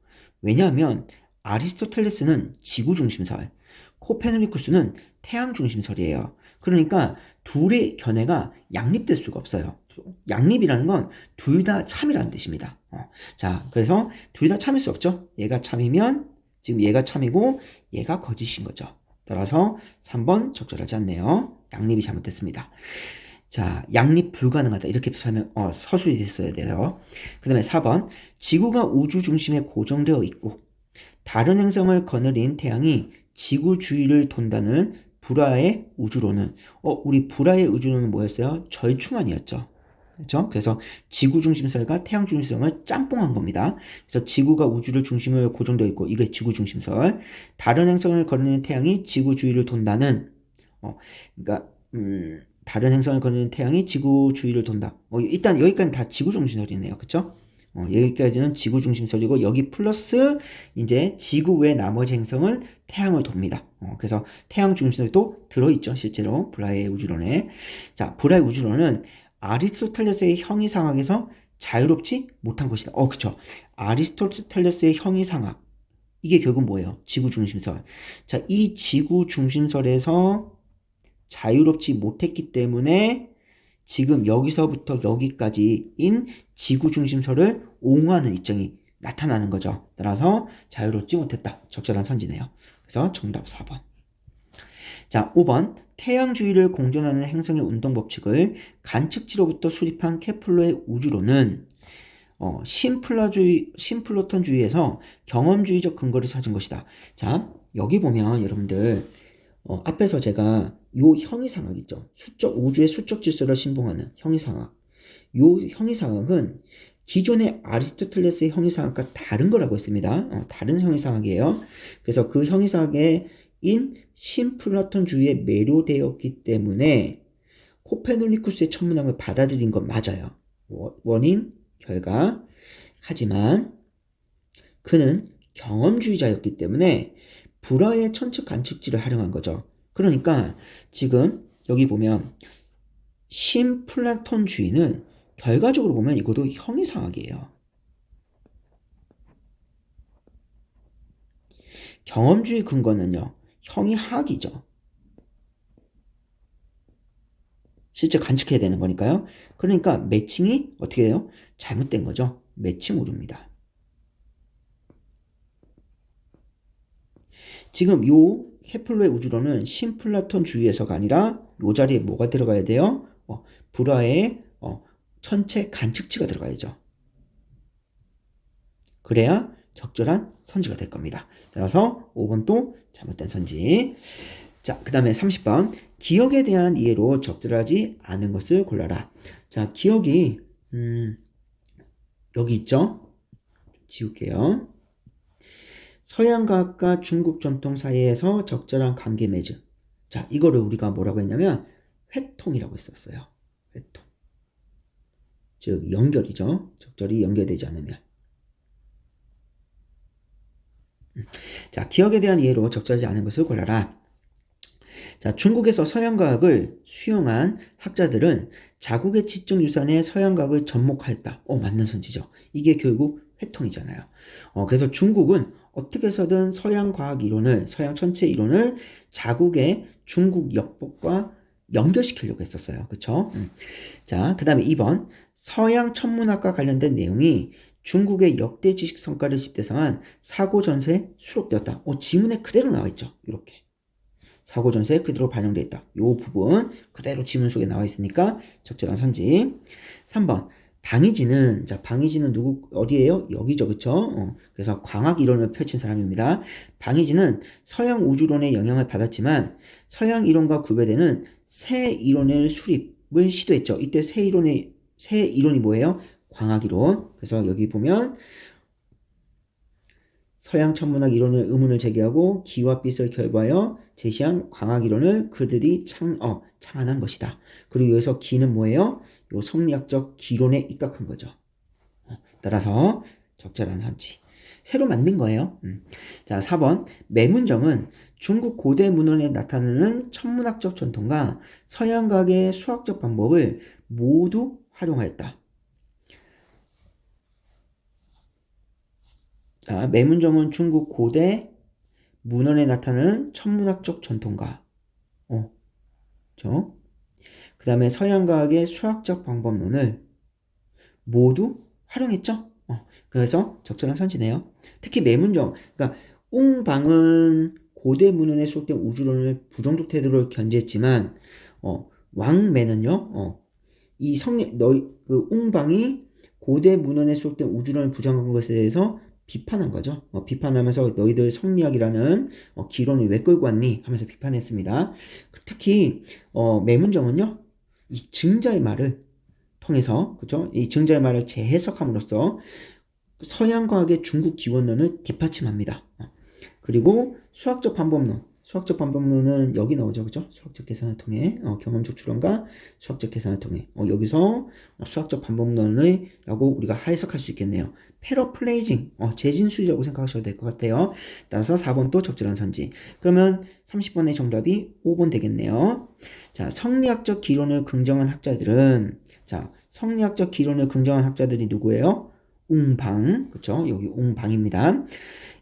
왜냐하면 아리스토텔레스는 지구 중심설, 코페르니쿠스는 태양 중심설이에요. 그러니까 둘의 견해가 양립될 수가 없어요. 양립이라는 건 둘 다 참이라는 뜻입니다. 자, 그래서 둘 다 참일 수 없죠. 얘가 참이면 지금 얘가 참이고 얘가 거짓인 거죠. 따라서 3번 적절하지 않네요. 양립이 잘못됐습니다. 자, 양립 불가능하다. 이렇게 서술이 됐어야 돼요. 그 다음에 4번. 지구가 우주 중심에 고정되어 있고 다른 행성을 거느린 태양이 지구 주위를 돈다는 불화의 우주론은 우리 불화의 우주론은 뭐였어요? 절충안이었죠. 그렇죠? 그래서 지구 중심설과 태양 중심설을 짬뽕한 겁니다. 그래서 지구가 우주를 중심으로 고정되어 있고 이게 지구 중심설. 다른 행성을 거느리는 태양이 지구 주위를 돈다는 그러니까 다른 행성을 거느리는 태양이 지구 주위를 돈다. 일단 여기까지 다 지구 중심설이네요. 그렇죠? 여기까지는 지구 중심설이고 여기 플러스 이제 지구 외 나머지 행성은 태양을 돕니다. 그래서 태양 중심설도 들어있죠. 실제로 브라의 우주론에. 자, 브라의 우주론은 아리스토텔레스의 형이상학에서 자유롭지 못한 것이다. 그쵸. 아리스토텔레스의 형이상학. 이게 결국 뭐예요? 지구 중심설. 자, 이 지구 중심설에서 자유롭지 못했기 때문에 지금 여기서부터 여기까지인 지구 중심설을 옹호하는 입장이 나타나는 거죠. 따라서 자유롭지 못했다. 적절한 선지네요. 그래서 정답 4번. 자, 5번. 태양 주위를 공전하는 행성의 운동 법칙을 관측지로부터 수립한 케플러의 우주론은 심플로턴주의에서 경험주의적 근거를 찾은 것이다. 자, 여기 보면 여러분들 앞에서 제가 요 형이상학 있죠. 우주의 수적 질서를 신봉하는 형이상학. 요 형이상학은 기존의 아리스토텔레스의 형이상학과 다른 거라고 했습니다. 다른 형이상학이에요. 그래서 그 형이상학인 심플라톤주의에 매료되었기 때문에 코페르니쿠스의 천문학을 받아들인 건 맞아요. 원인, 결과. 하지만 그는 경험주의자였기 때문에 불화의 천체 관측지를 활용한 거죠. 그러니까 지금 여기 보면 심플라톤주의는 결과적으로 보면 이것도 형이상학이에요. 경험주의 근거는요, 형이하학이죠. 실제 관측해야 되는 거니까요. 그러니까 매칭이 어떻게 해요? 잘못된 거죠. 매칭 오류입니다. 지금 요 케플러의 우주론은 심플라톤 주의에서가 아니라 요 자리에 뭐가 들어가야 돼요? 불화의 천체 관측지가 들어가야죠. 그래야 적절한 선지가 될 겁니다. 따라서 5번도 잘못된 선지. 자, 그 다음에 30번. 기억에 대한 이해로 적절하지 않은 것을 골라라. 자, 기억이 여기 있죠? 지울게요. 서양과학과 중국 전통 사이에서 적절한 관계 맺음. 자, 이거를 우리가 뭐라고 했냐면 회통이라고 했었어요. 회통. 즉 연결이죠. 적절히 연결되지 않으면. 자, 기억에 대한 이해로 적절하지 않은 것을 골라라. 자, 중국에서 서양과학을 수용한 학자들은 자국의 지적 유산에 서양과학을 접목하였다. 맞는 선지죠. 이게 결국 회통이잖아요. 그래서 중국은 어떻게 해서든 서양과학 이론을, 서양 천체 이론을 자국의 중국 역법과 연결시키려고 했었어요. 그쵸? 자, 그 다음에 2번. 서양 천문학과 관련된 내용이 중국의 역대 지식 성과를 집대성한 사고 전세에 수록되었다. 지문에 그대로 나와 있죠. 이렇게. 사고 전세에 그대로 반영되어 있다. 이 부분 그대로 지문 속에 나와 있으니까 적절한 선지. 3번. 방이진은, 자, 방이진은 어디예요? 여기죠. 그쵸? 그래서 광학 이론을 펼친 사람입니다. 방이진은 서양 우주론의 영향을 받았지만 서양 이론과 구별되는 새 이론의 수립을 시도했죠. 이때 새 이론이 뭐예요? 광학 이론. 그래서 여기 보면 서양 천문학 이론의 의문을 제기하고 기와 빛을 결부하여 제시한 광학 이론을 그들이 창안한 것이다. 그리고 여기서 기는 뭐예요? 요 성리학적 기론에 입각한 거죠. 따라서 적절한 선지. 새로 만든 거예요. 자, 4번. 매문정은 중국 고대 문헌에 나타나는 천문학적 전통과 서양과학의 수학적 방법을 모두 활용하였다. 자, 매문정은 중국 고대 문헌에 나타나는 천문학적 전통과 그 다음에 서양과학의 수학적 방법론을 모두 활용했죠. 그래서 적절한 선지네요. 특히 매문정, 그러니까 웅방은 고대 문헌에 수록된 우주론을 부정적 태도로 견지했지만 왕매는요, 웅방이 고대 문헌에 수록된 우주론을 부정한 것에 대해서 비판한 거죠. 비판하면서 너희들 성리학이라는 기론을 왜 끌고 왔니? 하면서 비판했습니다. 특히 매문정은요, 이 증자의 말을 통해서, 그죠? 이 증자의 말을 재해석함으로써 서양과학의 중국 기원론을 뒷받침합니다. 그리고 수학적 방법론, 수학적 반복론은 여기 나오죠. 그죠? 수학적 계산을 통해, 경험적 추론과 수학적 계산을 통해, 여기서 수학적 반복론을 라고 우리가 해석할 수 있겠네요. 패러플레이징, 재진수라고 생각하셔도 될 것 같아요. 따라서 4번 또 적절한 선지. 그러면 30번의 정답이 5번 되겠네요. 자, 성리학적 기론을 긍정한 학자들은, 자, 성리학적 기론을 긍정한 학자들이 누구예요? 웅방, 그쵸? 여기 웅방입니다.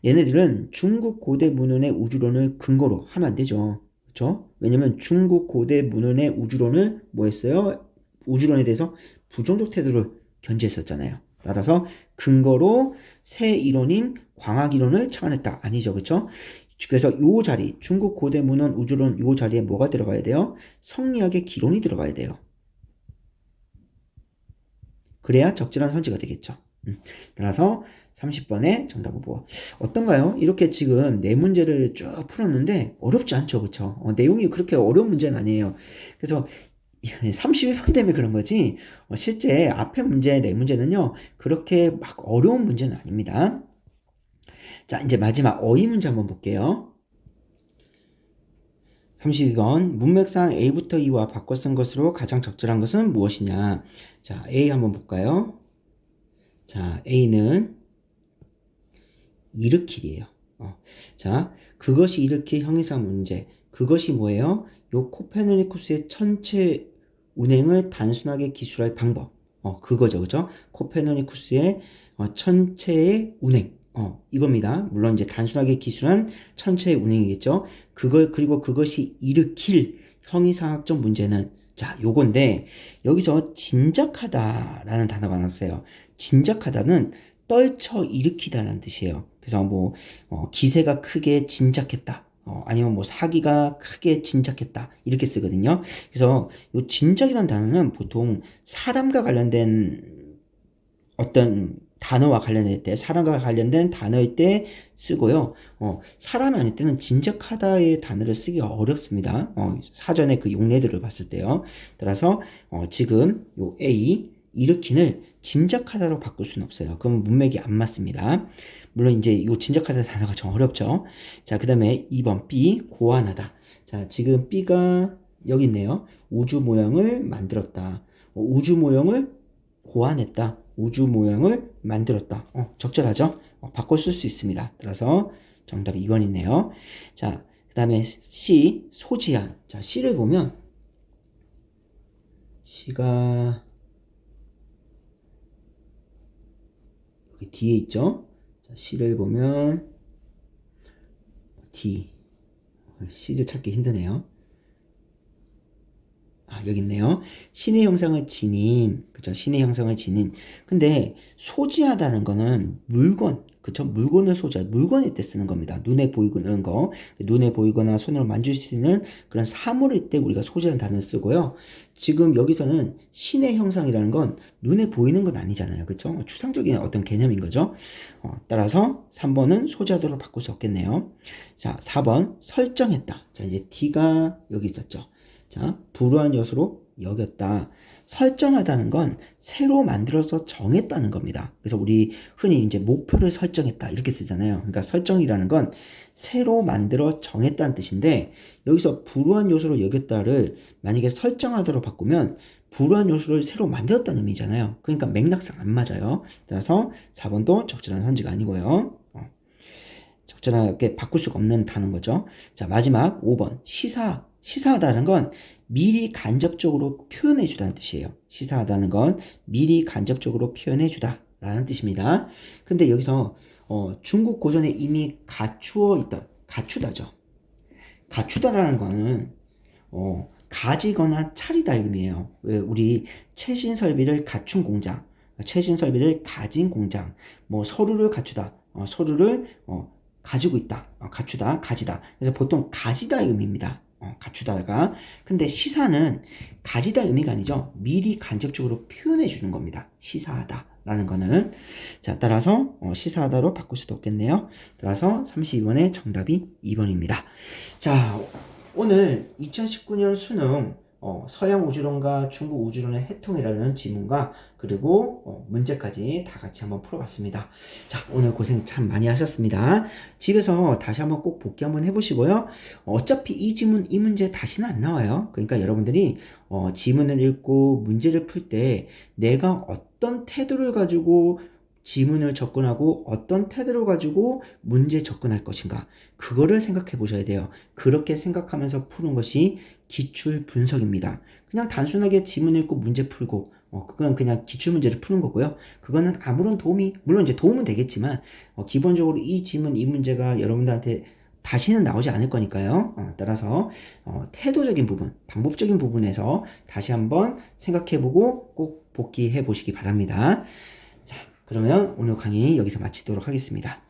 얘네들은 중국 고대 문헌의 우주론을 근거로 하면 안 되죠. 그쵸? 왜냐면 중국 고대 문헌의 우주론을 뭐 했어요? 우주론에 대해서 부정적 태도를 견지했었잖아요. 따라서 근거로 새 이론인 광학 이론을 창안했다. 아니죠. 그쵸? 그래서 요 자리, 중국 고대 문헌 우주론 요 자리에 뭐가 들어가야 돼요? 성리학의 기론이 들어가야 돼요. 그래야 적절한 선지가 되겠죠. 따라서 30번의 정답 후보. 어떤가요? 이렇게 지금 네 문제를 쭉 풀었는데 어렵지 않죠. 그쵸? 내용이 그렇게 어려운 문제는 아니에요. 그래서 31번 때문에 그런 거지 실제 앞에 문제 네 문제는요 그렇게 막 어려운 문제는 아닙니다. 자, 이제 마지막 어휘 문제 한번 볼게요. 32번 문맥상 A부터 E와 바꿔 쓴 것으로 가장 적절한 것은 무엇이냐. 자, A 한번 볼까요? 자, A는 일으키이에요. 자, 그것이 일으킬 형이사 문제. 그것이 뭐예요? 요 코페르니쿠스의 천체 운행을 단순하게 기술할 방법. 그거죠. 그죠? 코페르니쿠스의 천체의 운행. 이겁니다. 물론 이제 단순하게 기술한 천체의 운행이겠죠. 그리고 그것이 일으킬 형이상학적 문제는 자, 요건데 여기서 진작하다라는 단어가 나왔어요. 진작하다는 떨쳐 일으키다라는 뜻이에요. 그래서 뭐 기세가 크게 진작했다. 아니면 뭐 사기가 크게 진작했다. 이렇게 쓰거든요. 그래서 요 진작이라는 단어는 보통 사람과 관련된 어떤 단어와 관련될 때, 사람과 관련된 단어일 때 쓰고요. 사람이 아닐 때는 진작하다의 단어를 쓰기가 어렵습니다. 사전에 그 용례들을 봤을 때요. 따라서 지금 요 A 일으키는 진작하다로 바꿀 수는 없어요. 그럼 문맥이 안 맞습니다. 물론 이제 요 진작하다 단어가 좀 어렵죠. 자, 그 다음에 2번 B 고안하다. 자, 지금 B가 여기 있네요. 우주 모형을 만들었다. 우주 모형을 고안했다. 우주 모형을 만들었다. 적절하죠? 바꿔 쓸 수 있습니다. 따라서 정답이 2번이네요. 자, 그 다음에 C 소지한. 자, C를 보면 C가 여기 뒤에 있죠? 자, C를 보면 D. C를 찾기 힘드네요. 여기 있네요. 신의 형상을 지닌, 그쵸? 신의 형상을 지닌. 근데 소지하다는 거는 물건, 그쵸? 물건을 소지할, 물건일 때 쓰는 겁니다. 눈에 보이는 거, 눈에 보이거나 손으로 만질 수 있는 그런 사물일 때 우리가 소지하는 단어를 쓰고요. 지금 여기서는 신의 형상이라는 건 눈에 보이는 건 아니잖아요. 그쵸? 추상적인 어떤 개념인 거죠. 따라서 3번은 소지하도록 바꿀 수 없겠네요. 자, 4번 설정했다. 자, 이제 D가 여기 있었죠. 자, 불우한 요소로 여겼다. 설정하다는 건 새로 만들어서 정했다는 겁니다. 그래서 우리 흔히 이제 목표를 설정했다 이렇게 쓰잖아요. 그러니까 설정이라는 건 새로 만들어 정했다는 뜻인데 여기서 불우한 요소로 여겼다를 만약에 설정하다로 바꾸면 불우한 요소를 새로 만들었다는 의미잖아요. 그러니까 맥락상 안 맞아요. 따라서 4번도 적절한 선지가 아니고요. 적절하게 바꿀 수가 없는 단어인 거죠. 자, 마지막 5번 시사하다는 건 미리 간접적으로 표현해 주다는 뜻이에요. 시사하다는 건 미리 간접적으로 표현해 주다 라는 뜻입니다. 근데 여기서 중국 고전에 이미 갖추어 있던 갖추다죠. 갖추다라는 거는 가지거나 차리다 의미예요. 우리 최신 설비를 갖춘 공장, 최신 설비를 가진 공장, 뭐 서류를 갖추다, 서류를 가지고 있다, 갖추다, 가지다. 그래서 보통 가지다 의미입니다. 갖추다가. 근데 시사는 가지다 의미가 아니죠. 미리 간접적으로 표현해 주는 겁니다. 시사하다 라는 거는. 자, 따라서 시사하다로 바꿀 수도 없겠네요. 따라서 32번의 정답이 2번입니다. 자, 오늘 2019년 수능 서양 우주론과 중국 우주론의 해통이라는 지문과 그리고 문제까지 다 같이 한번 풀어봤습니다. 자, 오늘 고생 참 많이 하셨습니다. 집에서 다시 한번 꼭 복기 한번 해보시고요. 어차피 이 지문, 이 문제 다시는 안 나와요. 그러니까 여러분들이 지문을 읽고 문제를 풀 때 내가 어떤 태도를 가지고 지문을 접근하고 어떤 태도를 가지고 문제에 접근할 것인가, 그거를 생각해 보셔야 돼요. 그렇게 생각하면서 푸는 것이 기출 분석입니다. 그냥 단순하게 지문 읽고 문제 풀고 그건 그냥 기출 문제를 푸는 거고요. 그거는 아무런 도움이, 물론 이제 도움은 되겠지만 기본적으로 이 지문 이 문제가 여러분들한테 다시는 나오지 않을 거니까요. 따라서 태도적인 부분, 방법적인 부분에서 다시 한번 생각해보고 꼭 복기해 보시기 바랍니다. 자, 그러면 오늘 강의 여기서 마치도록 하겠습니다.